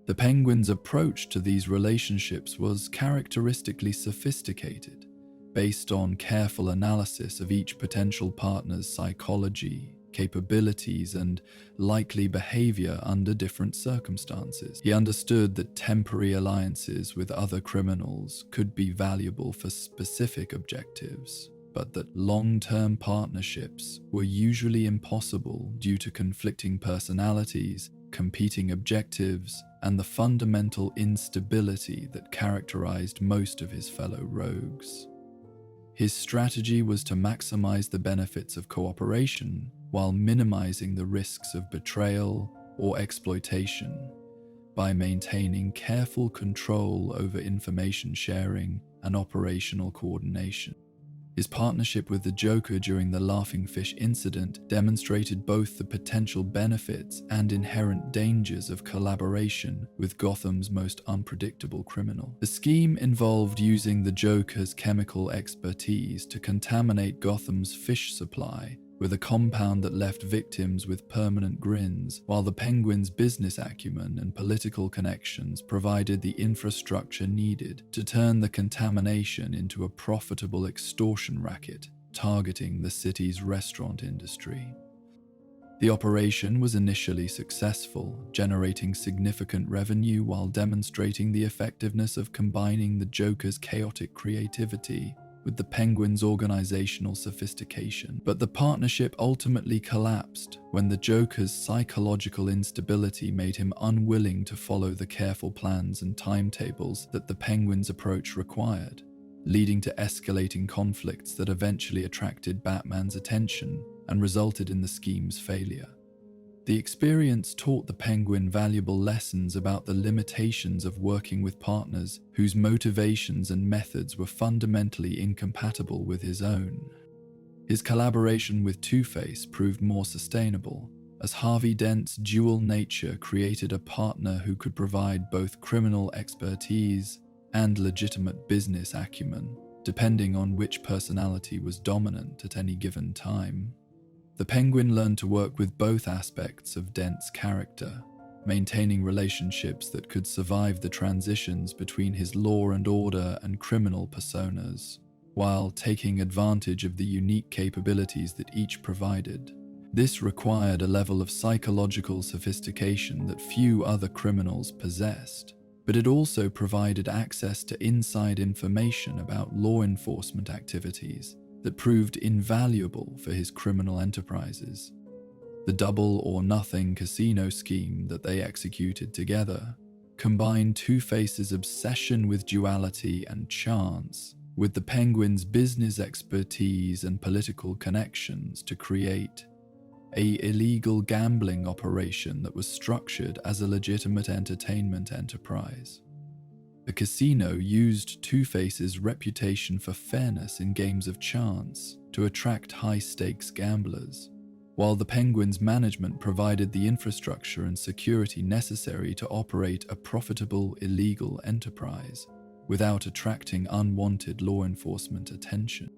[SPEAKER 1] The Penguin's approach to these relationships was characteristically sophisticated, based on careful analysis of each potential partner's psychology, capabilities, and likely behavior under different circumstances. He understood that temporary alliances with other criminals could be valuable for specific objectives, but that long-term partnerships were usually impossible due to conflicting personalities, competing objectives, and the fundamental instability that characterized most of his fellow rogues. His strategy was to maximize the benefits of cooperation while minimizing the risks of betrayal or exploitation by maintaining careful control over information sharing and operational coordination. His partnership with the Joker during the Laughing Fish incident demonstrated both the potential benefits and inherent dangers of collaboration with Gotham's most unpredictable criminal. The scheme involved using the Joker's chemical expertise to contaminate Gotham's fish supply with a compound that left victims with permanent grins, while the Penguin's business acumen and political connections provided the infrastructure needed to turn the contamination into a profitable extortion racket targeting the city's restaurant industry. The operation was initially successful, generating significant revenue while demonstrating the effectiveness of combining the Joker's chaotic creativity with the Penguin's organizational sophistication. But the partnership ultimately collapsed when the Joker's psychological instability made him unwilling to follow the careful plans and timetables that the Penguin's approach required, leading to escalating conflicts that eventually attracted Batman's attention and resulted in the scheme's failure. The experience taught the Penguin valuable lessons about the limitations of working with partners whose motivations and methods were fundamentally incompatible with his own. His collaboration with Two-Face proved more sustainable, as Harvey Dent's dual nature created a partner who could provide both criminal expertise and legitimate business acumen, depending on which personality was dominant at any given time. The Penguin learned to work with both aspects of Dent's character, maintaining relationships that could survive the transitions between his law and order and criminal personas, while taking advantage of the unique capabilities that each provided. This required a level of psychological sophistication that few other criminals possessed, but it also provided access to inside information about law enforcement activities that proved invaluable for his criminal enterprises. The double or nothing casino scheme that they executed together combined Two-Face's obsession with duality and chance with the Penguin's business expertise and political connections to create an illegal gambling operation that was structured as a legitimate entertainment enterprise. The casino used Two-Face's reputation for fairness in games of chance to attract high-stakes gamblers, while the Penguin's management provided the infrastructure and security necessary to operate a profitable illegal enterprise without attracting unwanted law enforcement attention.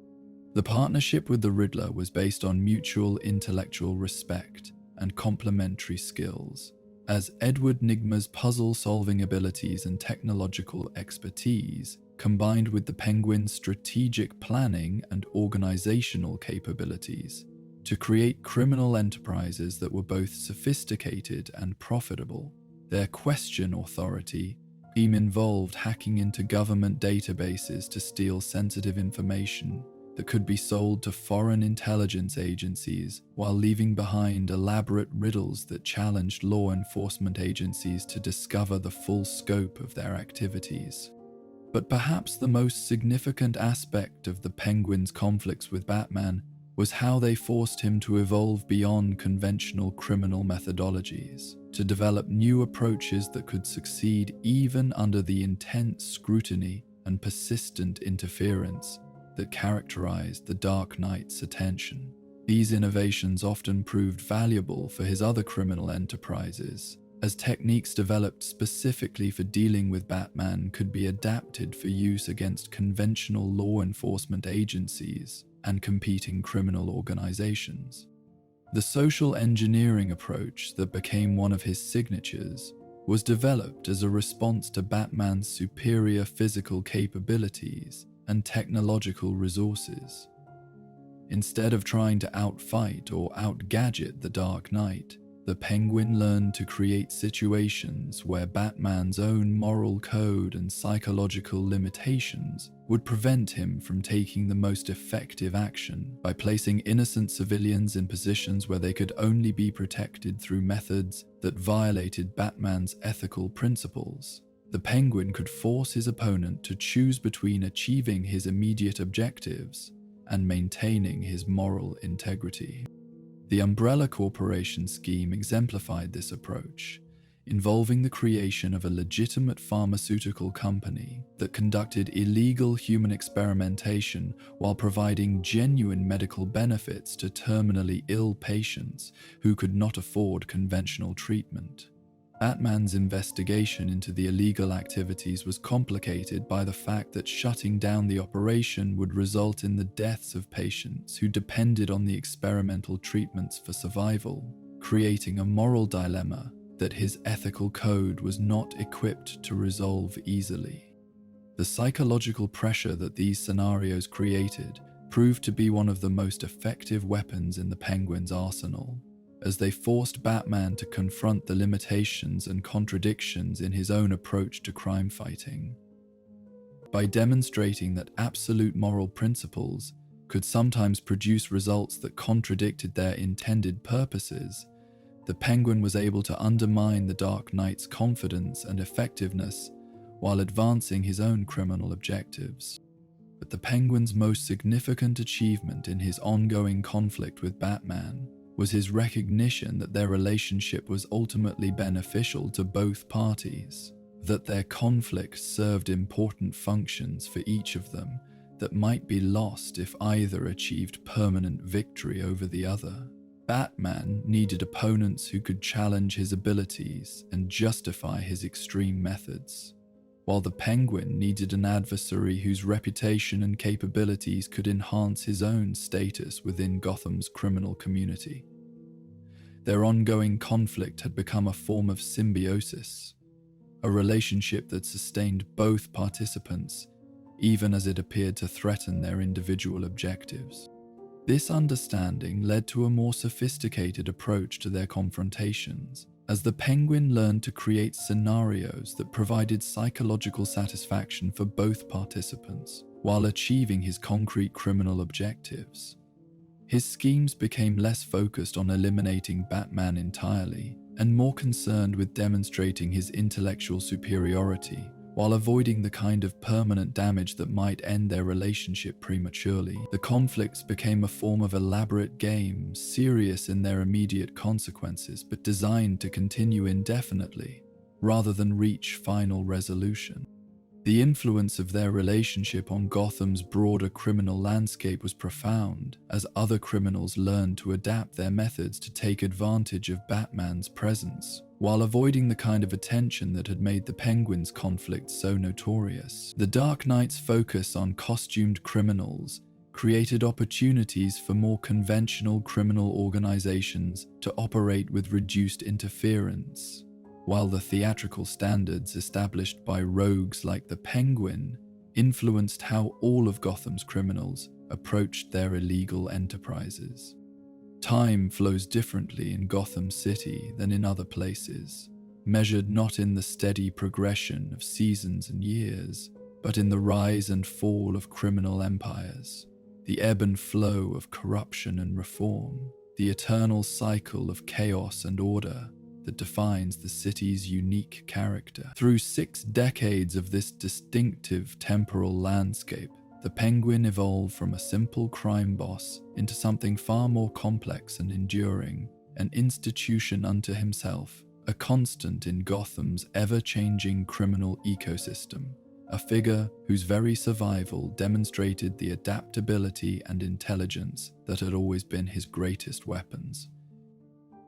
[SPEAKER 1] The partnership with the Riddler was based on mutual intellectual respect and complementary skills, as Edward Nygma's puzzle-solving abilities and technological expertise combined with the Penguin's strategic planning and organizational capabilities to create criminal enterprises that were both sophisticated and profitable. Their question authority team involved hacking into government databases to steal sensitive information that could be sold to foreign intelligence agencies while leaving behind elaborate riddles that challenged law enforcement agencies to discover the full scope of their activities. But perhaps the most significant aspect of the Penguin's conflicts with Batman was how they forced him to evolve beyond conventional criminal methodologies, to develop new approaches that could succeed even under the intense scrutiny and persistent interference that characterized the Dark Knight's attention. These innovations often proved valuable for his other criminal enterprises, as techniques developed specifically for dealing with Batman could be adapted for use against conventional law enforcement agencies and competing criminal organizations. The social engineering approach that became one of his signatures was developed as a response to Batman's superior physical capabilities and technological resources. Instead of trying to outfight or outgadget the Dark Knight, the Penguin learned to create situations where Batman's own moral code and psychological limitations would prevent him from taking the most effective action by placing innocent civilians in positions where they could only be protected through methods that violated Batman's ethical principles. The Penguin could force his opponent to choose between achieving his immediate objectives and maintaining his moral integrity. The Umbrella Corporation scheme exemplified this approach. involving the creation of a legitimate pharmaceutical company that conducted illegal human experimentation while providing genuine medical benefits to terminally ill patients who could not afford conventional treatment. Batman's investigation into the illegal activities was complicated by the fact that shutting down the operation would result in the deaths of patients who depended on the experimental treatments for survival, creating a moral dilemma that his ethical code was not equipped to resolve easily. The psychological pressure that these scenarios created proved to be one of the most effective weapons in the Penguin's arsenal, as they forced Batman to confront the limitations and contradictions in his own approach to crime fighting. By demonstrating that absolute moral principles could sometimes produce results that contradicted their intended purposes, the Penguin was able to undermine the Dark Knight's confidence and effectiveness while advancing his own criminal objectives. But the Penguin's most significant achievement in his ongoing conflict with Batman was his recognition that their relationship was ultimately beneficial to both parties, that their conflict served important functions for each of them that might be lost if either achieved permanent victory over the other. Batman needed opponents who could challenge his abilities and justify his extreme methods, while the Penguin needed an adversary whose reputation and capabilities could enhance his own status within Gotham's criminal community. Their ongoing conflict had become a form of symbiosis, a relationship that sustained both participants, even as it appeared to threaten their individual objectives. This understanding led to a more sophisticated approach to their confrontations, as the Penguin learned to create scenarios that provided psychological satisfaction for both participants, while achieving his concrete criminal objectives. His schemes became less focused on eliminating Batman entirely, and more concerned with demonstrating his intellectual superiority, while avoiding the kind of permanent damage that might end their relationship prematurely. The conflicts became a form of elaborate game, serious in their immediate consequences, but designed to continue indefinitely, rather than reach final resolution. The influence of their relationship on Gotham's broader criminal landscape was profound, as other criminals learned to adapt their methods to take advantage of Batman's presence, while avoiding the kind of attention that had made the Penguin's conflict so notorious. The Dark Knight's focus on costumed criminals created opportunities for more conventional criminal organizations to operate with reduced interference, while the theatrical standards established by rogues like the Penguin influenced how all of Gotham's criminals approached their illegal enterprises. Time flows differently in Gotham City than in other places, measured not in the steady progression of seasons and years, but in the rise and fall of criminal empires, the ebb and flow of corruption and reform, the eternal cycle of chaos and order that defines the city's unique character. Through 6 decades of this distinctive temporal landscape, the Penguin evolved from a simple crime boss into something far more complex and enduring, an institution unto himself, a constant in Gotham's ever-changing criminal ecosystem, a figure whose very survival demonstrated the adaptability and intelligence that had always been his greatest weapons.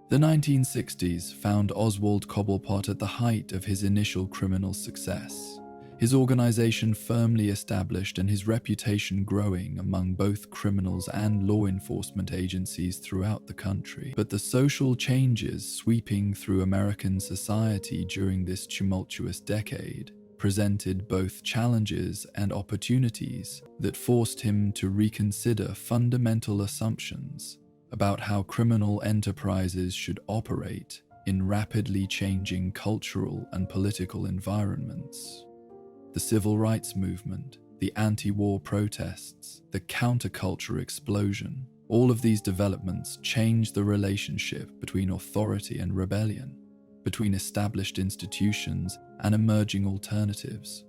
[SPEAKER 1] The 1960s found Oswald Cobblepot at the height of his initial criminal success, his organization firmly established and his reputation growing among both criminals and law enforcement agencies throughout the country. But the social changes sweeping through American society during this tumultuous decade presented both challenges and opportunities that forced him to reconsider fundamental assumptions about how criminal enterprises should operate in rapidly changing cultural and political environments. The civil rights movement, the anti-war protests, the counterculture explosion, all of these developments changed the relationship between authority and rebellion, between established institutions and emerging alternatives,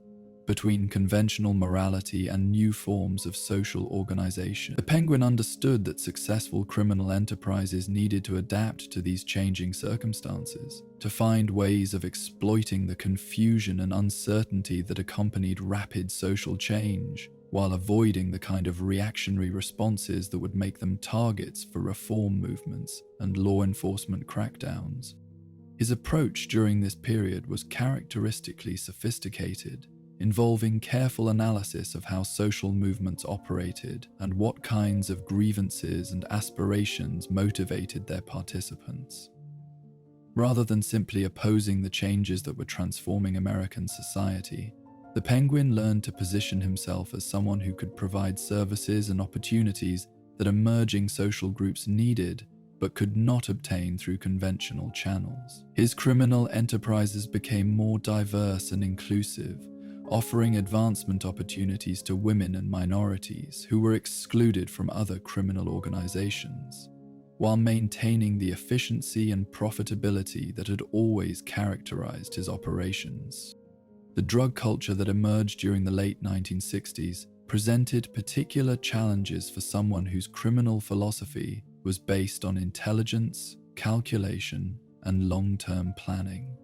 [SPEAKER 1] between conventional morality and new forms of social organization. The Penguin understood that successful criminal enterprises needed to adapt to these changing circumstances, to find ways of exploiting the confusion and uncertainty that accompanied rapid social change, while avoiding the kind of reactionary responses that would make them targets for reform movements and law enforcement crackdowns. His approach during this period was characteristically sophisticated, involving careful analysis of how social movements operated and what kinds of grievances and aspirations motivated their participants. Rather than simply opposing the changes that were transforming American society, the Penguin learned to position himself as someone who could provide services and opportunities that emerging social groups needed but could not obtain through conventional channels. His criminal enterprises became more diverse and inclusive, offering advancement opportunities to women and minorities who were excluded from other criminal organizations, while maintaining the efficiency and profitability that had always characterized his operations. The drug culture that emerged during the late 1960s presented particular challenges for someone whose criminal philosophy was based on intelligence, calculation, and long-term planning.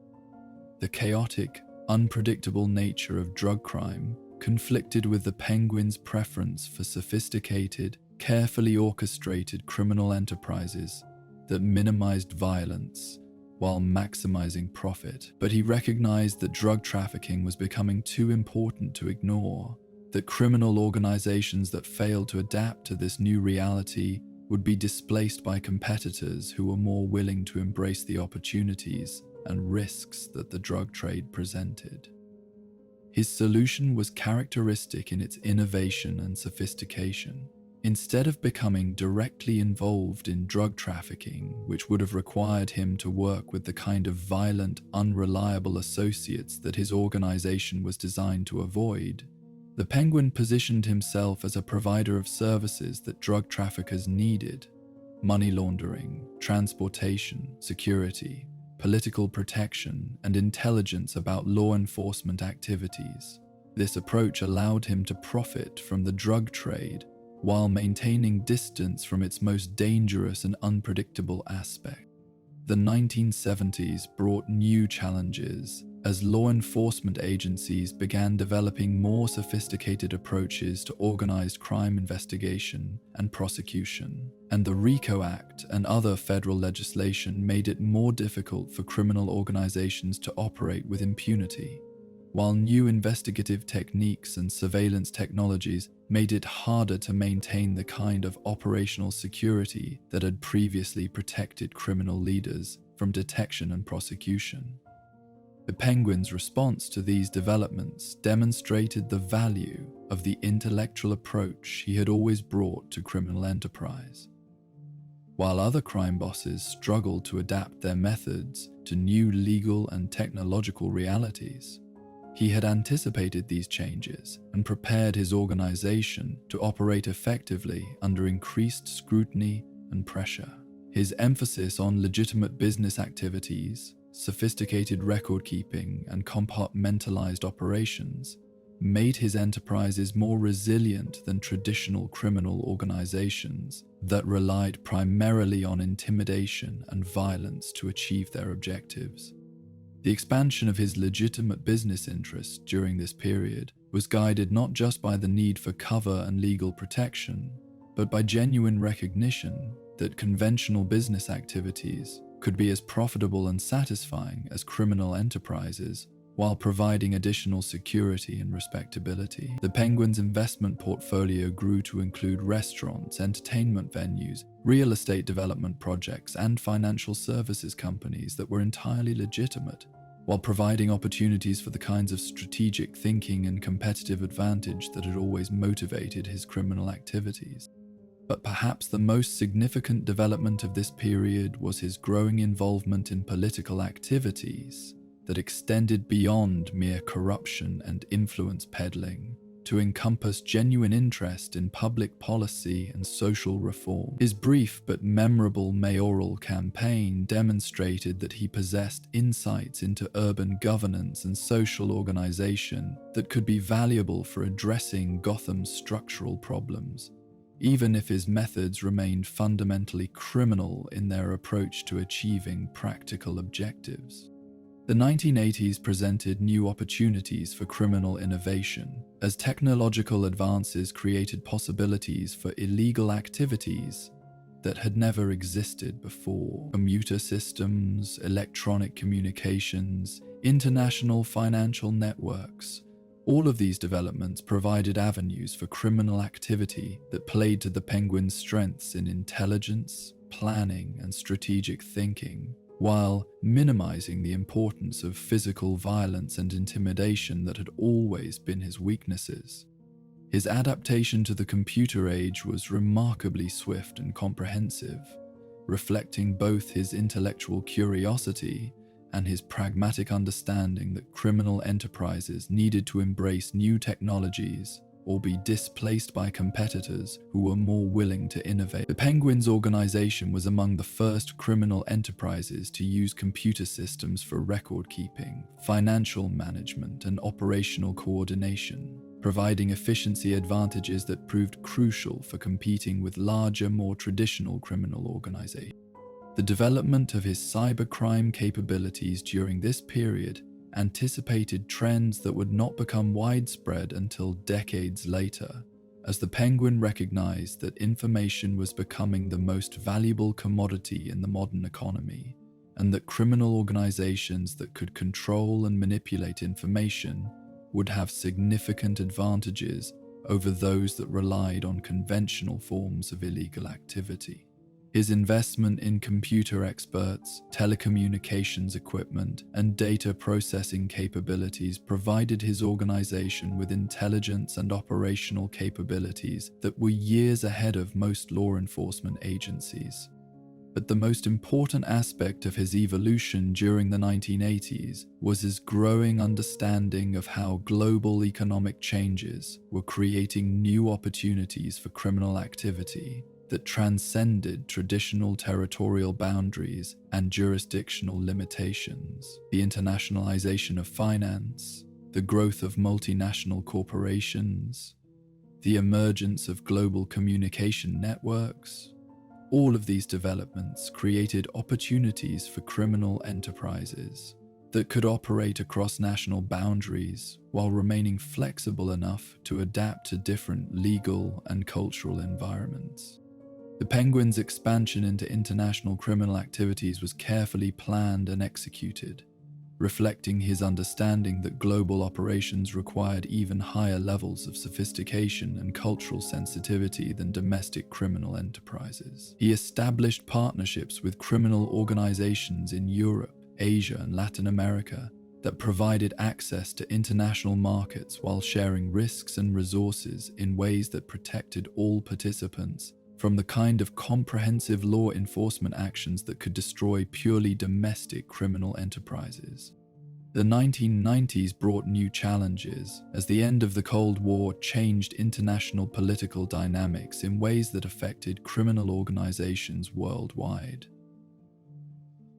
[SPEAKER 1] The chaotic, unpredictable nature of drug crime conflicted with the Penguin's preference for sophisticated, carefully orchestrated criminal enterprises that minimized violence while maximizing profit. But he recognized that drug trafficking was becoming too important to ignore, that criminal organizations that failed to adapt to this new reality would be displaced by competitors who were more willing to embrace the opportunities and risks that the drug trade presented. His solution was characteristic in its innovation and sophistication. Instead of becoming directly involved in drug trafficking, which would have required him to work with the kind of violent, unreliable associates that his organization was designed to avoid, the Penguin positioned himself as a provider of services that drug traffickers needed: money laundering, transportation, security, political protection, and intelligence about law enforcement activities. This approach allowed him to profit from the drug trade while maintaining distance from its most dangerous and unpredictable aspect. The 1970s brought new challenges as law enforcement agencies began developing more sophisticated approaches to organized crime investigation and prosecution, and the RICO Act and other federal legislation made it more difficult for criminal organizations to operate with impunity, while new investigative techniques and surveillance technologies made it harder to maintain the kind of operational security that had previously protected criminal leaders from detection and prosecution. The Penguin's response to these developments demonstrated the value of the intellectual approach he had always brought to criminal enterprise. While other crime bosses struggled to adapt their methods to new legal and technological realities, he had anticipated these changes and prepared his organization to operate effectively under increased scrutiny and pressure. His emphasis on legitimate business activities, sophisticated record-keeping, and compartmentalized operations made his enterprises more resilient than traditional criminal organizations that relied primarily on intimidation and violence to achieve their objectives. The expansion of his legitimate business interests during this period was guided not just by the need for cover and legal protection, but by genuine recognition that conventional business activities could be as profitable and satisfying as criminal enterprises while providing additional security and respectability. The Penguin's investment portfolio grew to include restaurants, entertainment venues, real estate development projects, and financial services companies that were entirely legitimate, while providing opportunities for the kinds of strategic thinking and competitive advantage that had always motivated his criminal activities. But perhaps the most significant development of this period was his growing involvement in political activities that extended beyond mere corruption and influence peddling to encompass genuine interest in public policy and social reform. His brief but memorable mayoral campaign demonstrated that he possessed insights into urban governance and social organization that could be valuable for addressing Gotham's structural problems, even if his methods remained fundamentally criminal in their approach to achieving practical objectives. The 1980s presented new opportunities for criminal innovation, as technological advances created possibilities for illegal activities that had never existed before. Computer systems, electronic communications, international financial networks, all of these developments provided avenues for criminal activity that played to the Penguin's strengths in intelligence, planning, and strategic thinking, while minimizing the importance of physical violence and intimidation that had always been his weaknesses. His adaptation to the computer age was remarkably swift and comprehensive, reflecting both his intellectual curiosity and his pragmatic understanding that criminal enterprises needed to embrace new technologies or be displaced by competitors who were more willing to innovate. The Penguin's organization was among the first criminal enterprises to use computer systems for record-keeping, financial management, and operational coordination, providing efficiency advantages that proved crucial for competing with larger, more traditional criminal organizations. The development of his cybercrime capabilities during this period anticipated trends that would not become widespread until decades later, as the Penguin recognized that information was becoming the most valuable commodity in the modern economy, and that criminal organizations that could control and manipulate information would have significant advantages over those that relied on conventional forms of illegal activity. His investment in computer experts, telecommunications equipment, and data processing capabilities provided his organization with intelligence and operational capabilities that were years ahead of most law enforcement agencies. But the most important aspect of his evolution during the 1980s was his growing understanding of how global economic changes were creating new opportunities for criminal activity that transcended traditional territorial boundaries and jurisdictional limitations. The internationalization of finance, the growth of multinational corporations, the emergence of global communication networks, all of these developments created opportunities for criminal enterprises that could operate across national boundaries while remaining flexible enough to adapt to different legal and cultural environments. The Penguin's expansion into international criminal activities was carefully planned and executed, reflecting his understanding that global operations required even higher levels of sophistication and cultural sensitivity than domestic criminal enterprises. He established partnerships with criminal organizations in Europe, Asia, and Latin America that provided access to international markets while sharing risks and resources in ways that protected all participants from the kind of comprehensive law enforcement actions that could destroy purely domestic criminal enterprises. The 1990s brought new challenges, as the end of the Cold War changed international political dynamics in ways that affected criminal organizations worldwide.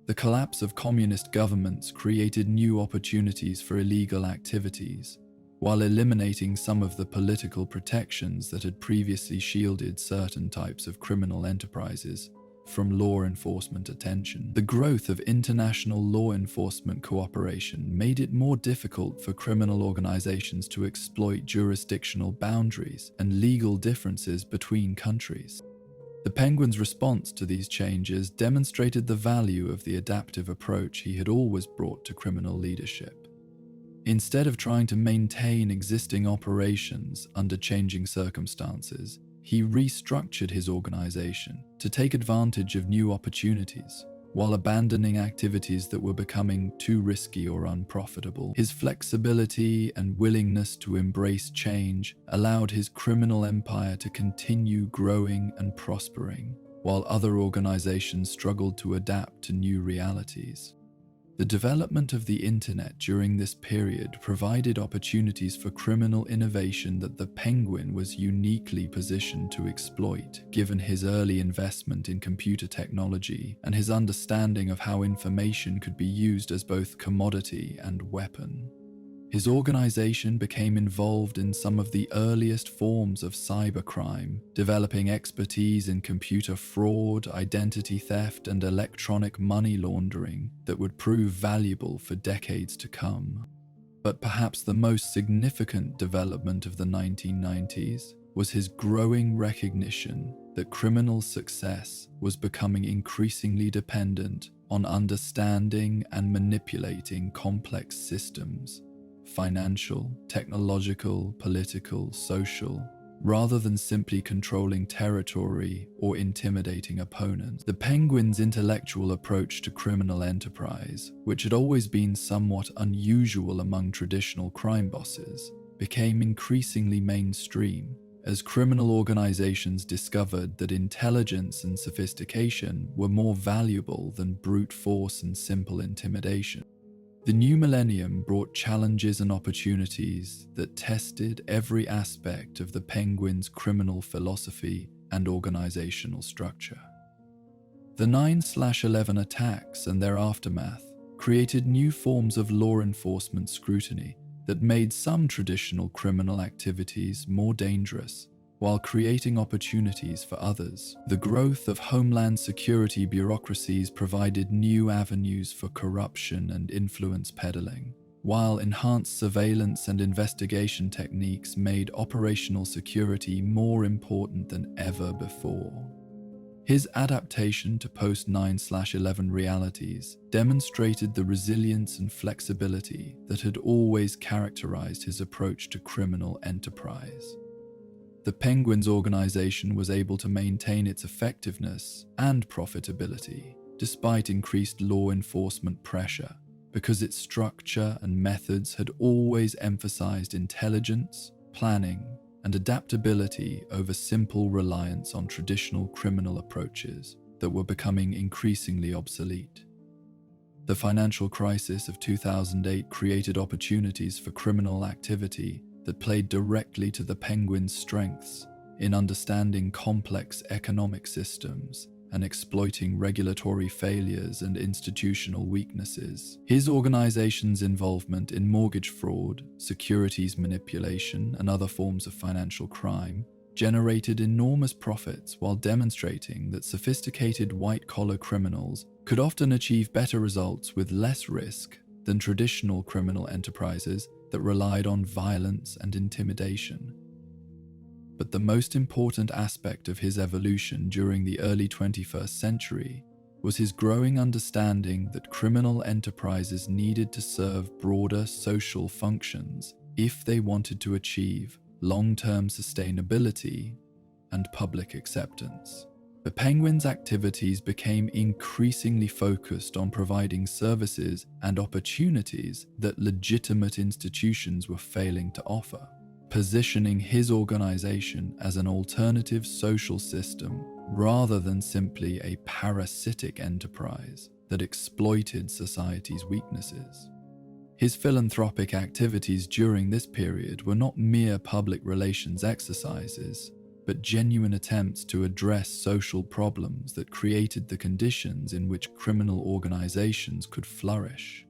[SPEAKER 1] The collapse of communist governments created new opportunities for illegal activities, while eliminating some of the political protections that had previously shielded certain types of criminal enterprises from law enforcement attention. The growth of international law enforcement cooperation made it more difficult for criminal organizations to exploit jurisdictional boundaries and legal differences between countries. The Penguin's response to these changes demonstrated the value of the adaptive approach he had always brought to criminal leadership. Instead of trying to maintain existing operations under changing circumstances, he restructured his organization to take advantage of new opportunities, while abandoning activities that were becoming too risky or unprofitable. His flexibility and willingness to embrace change allowed his criminal empire to continue growing and prospering, while other organizations struggled to adapt to new realities. The development of the internet during this period provided opportunities for criminal innovation that the Penguin was uniquely positioned to exploit, given his early investment in computer technology and his understanding of how information could be used as both commodity and weapon. His organization became involved in some of the earliest forms of cybercrime, developing expertise in computer fraud, identity theft, and electronic money laundering that would prove valuable for decades to come. But perhaps the most significant development of the 1990s was his growing recognition that criminal success was becoming increasingly dependent on understanding and manipulating complex systems. Financial, technological, political, social, rather than simply controlling territory or intimidating opponents. The Penguin's intellectual approach to criminal enterprise, which had always been somewhat unusual among traditional crime bosses, became increasingly mainstream as criminal organizations discovered that intelligence and sophistication were more valuable than brute force and simple intimidation. The new millennium brought challenges and opportunities that tested every aspect of the Penguin's criminal philosophy and organizational structure. The 9/11 attacks and their aftermath created new forms of law enforcement scrutiny that made some traditional criminal activities more dangerous, while creating opportunities for others. The growth of homeland security bureaucracies provided new avenues for corruption and influence peddling, while enhanced surveillance and investigation techniques made operational security more important than ever before. His adaptation to post-9/11 realities demonstrated the resilience and flexibility that had always characterized his approach to criminal enterprise. The Penguin's organization was able to maintain its effectiveness and profitability despite increased law enforcement pressure, because its structure and methods had always emphasized intelligence, planning, and adaptability over simple reliance on traditional criminal approaches that were becoming increasingly obsolete. The financial crisis of 2008 created opportunities for criminal activity that played directly to the Penguin's strengths in understanding complex economic systems and exploiting regulatory failures and institutional weaknesses. His organization's involvement in mortgage fraud, securities manipulation, and other forms of financial crime generated enormous profits while demonstrating that sophisticated white-collar criminals could often achieve better results with less risk than traditional criminal enterprises that relied on violence and intimidation. But the most important aspect of his evolution during the early 21st century was his growing understanding that criminal enterprises needed to serve broader social functions if they wanted to achieve long-term sustainability and public acceptance. The Penguin's activities became increasingly focused on providing services and opportunities that legitimate institutions were failing to offer, positioning his organization as an alternative social system rather than simply a parasitic enterprise that exploited society's weaknesses. His philanthropic activities during this period were not mere public relations exercises, but genuine attempts to address social problems that created the conditions in which criminal organizations could flourish.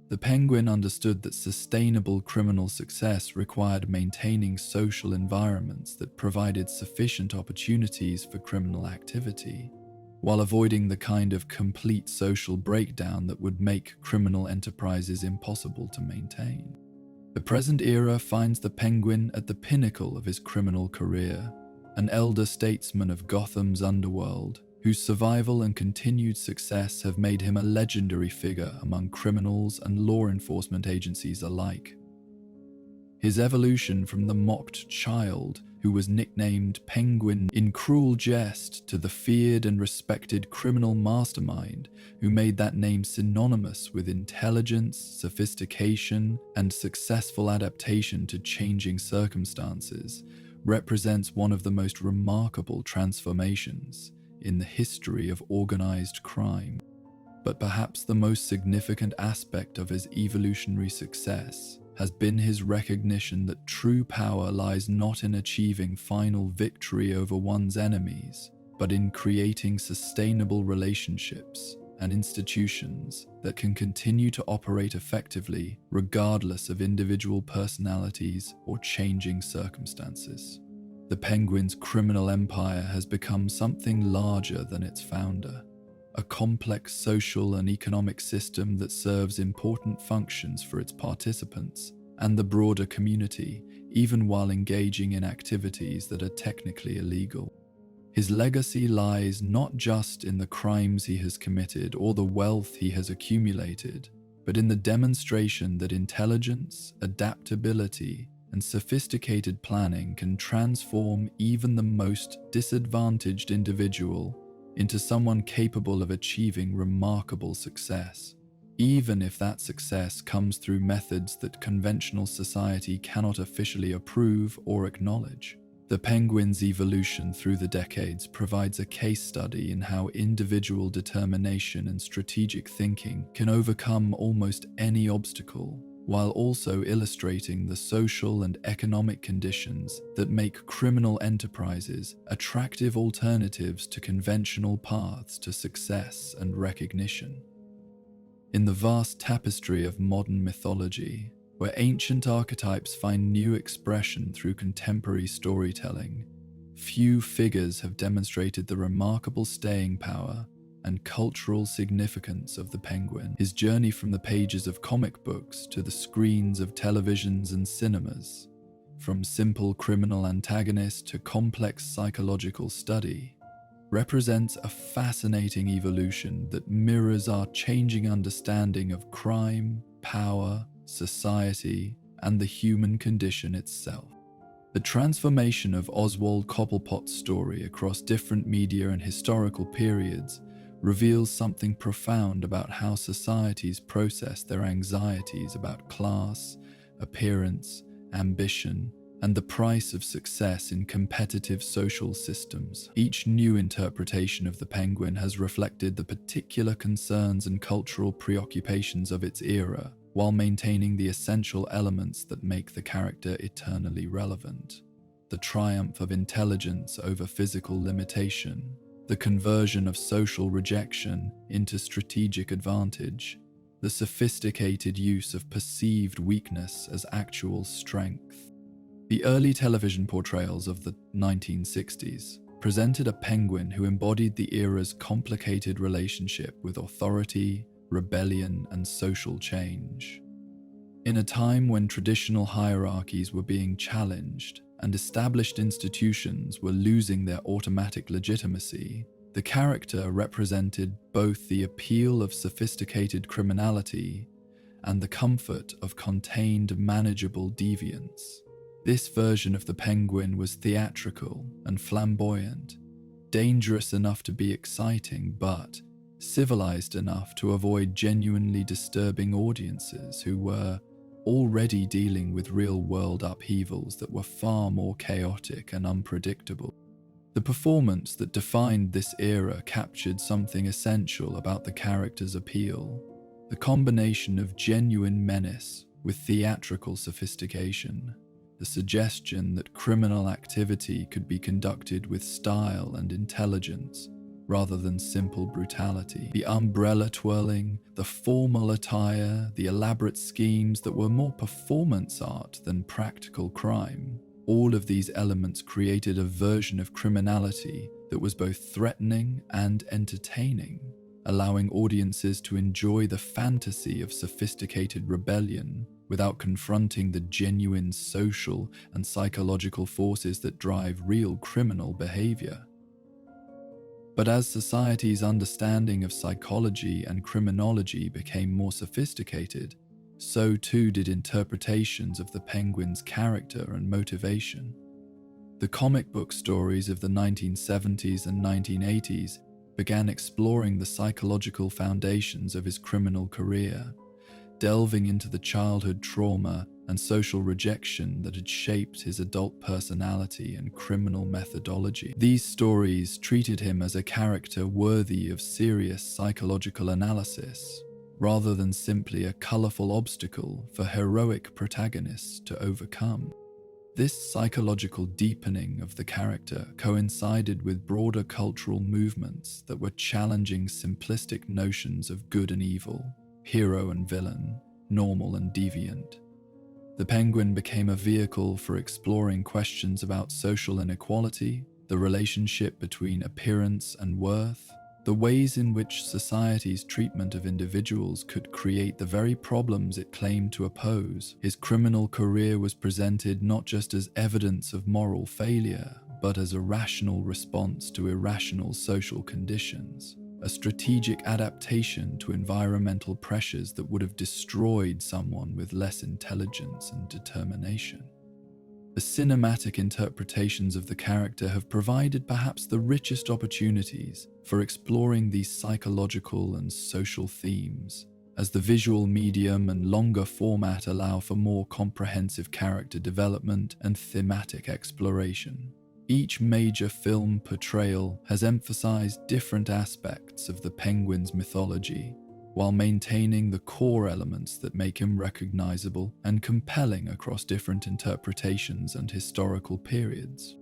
[SPEAKER 1] The Penguin understood that sustainable criminal success required maintaining social environments that provided sufficient opportunities for criminal activity, while avoiding the kind of complete social breakdown that would make criminal enterprises impossible to maintain. The present era finds the Penguin at the pinnacle of his criminal career, an elder statesman of Gotham's underworld, whose survival and continued success have made him a legendary figure among criminals and law enforcement agencies alike. His evolution from the mocked child who was nicknamed Penguin in cruel jest to the feared and respected criminal mastermind who made that name synonymous with intelligence, sophistication, and successful adaptation to changing circumstances represents one of the most remarkable transformations in the history of organized crime. But perhaps the most significant aspect of his evolutionary success has been his recognition that true power lies not in achieving final victory over one's enemies, but in creating sustainable relationships and institutions that can continue to operate effectively regardless of individual personalities or changing circumstances. The Penguin's criminal empire has become something larger than its founder, a complex social and economic system that serves important functions for its participants and the broader community, even while engaging in activities that are technically illegal. His legacy lies not just in the crimes he has committed or the wealth he has accumulated, but in the demonstration that intelligence, adaptability, and sophisticated planning can transform even the most disadvantaged individual into someone capable of achieving remarkable success, even if that success comes through methods that conventional society cannot officially approve or acknowledge. The Penguin's evolution through the decades provides a case study in how individual determination and strategic thinking can overcome almost any obstacle, while also illustrating the social and economic conditions that make criminal enterprises attractive alternatives to conventional paths to success and recognition. In the vast tapestry of modern mythology, where ancient archetypes find new expression through contemporary storytelling, few figures have demonstrated the remarkable staying power and cultural significance of the Penguin. His journey from the pages of comic books to the screens of televisions and cinemas, from simple criminal antagonist to complex psychological study, represents a fascinating evolution that mirrors our changing understanding of crime, power, society, and the human condition itself. The transformation of Oswald Cobblepot's story across different media and historical periods reveals something profound about how societies process their anxieties about class, appearance, ambition, and the price of success in competitive social systems. Each new interpretation of the Penguin has reflected the particular concerns and cultural preoccupations of its era, while maintaining the essential elements that make the character eternally relevant. The triumph of intelligence over physical limitation, the conversion of social rejection into strategic advantage, the sophisticated use of perceived weakness as actual strength. The early television portrayals of the 1960s presented a Penguin who embodied the era's complicated relationship with authority, rebellion, and social change. In a time when traditional hierarchies were being challenged and established institutions were losing their automatic legitimacy, the character represented both the appeal of sophisticated criminality and the comfort of contained, manageable deviance. This version of the Penguin was theatrical and flamboyant, dangerous enough to be exciting, but civilized enough to avoid genuinely disturbing audiences who were already dealing with real-world upheavals that were far more chaotic and unpredictable. The performance that defined this era captured something essential about the character's appeal: the combination of genuine menace with theatrical sophistication, the suggestion that criminal activity could be conducted with style and intelligence rather than simple brutality. The umbrella twirling, the formal attire, the elaborate schemes that were more performance art than practical crime. All of these elements created a version of criminality that was both threatening and entertaining, allowing audiences to enjoy the fantasy of sophisticated rebellion without confronting the genuine social and psychological forces that drive real criminal behavior. But as society's understanding of psychology and criminology became more sophisticated, so too did interpretations of the Penguin's character and motivation. The comic book stories of the 1970s and 1980s began exploring the psychological foundations of his criminal career, delving into the childhood trauma and social rejection that had shaped his adult personality and criminal methodology. These stories treated him as a character worthy of serious psychological analysis, rather than simply a colorful obstacle for heroic protagonists to overcome. This psychological deepening of the character coincided with broader cultural movements that were challenging simplistic notions of good and evil, hero and villain, normal and deviant. The Penguin became a vehicle for exploring questions about social inequality, the relationship between appearance and worth, the ways in which society's treatment of individuals could create the very problems it claimed to oppose. His criminal career was presented not just as evidence of moral failure, but as a rational response to irrational social conditions, a strategic adaptation to environmental pressures that would have destroyed someone with less intelligence and determination. The cinematic interpretations of the character have provided perhaps the richest opportunities for exploring these psychological and social themes, as the visual medium and longer format allow for more comprehensive character development and thematic exploration. Each major film portrayal has emphasized different aspects of the Penguin's mythology, while maintaining the core elements that make him recognizable and compelling across different interpretations and historical periods.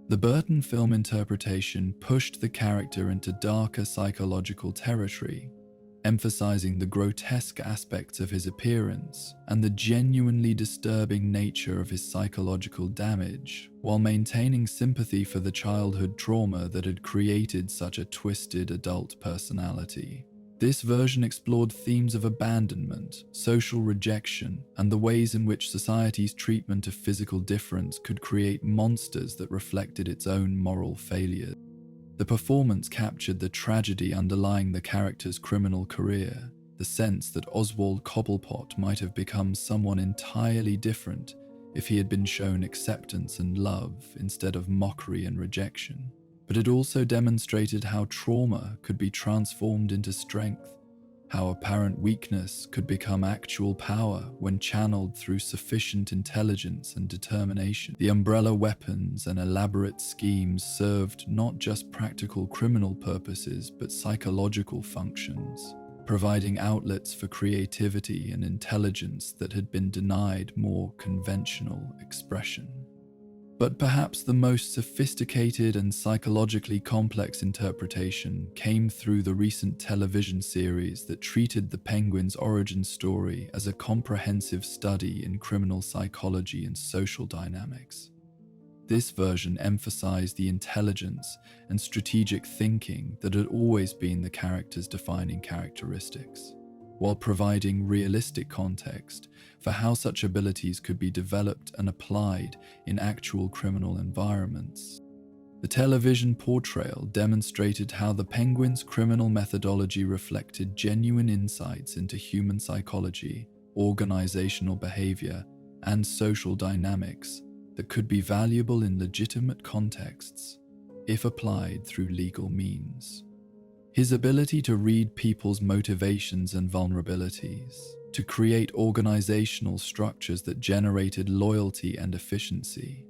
[SPEAKER 1] The Burton film interpretation pushed the character into darker psychological territory, emphasizing the grotesque aspects of his appearance and the genuinely disturbing nature of his psychological damage, while maintaining sympathy for the childhood trauma that had created such a twisted adult personality. This version explored themes of abandonment, social rejection, and the ways in which society's treatment of physical difference could create monsters that reflected its own moral failures. The performance captured the tragedy underlying the character's criminal career, the sense that Oswald Cobblepot might have become someone entirely different if he had been shown acceptance and love instead of mockery and rejection. But it also demonstrated how trauma could be transformed into strength, how apparent weakness could become actual power when channeled through sufficient intelligence and determination. The umbrella weapons and elaborate schemes served not just practical criminal purposes but psychological functions, providing outlets for creativity and intelligence that had been denied more conventional expression. But perhaps the most sophisticated and psychologically complex interpretation came through the recent television series that treated the Penguin's origin story as a comprehensive study in criminal psychology and social dynamics. This version emphasized the intelligence and strategic thinking that had always been the character's defining characteristics, while providing realistic context for how such abilities could be developed and applied in actual criminal environments. The television portrayal demonstrated how the Penguin's criminal methodology reflected genuine insights into human psychology, organizational behavior, and social dynamics that could be valuable in legitimate contexts if applied through legal means. His ability to read people's motivations and vulnerabilities, to create organizational structures that generated loyalty and efficiency,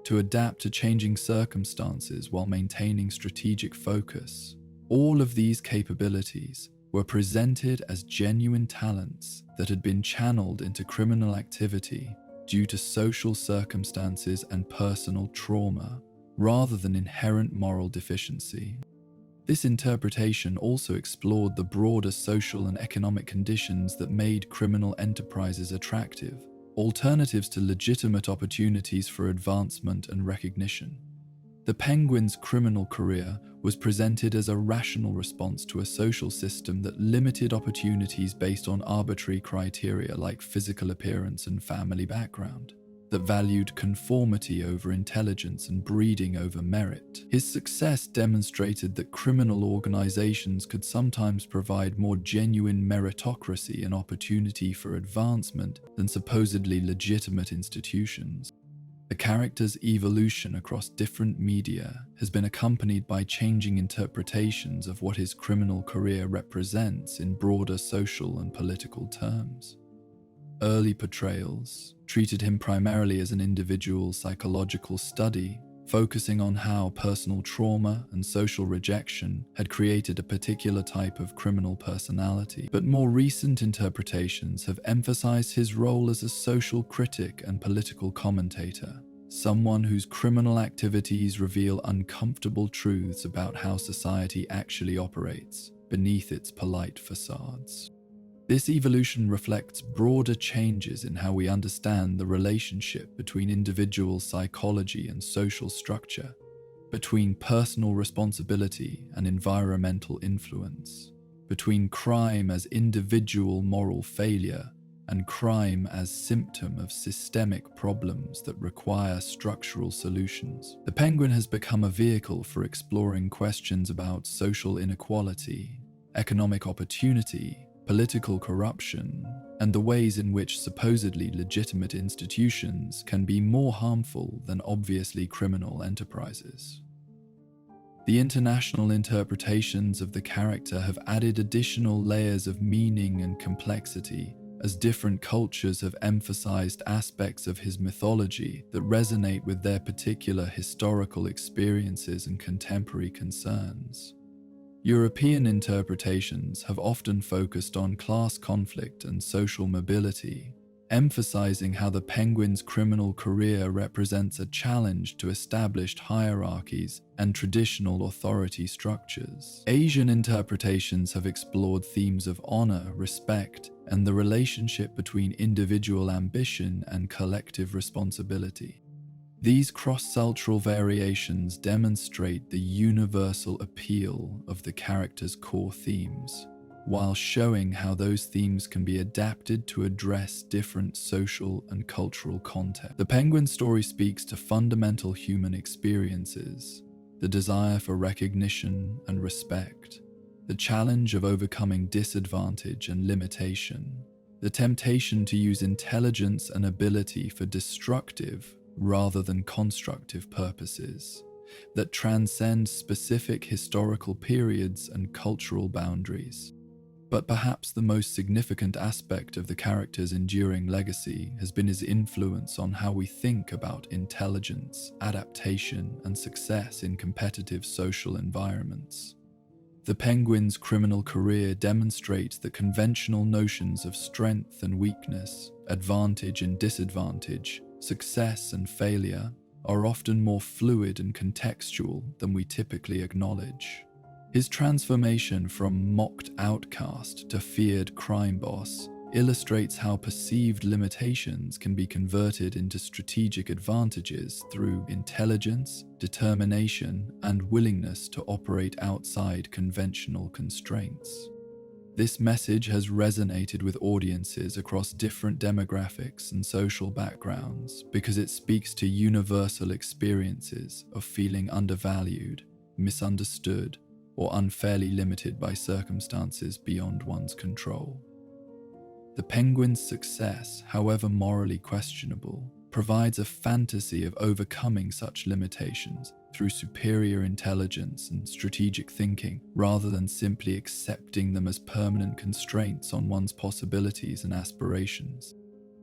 [SPEAKER 1] to adapt to changing circumstances while maintaining strategic focus, all of these capabilities were presented as genuine talents that had been channeled into criminal activity due to social circumstances and personal trauma, rather than inherent moral deficiency. This interpretation also explored the broader social and economic conditions that made criminal enterprises attractive, alternatives to legitimate opportunities for advancement and recognition. The Penguin's criminal career was presented as a rational response to a social system that limited opportunities based on arbitrary criteria like physical appearance and family background, that valued conformity over intelligence and breeding over merit. His success demonstrated that criminal organizations could sometimes provide more genuine meritocracy and opportunity for advancement than supposedly legitimate institutions. The character's evolution across different media has been accompanied by changing interpretations of what his criminal career represents in broader social and political terms. Early portrayals treated him primarily as an individual psychological study, focusing on how personal trauma and social rejection had created a particular type of criminal personality. But more recent interpretations have emphasized his role as a social critic and political commentator, someone whose criminal activities reveal uncomfortable truths about how society actually operates beneath its polite facades. This evolution reflects broader changes in how we understand the relationship between individual psychology and social structure, between personal responsibility and environmental influence, between crime as individual moral failure and crime as symptom of systemic problems that require structural solutions. The Penguin has become a vehicle for exploring questions about social inequality, economic opportunity, political corruption, and the ways in which supposedly legitimate institutions can be more harmful than obviously criminal enterprises. The international interpretations of the character have added additional layers of meaning and complexity, as different cultures have emphasized aspects of his mythology that resonate with their particular historical experiences and contemporary concerns. European interpretations have often focused on class conflict and social mobility, emphasizing how the Penguin's criminal career represents a challenge to established hierarchies and traditional authority structures. Asian interpretations have explored themes of honor, respect, and the relationship between individual ambition and collective responsibility. These cross-cultural variations demonstrate the universal appeal of the character's core themes, while showing how those themes can be adapted to address different social and cultural contexts. The Penguin story speaks to fundamental human experiences, the desire for recognition and respect, the challenge of overcoming disadvantage and limitation, the temptation to use intelligence and ability for destructive rather than constructive purposes that transcend specific historical periods and cultural boundaries. But perhaps the most significant aspect of the character's enduring legacy has been his influence on how we think about intelligence, adaptation, and success in competitive social environments. The Penguin's criminal career demonstrates that conventional notions of strength and weakness, advantage and disadvantage, success and failure are often more fluid and contextual than we typically acknowledge. His transformation from mocked outcast to feared crime boss illustrates how perceived limitations can be converted into strategic advantages through intelligence, determination, and willingness to operate outside conventional constraints. This message has resonated with audiences across different demographics and social backgrounds because it speaks to universal experiences of feeling undervalued, misunderstood, or unfairly limited by circumstances beyond one's control. The Penguin's success, however morally questionable, provides a fantasy of overcoming such limitations through superior intelligence and strategic thinking, rather than simply accepting them as permanent constraints on one's possibilities and aspirations.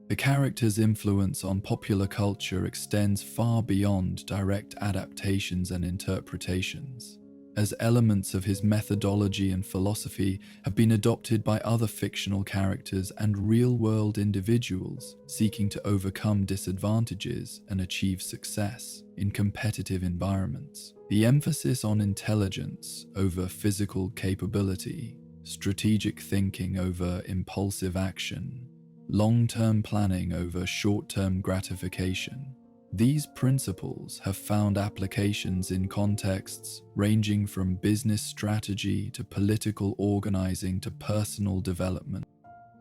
[SPEAKER 1] The character's influence on popular culture extends far beyond direct adaptations and interpretations, as elements of his methodology and philosophy have been adopted by other fictional characters and real-world individuals seeking to overcome disadvantages and achieve success in competitive environments. The emphasis on intelligence over physical capability, strategic thinking over impulsive action, long-term planning over short-term gratification. These principles have found applications in contexts ranging from business strategy to political organizing to personal development.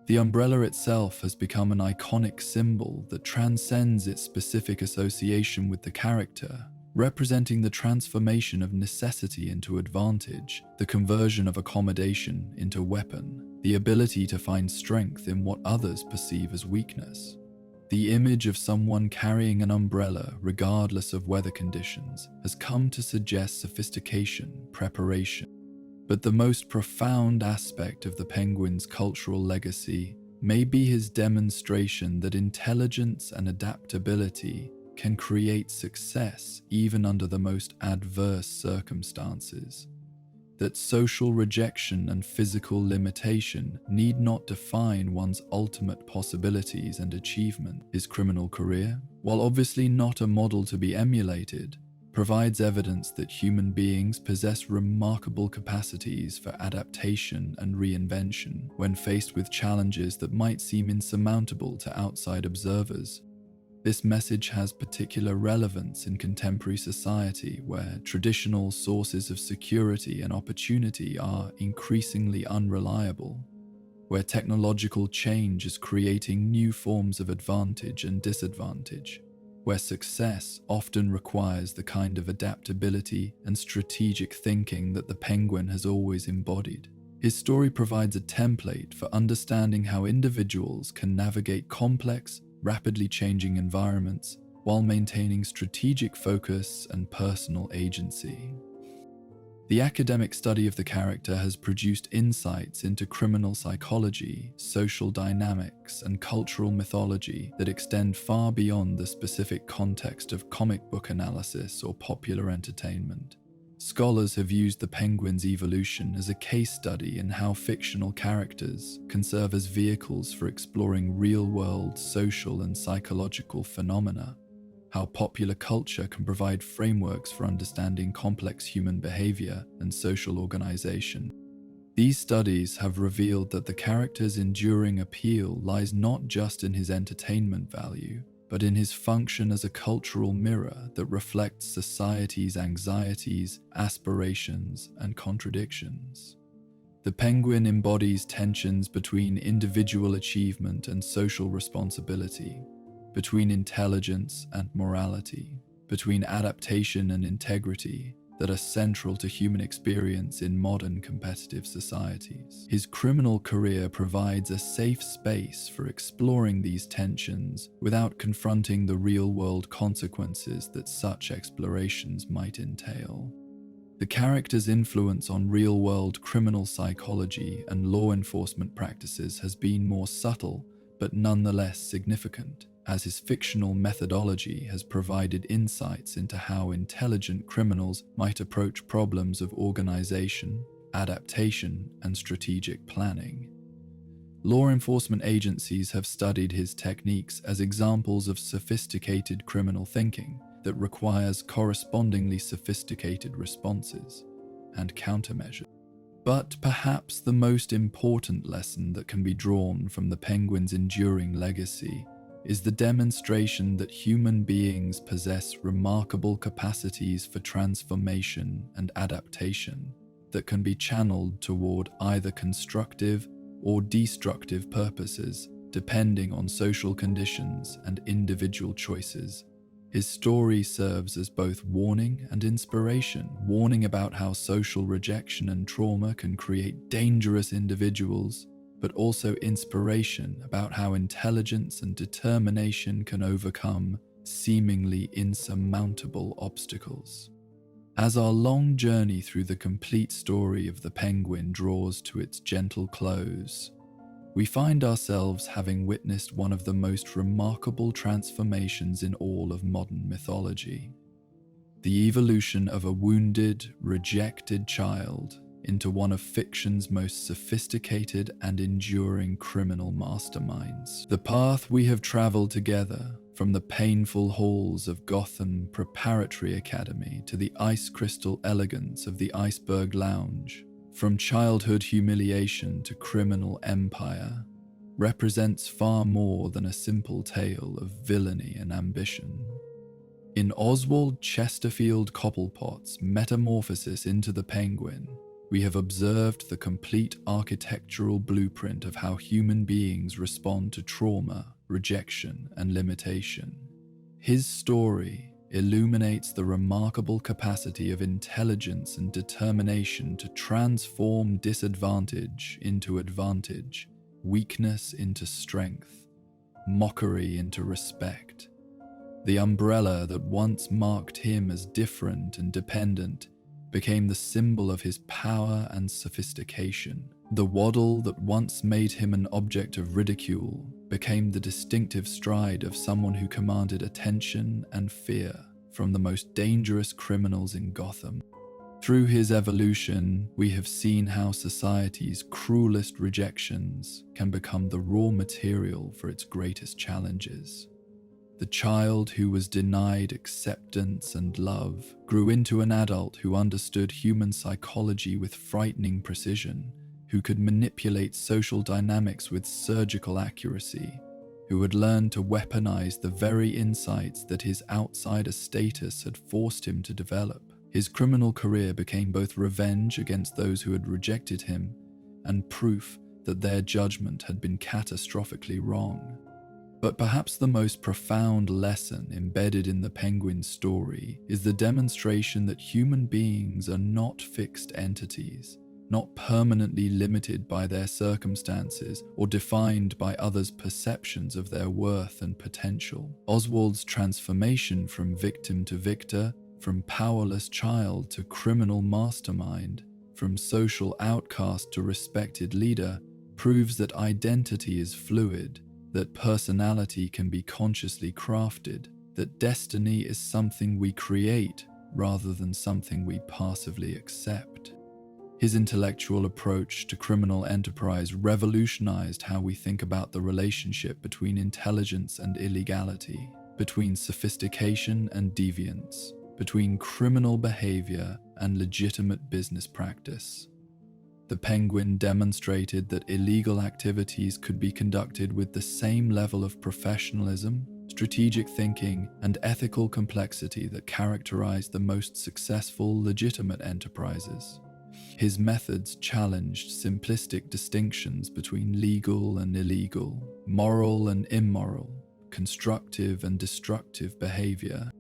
[SPEAKER 1] The umbrella itself has become an iconic symbol that transcends its specific association with the character, representing the transformation of necessity into advantage, the conversion of accommodation into weapon, the ability to find strength in what others perceive as weakness. The image of someone carrying an umbrella, regardless of weather conditions, has come to suggest sophistication, preparation. But the most profound aspect of the Penguin's cultural legacy may be his demonstration that intelligence and adaptability can create success even under the most adverse circumstances. That social rejection and physical limitation need not define one's ultimate possibilities and achievement. His criminal career, while obviously not a model to be emulated, provides evidence that human beings possess remarkable capacities for adaptation and reinvention when faced with challenges that might seem insurmountable to outside observers. This message has particular relevance in contemporary society where traditional sources of security and opportunity are increasingly unreliable, where technological change is creating new forms of advantage and disadvantage, where success often requires the kind of adaptability and strategic thinking that the Penguin has always embodied. His story provides a template for understanding how individuals can navigate complex, rapidly changing environments while maintaining strategic focus and personal agency. The academic study of the character has produced insights into criminal psychology, social dynamics, and cultural mythology that extend far beyond the specific context of comic book analysis or popular entertainment. Scholars have used the Penguin's evolution as a case study in how fictional characters can serve as vehicles for exploring real-world social and psychological phenomena, how popular culture can provide frameworks for understanding complex human behavior and social organization. These studies have revealed that the character's enduring appeal lies not just in his entertainment value, but in his function as a cultural mirror that reflects society's anxieties, aspirations, and contradictions. The Penguin embodies tensions between individual achievement and social responsibility, between intelligence and morality, between adaptation and integrity, that are central to human experience in modern competitive societies. His criminal career provides a safe space for exploring these tensions without confronting the real-world consequences that such explorations might entail. The character's influence on real-world criminal psychology and law enforcement practices has been more subtle, but nonetheless significant, as his fictional methodology has provided insights into how intelligent criminals might approach problems of organization, adaptation, and strategic planning. Law enforcement agencies have studied his techniques as examples of sophisticated criminal thinking that requires correspondingly sophisticated responses and countermeasures. But perhaps the most important lesson that can be drawn from the Penguin's enduring legacy is the demonstration that human beings possess remarkable capacities for transformation and adaptation that can be channeled toward either constructive or destructive purposes, depending on social conditions and individual choices. His story serves as both warning and inspiration, warning about how social rejection and trauma can create dangerous individuals, but also inspiration about how intelligence and determination can overcome seemingly insurmountable obstacles. As our long journey through the complete story of the Penguin draws to its gentle close, we find ourselves having witnessed one of the most remarkable transformations in all of modern mythology. The evolution of a wounded, rejected child into one of fiction's most sophisticated and enduring criminal masterminds. The path we have traveled together, from the painful halls of Gotham Preparatory Academy to the ice crystal elegance of the Iceberg Lounge, from childhood humiliation to criminal empire, represents far more than a simple tale of villainy and ambition. In Oswald Chesterfield Cobblepot's metamorphosis into the Penguin, we have observed the complete architectural blueprint of how human beings respond to trauma, rejection, and limitation. His story illuminates the remarkable capacity of intelligence and determination to transform disadvantage into advantage, weakness into strength, mockery into respect. The umbrella that once marked him as different and dependent became the symbol of his power and sophistication, The waddle that once made him an object of ridicule became the distinctive stride of someone who commanded attention and fear from the most dangerous criminals in Gotham. Through his evolution, we have seen how society's cruelest rejections can become the raw material for its greatest challenges. The child who was denied acceptance and love grew into an adult who understood human psychology with frightening precision, who could manipulate social dynamics with surgical accuracy, who had learned to weaponize the very insights that his outsider status had forced him to develop. His criminal career became both revenge against those who had rejected him and proof that their judgment had been catastrophically wrong. But perhaps the most profound lesson embedded in the Penguin's story is the demonstration that human beings are not fixed entities, not permanently limited by their circumstances or defined by others' perceptions of their worth and potential. Oswald's transformation from victim to victor, from powerless child to criminal mastermind, from social outcast to respected leader, proves that identity is fluid, that personality can be consciously crafted, that destiny is something we create rather than something we passively accept. His intellectual approach to criminal enterprise revolutionized how we think about the relationship between intelligence and illegality, between sophistication and deviance, between criminal behavior and legitimate business practice. The Penguin demonstrated that illegal activities could be conducted with the same level of professionalism, strategic thinking, and ethical complexity that characterized the most successful legitimate enterprises. His methods challenged simplistic distinctions between legal and illegal, moral and immoral, constructive and destructive behavior.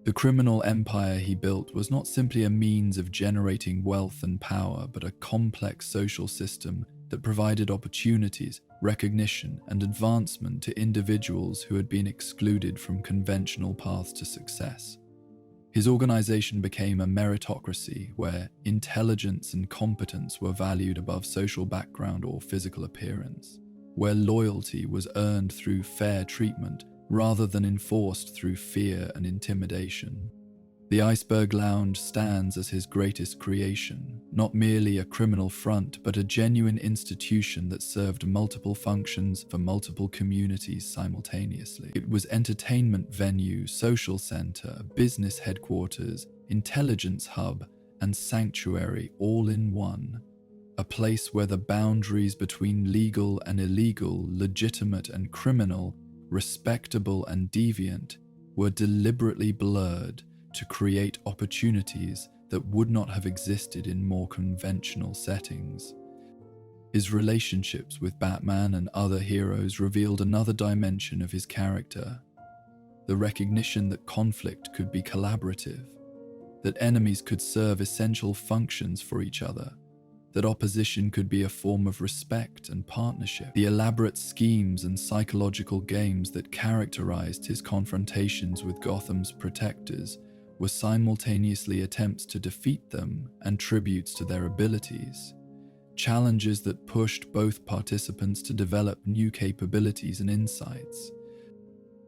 [SPEAKER 1] The criminal empire he built was not simply a means of generating wealth and power, but a complex social system that provided opportunities, recognition, and advancement to individuals who had been excluded from conventional paths to success. His organization became a meritocracy where intelligence and competence were valued above social background or physical appearance, where loyalty was earned through fair treatment rather than enforced through fear and intimidation. The Iceberg Lounge stands as his greatest creation, not merely a criminal front, but a genuine institution that served multiple functions for multiple communities simultaneously. It was entertainment venue, social center, business headquarters, intelligence hub, and sanctuary all in one. A place where the boundaries between legal and illegal, legitimate and criminal, respectable and deviant, were deliberately blurred to create opportunities that would not have existed in more conventional settings. His relationships with Batman and other heroes revealed another dimension of his character, the recognition that conflict could be collaborative, that enemies could serve essential functions for each other, that opposition could be a form of respect and partnership. The elaborate schemes and psychological games that characterized his confrontations with Gotham's protectors were simultaneously attempts to defeat them and tributes to their abilities, challenges that pushed both participants to develop new capabilities and insights.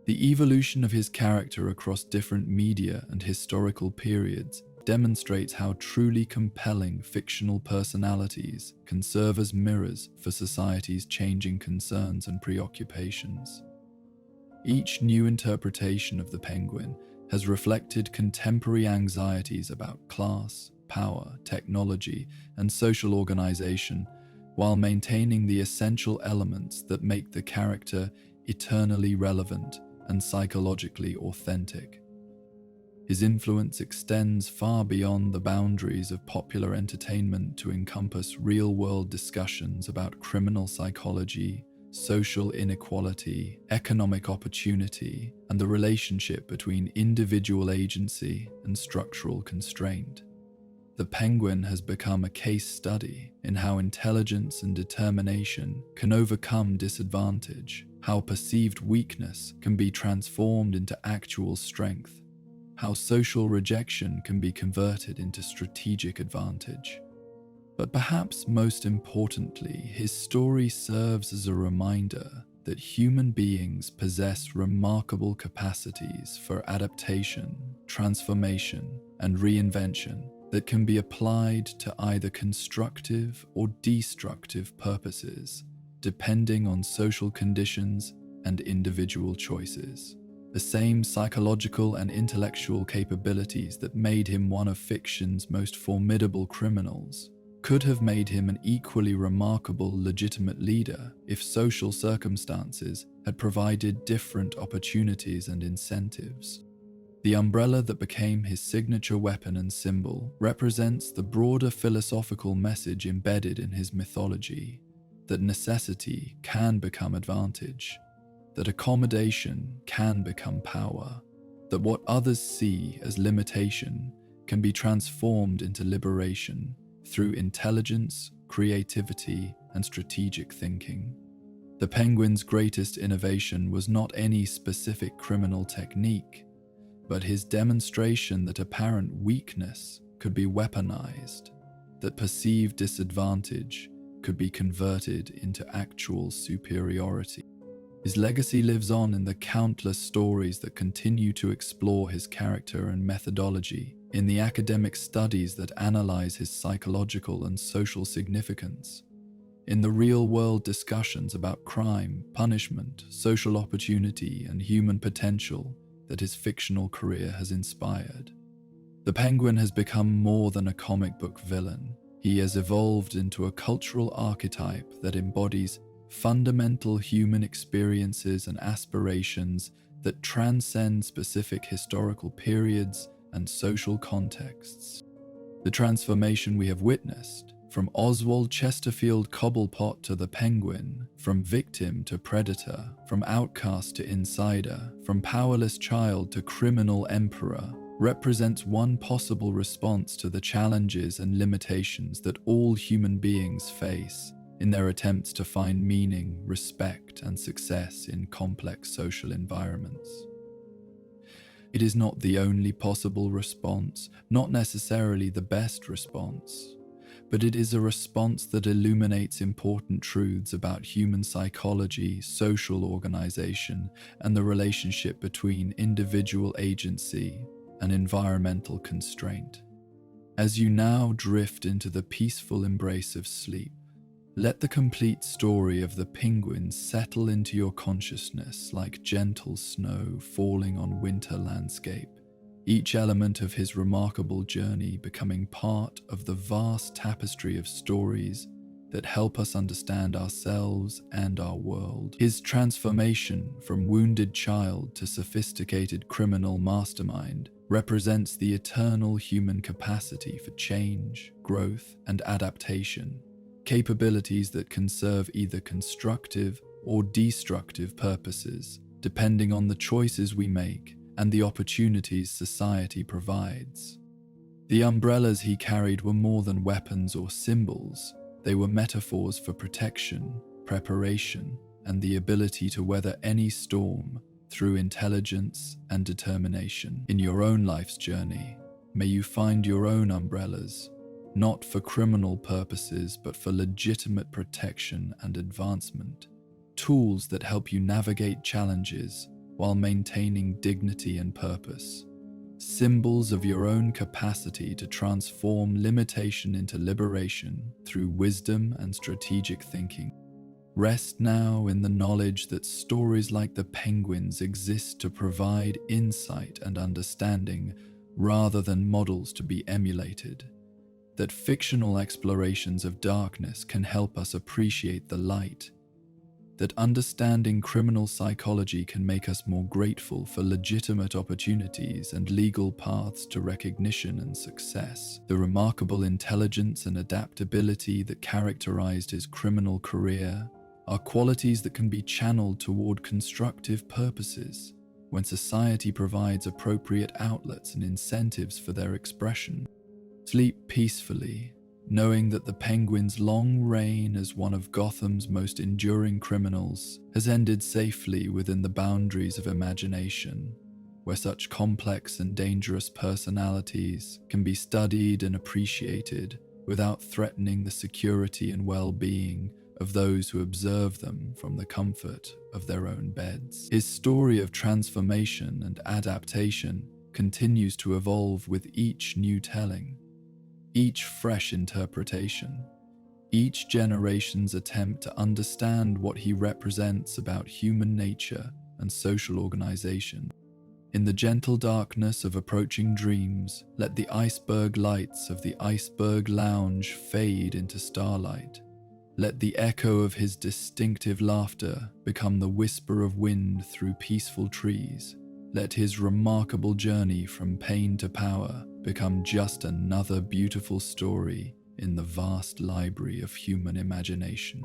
[SPEAKER 1] The evolution of his character across different media and historical periods demonstrates how truly compelling fictional personalities can serve as mirrors for society's changing concerns and preoccupations. Each new interpretation of the Penguin has reflected contemporary anxieties about class, power, technology, and social organization, while maintaining the essential elements that make the character eternally relevant and psychologically authentic. His influence extends far beyond the boundaries of popular entertainment to encompass real-world discussions about criminal psychology, social inequality, economic opportunity, and the relationship between individual agency and structural constraint. The Penguin has become a case study in how intelligence and determination can overcome disadvantage, how perceived weakness can be transformed into actual strength, how social rejection can be converted into strategic advantage. But perhaps most importantly, his story serves as a reminder that human beings possess remarkable capacities for adaptation, transformation, and reinvention that can be applied to either constructive or destructive purposes, depending on social conditions and individual choices. The same psychological and intellectual capabilities that made him one of fiction's most formidable criminals could have made him an equally remarkable legitimate leader if social circumstances had provided different opportunities and incentives. The umbrella that became his signature weapon and symbol represents the broader philosophical message embedded in his mythology, that necessity can become advantage, that accommodation can become power, that what others see as limitation can be transformed into liberation through intelligence, creativity, and strategic thinking. The Penguin's greatest innovation was not any specific criminal technique, but his demonstration that apparent weakness could be weaponized, that perceived disadvantage could be converted into actual superiority. His legacy lives on in the countless stories that continue to explore his character and methodology, in the academic studies that analyze his psychological and social significance, in the real-world discussions about crime, punishment, social opportunity, and human potential that his fictional career has inspired. The Penguin has become more than a comic book villain. He has evolved into a cultural archetype that embodies fundamental human experiences and aspirations that transcend specific historical periods and social contexts. The transformation we have witnessed, from Oswald Chesterfield Cobblepot to the Penguin, from victim to predator, from outcast to insider, from powerless child to criminal emperor, represents one possible response to the challenges and limitations that all human beings face in their attempts to find meaning, respect, and success in complex social environments. It is not the only possible response, not necessarily the best response, but it is a response that illuminates important truths about human psychology, social organization, and the relationship between individual agency and environmental constraint. As you now drift into the peaceful embrace of sleep, let the complete story of the Penguin settle into your consciousness like gentle snow falling on winter landscape, each element of his remarkable journey becoming part of the vast tapestry of stories that help us understand ourselves and our world. His transformation from wounded child to sophisticated criminal mastermind represents the eternal human capacity for change, growth, and adaptation, capabilities that can serve either constructive or destructive purposes, depending on the choices we make and the opportunities society provides. The umbrellas he carried were more than weapons or symbols. They were metaphors for protection, preparation, and the ability to weather any storm through intelligence and determination. In your own life's journey, may you find your own umbrellas, not for criminal purposes, but for legitimate protection and advancement, tools that help you navigate challenges while maintaining dignity and purpose, symbols of your own capacity to transform limitation into liberation through wisdom and strategic thinking. Rest now in the knowledge that stories like the Penguin's exist to provide insight and understanding rather than models to be emulated, that fictional explorations of darkness can help us appreciate the light, that understanding criminal psychology can make us more grateful for legitimate opportunities and legal paths to recognition and success. The remarkable intelligence and adaptability that characterized his criminal career are qualities that can be channeled toward constructive purposes when society provides appropriate outlets and incentives for their expression. Sleep peacefully, knowing that the Penguin's long reign as one of Gotham's most enduring criminals has ended safely within the boundaries of imagination, where such complex and dangerous personalities can be studied and appreciated without threatening the security and well-being of those who observe them from the comfort of their own beds. His story of transformation and adaptation continues to evolve with each new telling, each fresh interpretation, each generation's attempt to understand what he represents about human nature and social organization. In the gentle darkness of approaching dreams, let the iceberg lights of the iceberg lounge fade into starlight. Let the echo of his distinctive laughter become the whisper of wind through peaceful trees. Let his remarkable journey from pain to power become just another beautiful story in the vast library of human imagination.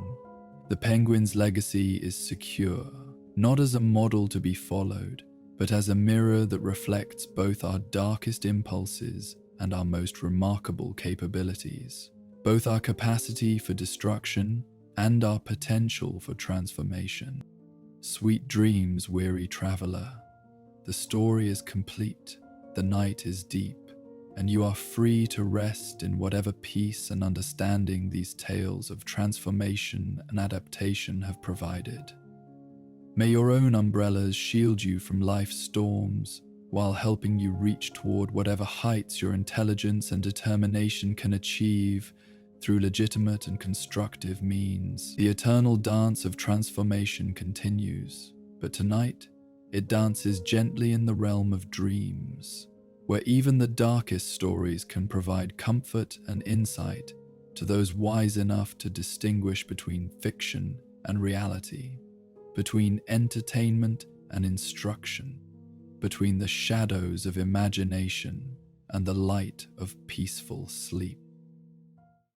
[SPEAKER 1] The Penguin's legacy is secure, not as a model to be followed, but as a mirror that reflects both our darkest impulses and our most remarkable capabilities, both our capacity for destruction and our potential for transformation. Sweet dreams, weary traveler. The story is complete, the night is deep, and you are free to rest in whatever peace and understanding these tales of transformation and adaptation have provided. May your own umbrellas shield you from life's storms, while helping you reach toward whatever heights your intelligence and determination can achieve through legitimate and constructive means. The eternal dance of transformation continues, but tonight it dances gently in the realm of dreams, where even the darkest stories can provide comfort and insight to those wise enough to distinguish between fiction and reality, between entertainment and instruction, between the shadows of imagination and the light of peaceful sleep.